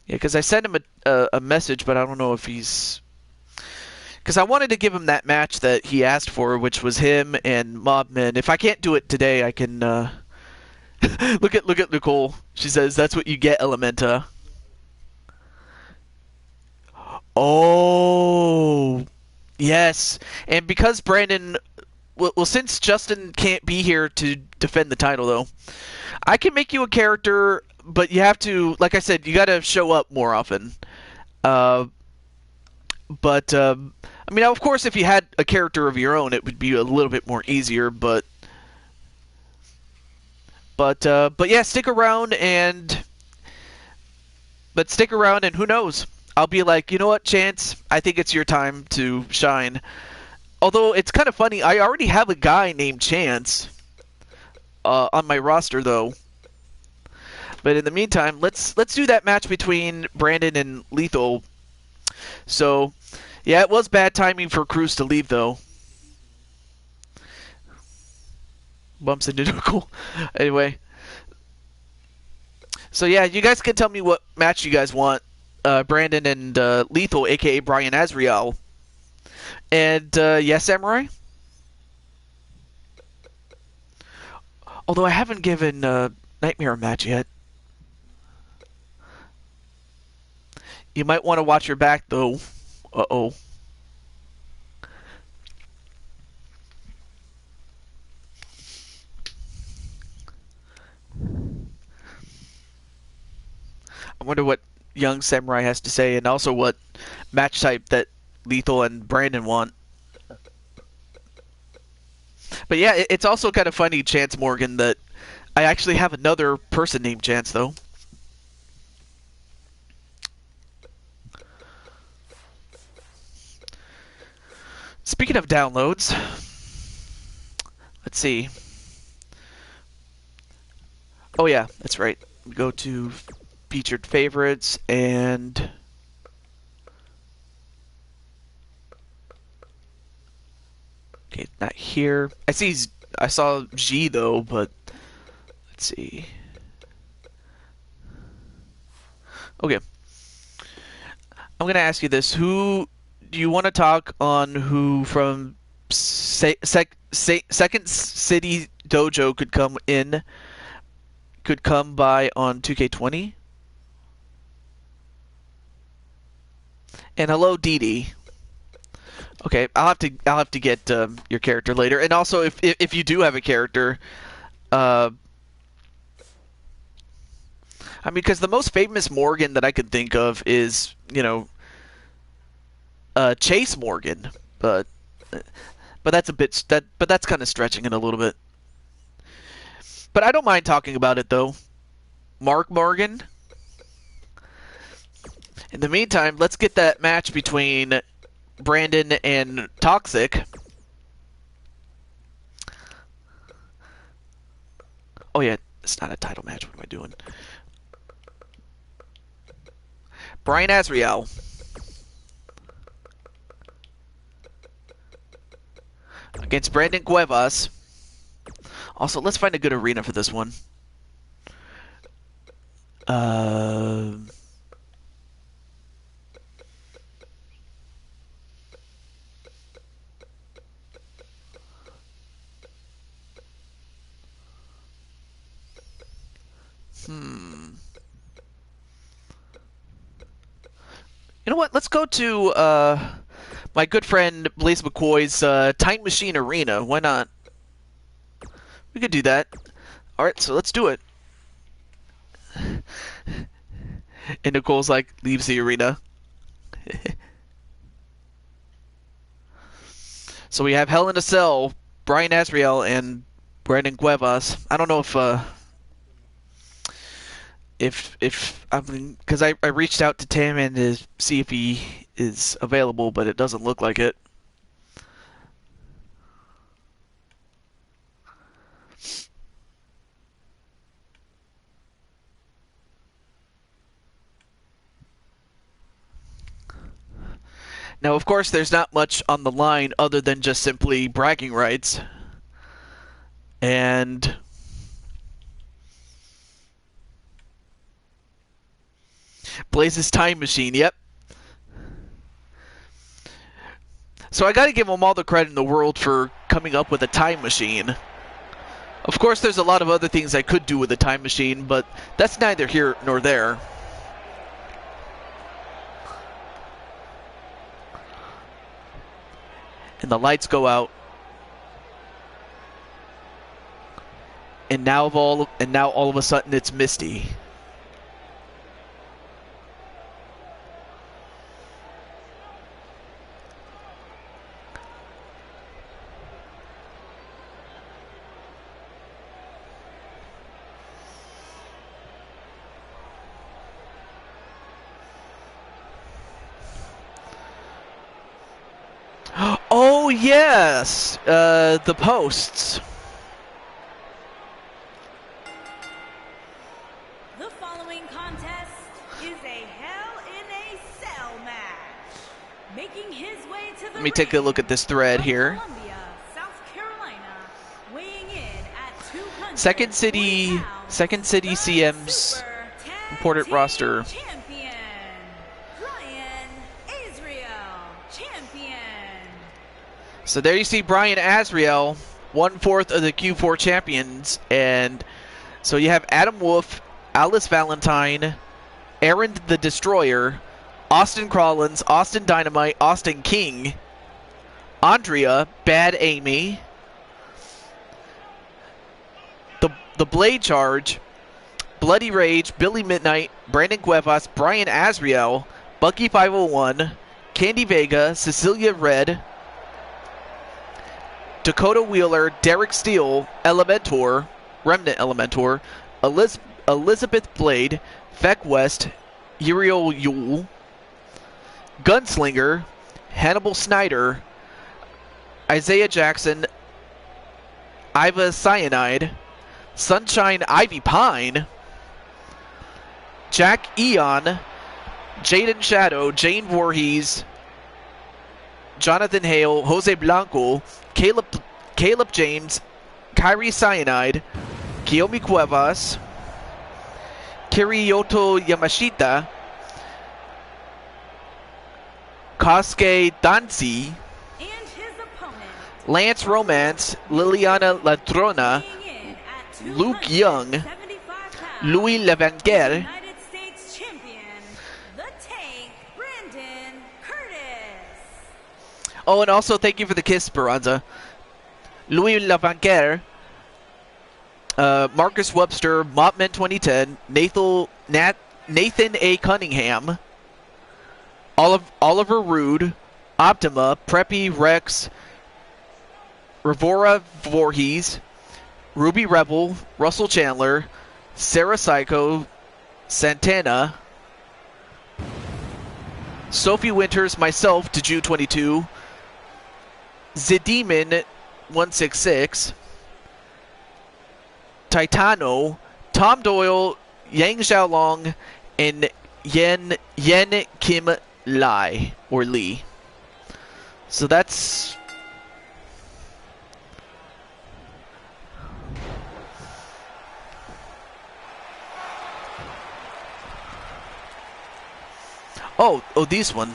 Yeah, because I sent him a message, but I don't know if he's... Because I wanted to give him that match that he asked for, which was him and Mobman. If I can't do it today, I can... look at Nicole. She says, "That's what you get, Elementa." Oh, yes. And because Brandon... Well, since Justin can't be here to defend the title, though, I can make you a character... But you have to, like I said, you got to show up more often. I mean, of course, if you had a character of your own, it would be a little bit more easier. But yeah, stick around and who knows? I'll be like, you know what, Chance? I think it's your time to shine. Although it's kind of funny, I already have a guy named Chance on my roster, though. But in the meantime, let's do that match between Brandon and Lethal. So, yeah, it was bad timing for Cruz to leave, though. Bumps into Nicole. Anyway. So, yeah, you guys can tell me what match you guys want. Brandon and Lethal, a.k.a. Brian Azriel. And, yes, Samurai? Although I haven't given Nightmare a match yet. You might want to watch your back, though. Uh-oh. I wonder what young Samurai has to say, and also what match type that Lethal and Brandon want. But yeah, it's also kind of funny, Chance Morgan, that I actually have another person named Chance, though. Speaking of downloads, let's see. Oh yeah, that's right. We go to featured favorites and okay, not here. I saw G though, but let's see. Okay. I'm gonna ask you this: who do you want to talk on? Who from Second City Dojo could come by on 2K20? And hello, Dee Dee. Okay, I'll have to get your character later. And also, if you do have a character, I mean, because the most famous Morgan that I could think of is, you know, Chase Morgan, but that's a bit but that's kind of stretching it a little bit. But I don't mind talking about it though. Mark Morgan. In the meantime, let's get that match between Brandon and Toxic. Oh yeah, it's not a title match. What am I doing? Brian Azriel against Brandon Cuevas. Also, let's find a good arena for this one. You know what? Let's go to my good friend Blaze McCoy's Time Machine Arena. Why not? We could do that. Alright, so let's do it. And Nicole's like, leaves the arena. So we have Hell in a Cell, Brian Azriel, and Brandon Cuevas. I don't know if I mean, because I reached out to Tam and to see if he is available, but it doesn't look like it. Now, of course, there's not much on the line other than just simply bragging rights. And Blaze's Time Machine, yep. So I gotta give him all the credit in the world for coming up with a time machine. Of course, there's a lot of other things I could do with a time machine, but that's neither here nor there. And the lights go out. And now all of a sudden it's misty. Oh yes, the posts. The following contest is a Hell in a Cell match. Making his way to the Let me take a look at this thread here. Columbia, South Carolina, weighing in at 200 Second City CM's Super Tag important Team roster. Champion, Brian Azriel, champion. So there you see Brian Azriel, 1/4 of the Q4 champions, and so you have Adam Wolf, Alice Valentine, Aaron the Destroyer, Austin Crawlins, Austin Dynamite, Austin King, Andrea, Bad Amy, the Blade Charge, Bloody Rage, Billy Midnight, Brandon Cuevas, Brian Azriel, Bucky 501, Candy Vega, Cecilia Red, Dakota Wheeler, Derek Steele, Elementor, Remnant Elementor, Elizabeth Blade, Feck West, Uriel Yule, Gunslinger, Hannibal Snyder, Isaiah Jackson, Iva Cyanide, Sunshine Ivy Pine, Jack Eon, Jaden Shadow, Jane Voorhees, Jonathan Hale, Jose Blanco, Caleb James, Kyrie Cyanide, Kiyomi Cuevas, Kiriyoto Yamashita, Kosuke Danzi, And his opponent, Lance Romance, Liliana Ladrona, weighing in at Luke Young, 275 pounds, Louis Levanguer, United States champion, the Tank, Brandon Curtis. oh, and also thank you for the kiss, Speranza. Louis Levanguer, Marcus Webster, Mopman 2010, Nathan A. Cunningham, Oliver Rude, Optima, Preppy Rex, Revora Voorhees, Ruby Rebel, Russell Chandler, Sarah Psycho, Santana, Sophie Winters, myself, Deju22, Zdemon 166, Titano, Tom Doyle, Yang Xiaolong, and Yen Kim Lai, or Lee. So that's... Oh, this one.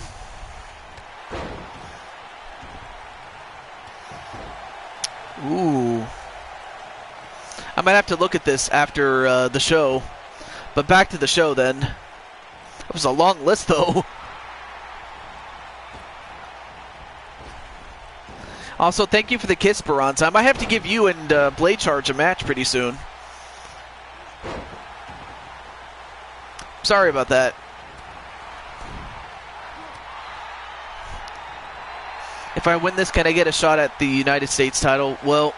Ooh. I might have to look at this after the show. But back to the show then. It was a long list though. Also, thank you for the kiss, Baronza. I might have to give you and Blade Charge a match pretty soon. Sorry about that. If I win this, can I get a shot at the United States title? Well,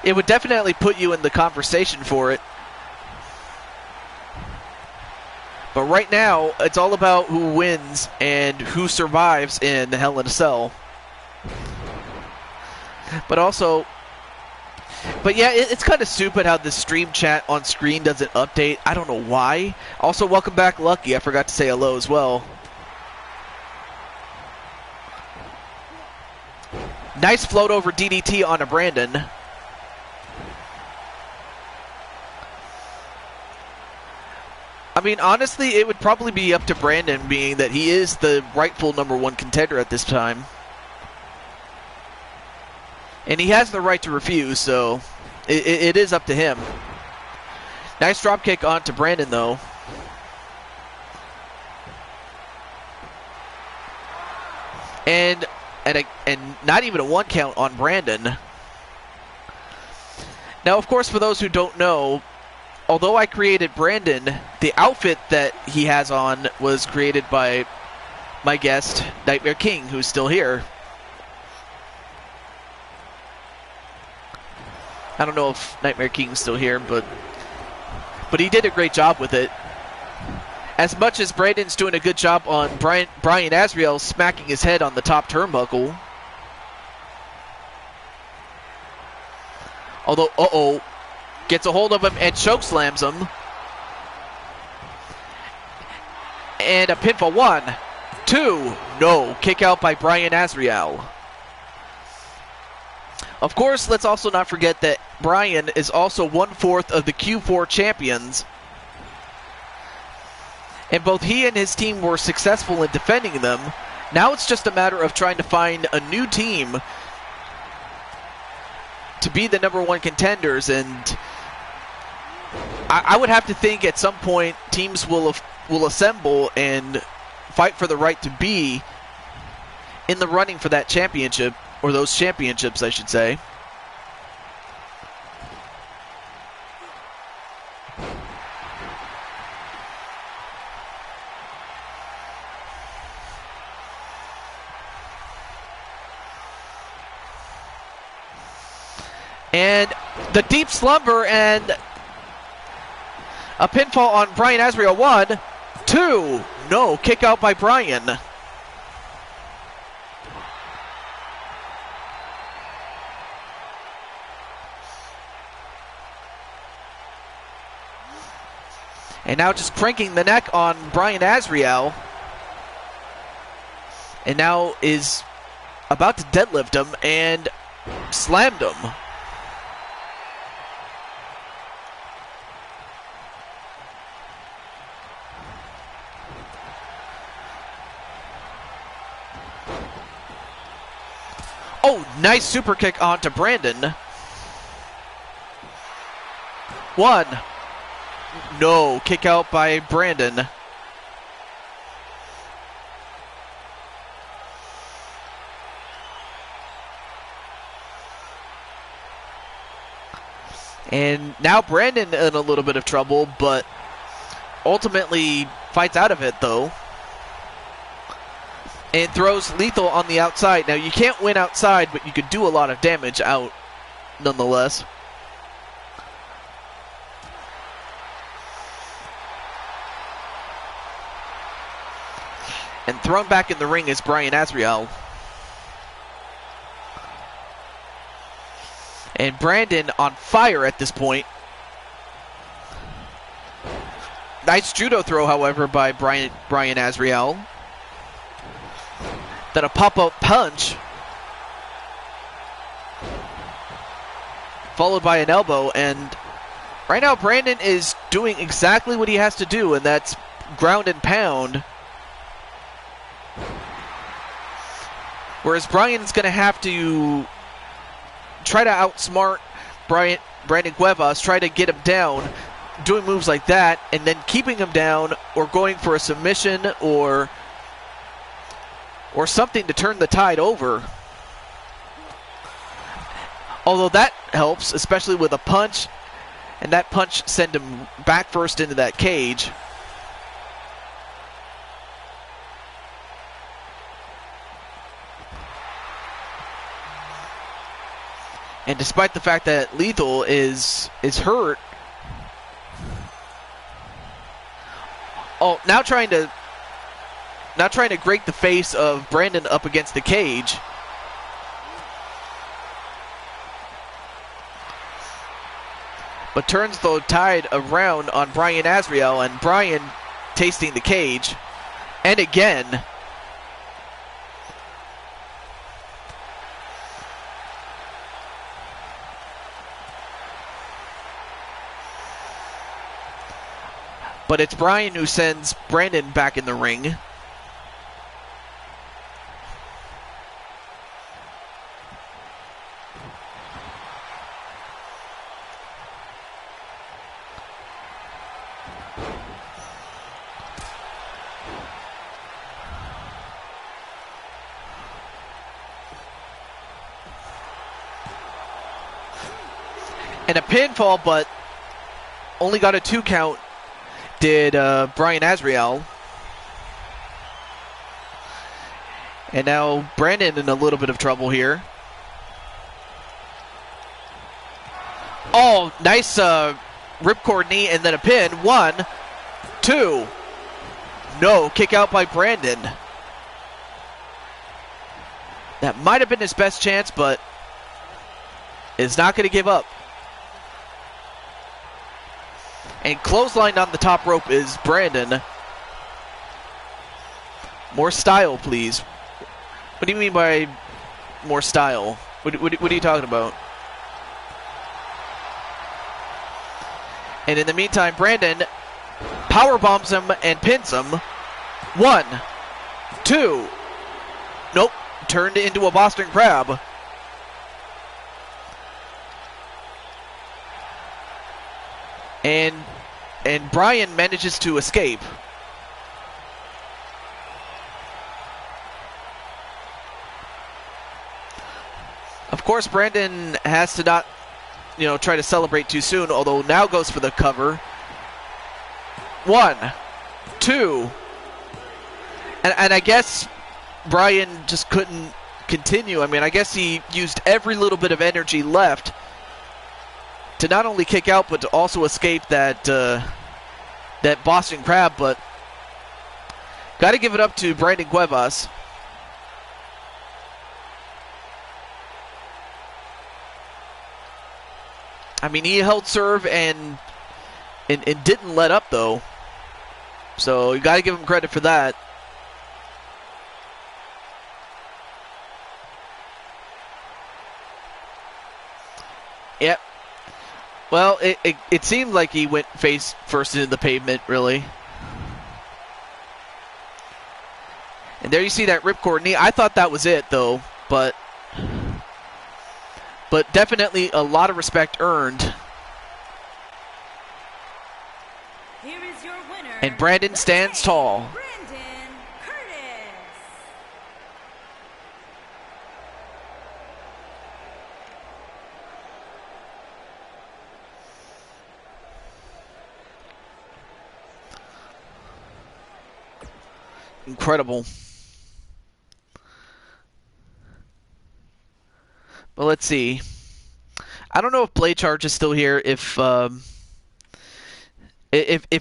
it would definitely put you in the conversation for it. But right now, it's all about who wins and who survives in Hell in a Cell. But yeah, it's kind of stupid how the stream chat on screen doesn't update. I don't know why. Also, welcome back, Lucky. I forgot to say hello as well. Nice float over DDT onto Brandon. I mean, honestly, it would probably be up to Brandon, being that he is the rightful #1 contender at this time. And he has the right to refuse, so it is up to him. Nice dropkick onto Brandon, though. And not even a 1 count on Brandon. Now, of course, for those who don't know, although I created Brandon, the outfit that he has on was created by my guest, Nightmare King, who's still here. I don't know if Nightmare King's still here, but he did a great job with it. As much as Brandon's doing a good job on Brian Azriel smacking his head on the top turnbuckle. Although, gets a hold of him and chokeslams him. And a pinfall. 1, 2, no. Kick out by Brian Azriel. Of course, let's also not forget that Brian is also 1/4 of the Q4 champions. And both he and his team were successful in defending them. Now it's just a matter of trying to find a new team to be the #1 contenders. And I would have to think at some point teams will assemble and fight for the right to be in the running for that championship, or those championships, I should say. And the deep slumber and a pinfall on Brian Azriel. 1, 2, no. Kick out by Brian. And now just cranking the neck on Brian Azriel. And now is about to deadlift him and slammed him. Oh, nice super kick onto Brandon. 1. No, kick out by Brandon. And now Brandon in a little bit of trouble, but ultimately fights out of it though. And throws Lethal on the outside. Now, you can't win outside, but you could do a lot of damage out nonetheless. And thrown back in the ring is Brian Azriel. And Brandon on fire at this point. Nice judo throw, however, by Brian Azriel. Then a pop-up punch. Followed by an elbow. And right now, Brandon is doing exactly what he has to do, and that's ground and pound. Whereas Brian's going to have to try to outsmart Brandon Cuevas, try to get him down, doing moves like that, and then keeping him down or going for a submission or something to turn the tide over. Although that helps, especially with a punch, and that punch sent him back first into that cage. And despite the fact that Lethal is hurt, now trying to grate the face of Brandon up against the cage. But turns the tide around on Brian Azriel, and Brian tasting the cage. And again. But it's Brian who sends Brandon back in the ring. And a pinfall, but only got a 2 count. Did Brian Azriel. And now Brandon in a little bit of trouble here. Oh, nice ripcord knee and then a pin. 1, 2. No, kick out by Brandon. That might have been his best chance, but is not going to give up. And clotheslined on the top rope is Brandon. More style, please. What do you mean by more style? What are you talking about? And in the meantime, Brandon power bombs him and pins him. 1, 2. Nope. Turned into a Boston Crab. And Brian manages to escape. Of course, Brandon has to not, try to celebrate too soon, although now goes for the cover. 1, 2. And I guess Brian just couldn't continue. I mean, I guess he used every little bit of energy left to not only kick out, but to also escape that Boston Crab. But got to give it up to Brandon Cuevas. I mean, he held serve and didn't let up, though. So you got to give him credit for that. Yep. Well, it seemed like he went face first into the pavement, really. And there you see that ripcord knee. I thought that was it, though, but definitely a lot of respect earned. Here is your winner, And Brandon stands tall. Brandon Curtis. Incredible. But let's see. I don't know if Blade Charge is still here. If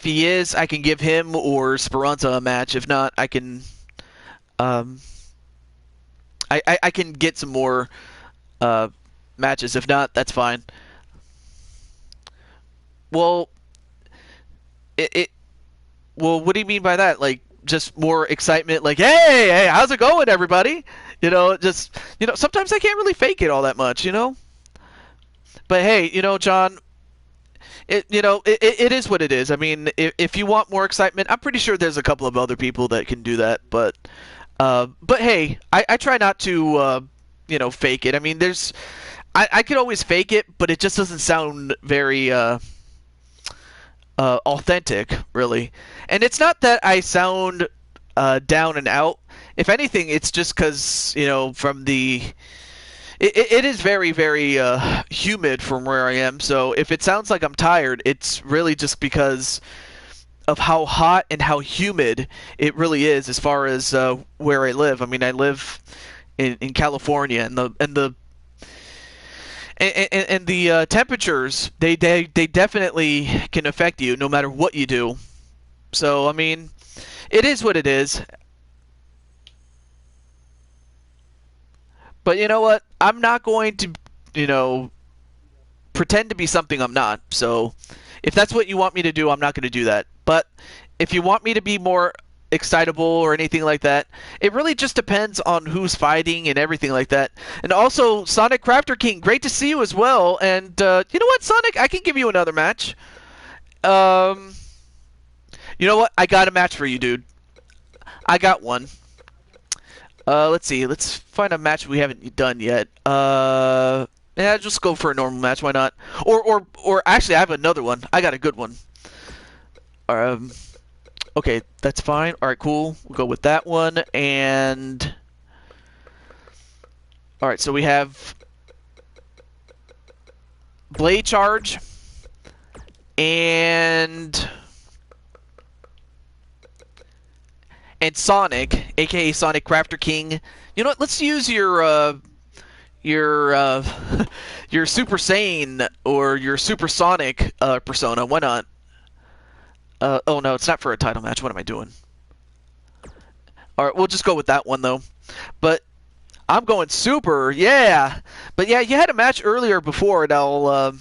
he is, I can give him or Speranza a match. If not, I can I can get some more matches. If not, that's fine. Well, well, what do you mean by that? Like, just more excitement? Like, hey, how's it going, everybody? Just sometimes I can't really fake it all that much. But hey, John, it is what it is. I mean, if you want more excitement, I'm pretty sure there's a couple of other people that can do that. But hey, I try not to fake it. I mean, I could always fake it, but it just doesn't sound very authentic, really. And it's not that I sound down and out. If anything, it's just because from the it is very, very humid from where I am. So if it sounds like I'm tired, it's really just because of how hot and how humid it really is as far as where I live. I mean, I live in California, and the temperatures they definitely can affect you no matter what you do. So I mean, it is what it is. But you know what? I'm not going to, pretend to be something I'm not. So if that's what you want me to do, I'm not going to do that. But if you want me to be more excitable or anything like that, it really just depends on who's fighting and everything like that. And also, Sonic Crafter King, great to see you as well. And you know what, Sonic? I can give you another match. You know what? I got a match for you, dude. I got one. Let's see. Let's find a match we haven't done yet. Yeah, just go for a normal match. Why not? Or actually, I have another one. I got a good one. Okay, that's fine. All right, cool. We'll go with that one. And all right, so we have Blade Charge and Sonic, aka Sonic Crafter King. You know what? Let's use your your Super Saiyan or your Super Sonic persona. Why not? Oh no, it's not for a title match. What am I doing? All right, we'll just go with that one though. But I'm going Super, yeah. But yeah, you had a match earlier before, and I'll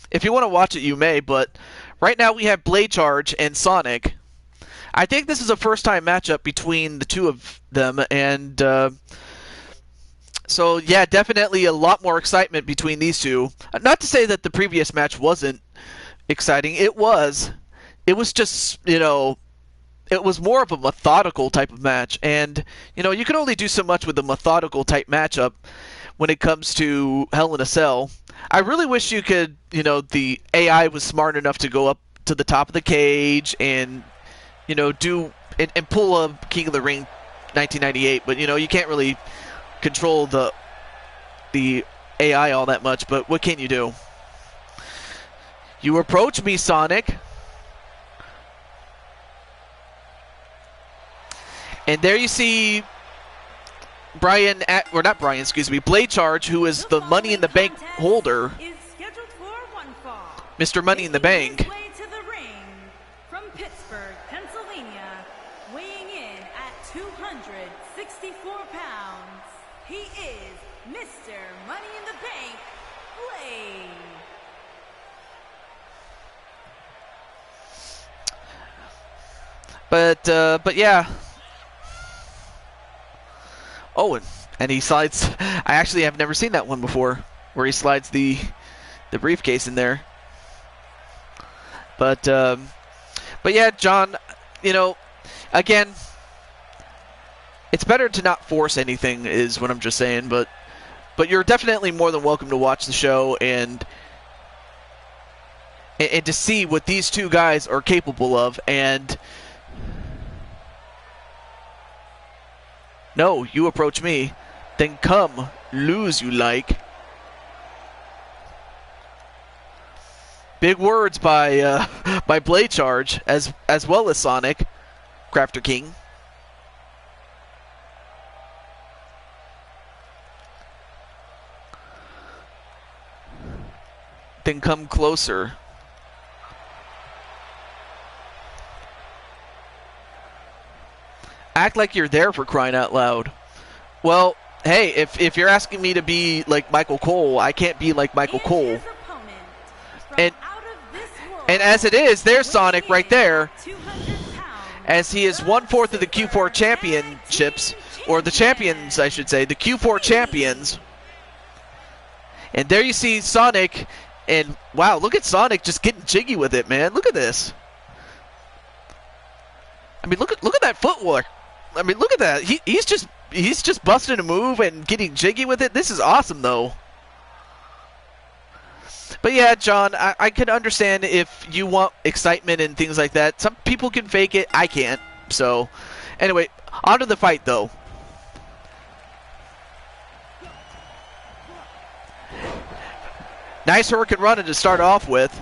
if you want to watch it, you may. But right now we have Blade Charge and Sonic. I think this is a first-time matchup between the two of them, and so yeah, definitely a lot more excitement between these two. Not to say that the previous match wasn't exciting. It was. It was just, it was more of a methodical type of match, and you can only do so much with a methodical type matchup when it comes to Hell in a Cell. I really wish you could, the AI was smart enough to go up to the top of the cage and do and pull a King of the Ring 1998, but you can't really control the AI all that much. But what can you do? You approach me, Sonic. And there you see Blade Charge, who is the Money in the Bank holder, Mr. Money in the Bank. From Pittsburgh, Pennsylvania, weighing in at 264 pounds, he is Mr. Money in the Bank, Blade. But yeah. Oh, and he slides. I actually have never seen that one before, where he slides the briefcase in there. But yeah, John, again, it's better to not force anything, is what I'm just saying. But you're definitely more than welcome to watch the show and to see what these two guys are capable of. And no, you approach me, then come, lose you like. Big words by Blade Charge, as well as Sonic Crafter King. Then come closer. Act like you're there, for crying out loud. Well, hey, if you're asking me to be like Michael Cole, I can't be like Michael Cole. And as it is, there's Sonic right there, as he is 1/4 of the Q4 championships, or the champions, I should say, the Q4 champions. And there you see Sonic, and wow, look at Sonic just getting jiggy with it, man. Look at this. I mean, look at that footwork. I mean, look at that. He's just busting a move and getting jiggy with it. This is awesome, though. But yeah, John, I can understand if you want excitement and things like that. Some people can fake it. I can't. So, anyway, on to the fight, though. Nice Hurricane Run to start off with.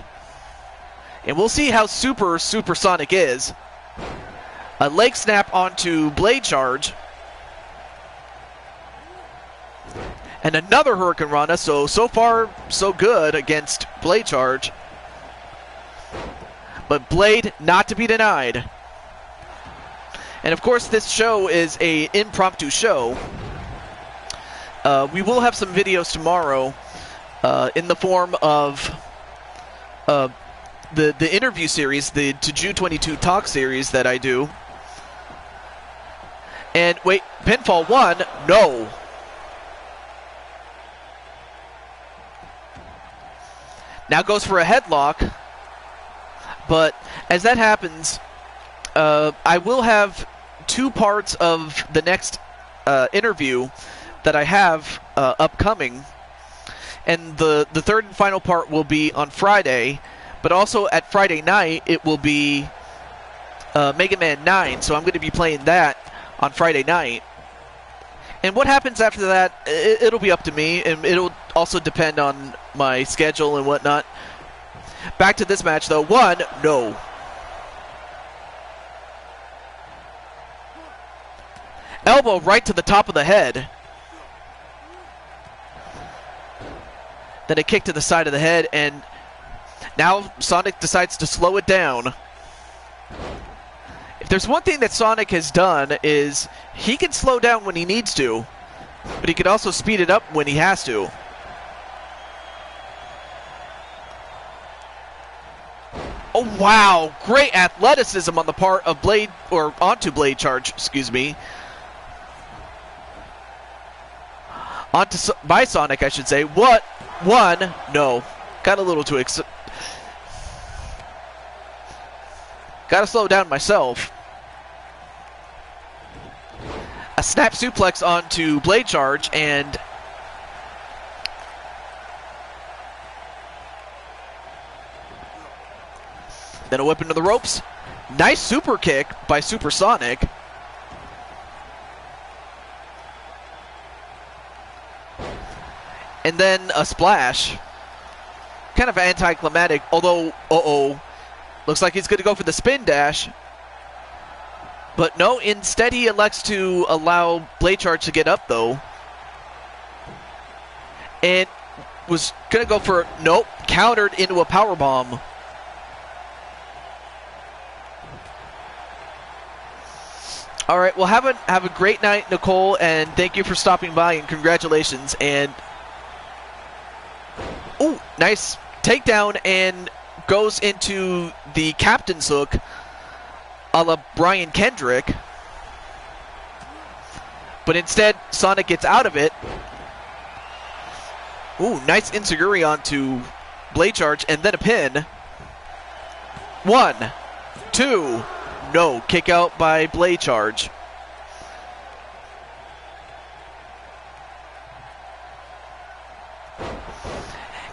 And we'll see how super Sonic is. A leg snap onto Blade Charge. And another Hurricane Rana, so far so good against Blade Charge. But Blade not to be denied. And of course this show is a impromptu show. We will have some videos tomorrow in the form of the interview series, the Juju 22 Talk series that I do. And wait, pinfall 1, no. Now goes for a headlock, but as that happens, I will have 2 parts of the next interview that I have upcoming, and the third and final part will be on Friday, but also at Friday night it will be Mega Man 9, so I'm going to be playing that on Friday night. And what happens after that, it'll be up to me, and it'll also depend on my schedule and whatnot. Back to this match, though. 1, no. Elbow right to the top of the head. Then a kick to the side of the head, and now Sonic decides to slow it down. If there's one thing that Sonic has done is he can slow down when he needs to, but he can also speed it up when he has to. Oh wow, great athleticism on the part of Blade, or onto Blade Charge, excuse me. By Sonic, I should say. What? 1, no. Got a little too gotta slow down myself. A snap suplex onto Blade Charge, and then a whip into the ropes. Nice super kick by Super Sonic. And then a splash. Kind of anticlimactic, although, looks like he's going to go for the spin dash. But no, instead he elects to allow Blade Charge to get up, though. And was going to go for, nope, countered into a powerbomb. All right, well, have a great night, Nicole, and thank you for stopping by, and congratulations. And, ooh, nice takedown, and goes into the captain's hook a la Brian Kendrick. But instead, Sonic gets out of it. Ooh, nice enziguri onto Blade Charge, and then a pin. 1, 2, no, kick out by Blade Charge.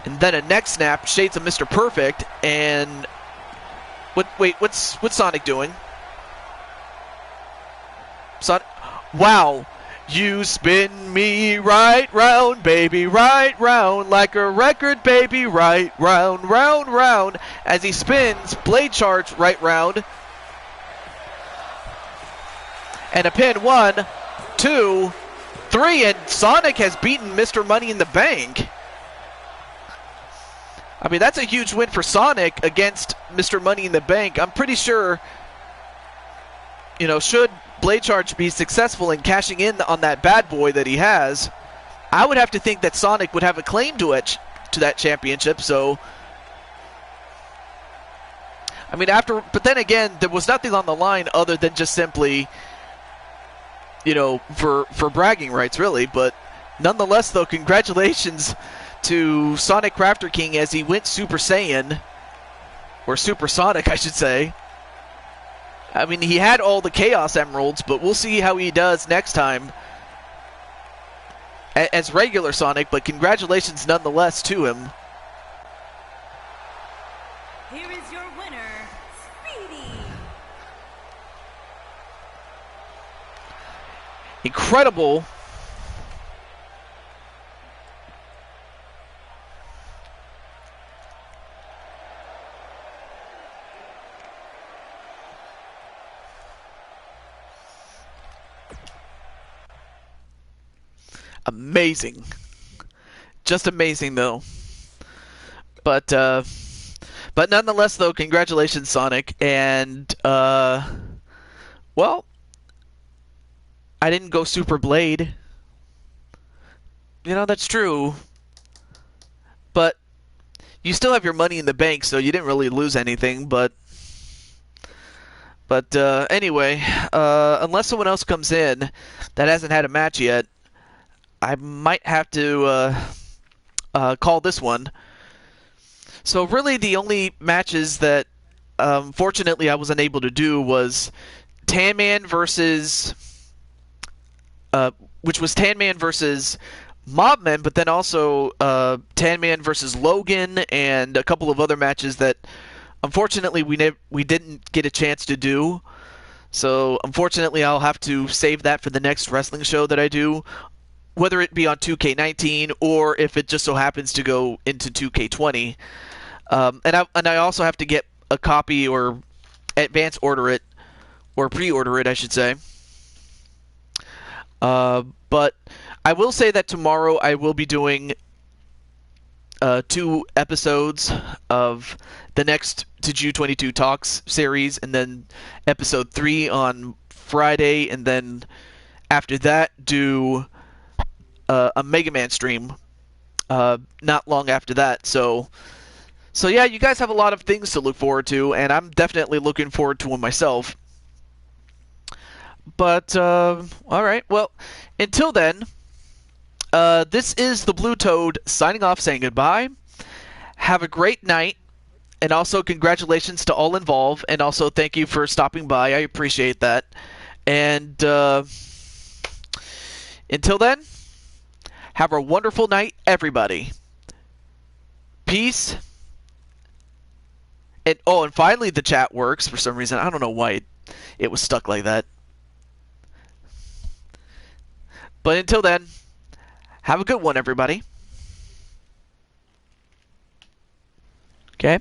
And then a neck snap, shades of Mr. Perfect, and what's Sonic doing? Sonic, wow, you spin me right round, baby, right round, like a record, baby, right round, round, round, as he spins Blade Charge right round. And a pin, 1, 2, 3, and Sonic has beaten Mr. Money in the Bank. I mean, that's a huge win for Sonic against Mr. Money in the Bank. I'm pretty sure, you know, should Blade Charge be successful in cashing in on that bad boy that he has, I would have to think that Sonic would have a claim to it, to that championship. So, I mean, but then again, there was nothing on the line other than just simply, for bragging rights, really. But nonetheless, though, congratulations to Sonic Raptor King as he went Super Saiyan, or Super Sonic, I should say. I mean, he had all the Chaos Emeralds, but we'll see how he does next time as regular Sonic, but congratulations nonetheless to him. Here is your winner, Speedy. Incredible. Amazing. Just amazing, though. But nonetheless, though, congratulations, Sonic. And, well, I didn't go Super Blade. That's true. But you still have your money in the bank, so you didn't really lose anything. But anyway, unless someone else comes in that hasn't had a match yet, I might have to call this one. So really the only matches that fortunately I was unable to do was Tan Man versus which was Tan Man versus Mobman, but then also Tan Man versus Logan and a couple of other matches that unfortunately we didn't get a chance to do. So unfortunately I'll have to save that for the next wrestling show that I do, whether it be on 2K19 or if it just so happens to go into 2K20. And I also have to get a copy or advance order it, or pre-order it, I should say. But I will say that tomorrow I will be doing 2 episodes of the next Tiju 22 Talks series, and then episode 3 on Friday, and then after that do a Mega Man stream not long after that. So yeah, you guys have a lot of things to look forward to, and I'm definitely looking forward to them myself. But alright, well, until then, this is the Blue Toad signing off, saying goodbye. Have a great night, and also congratulations to all involved, and also thank you for stopping by. I appreciate that. And until then, have a wonderful night, everybody. Peace. And finally the chat works for some reason. I don't know why it was stuck like that. But until then, have a good one, everybody. Okay?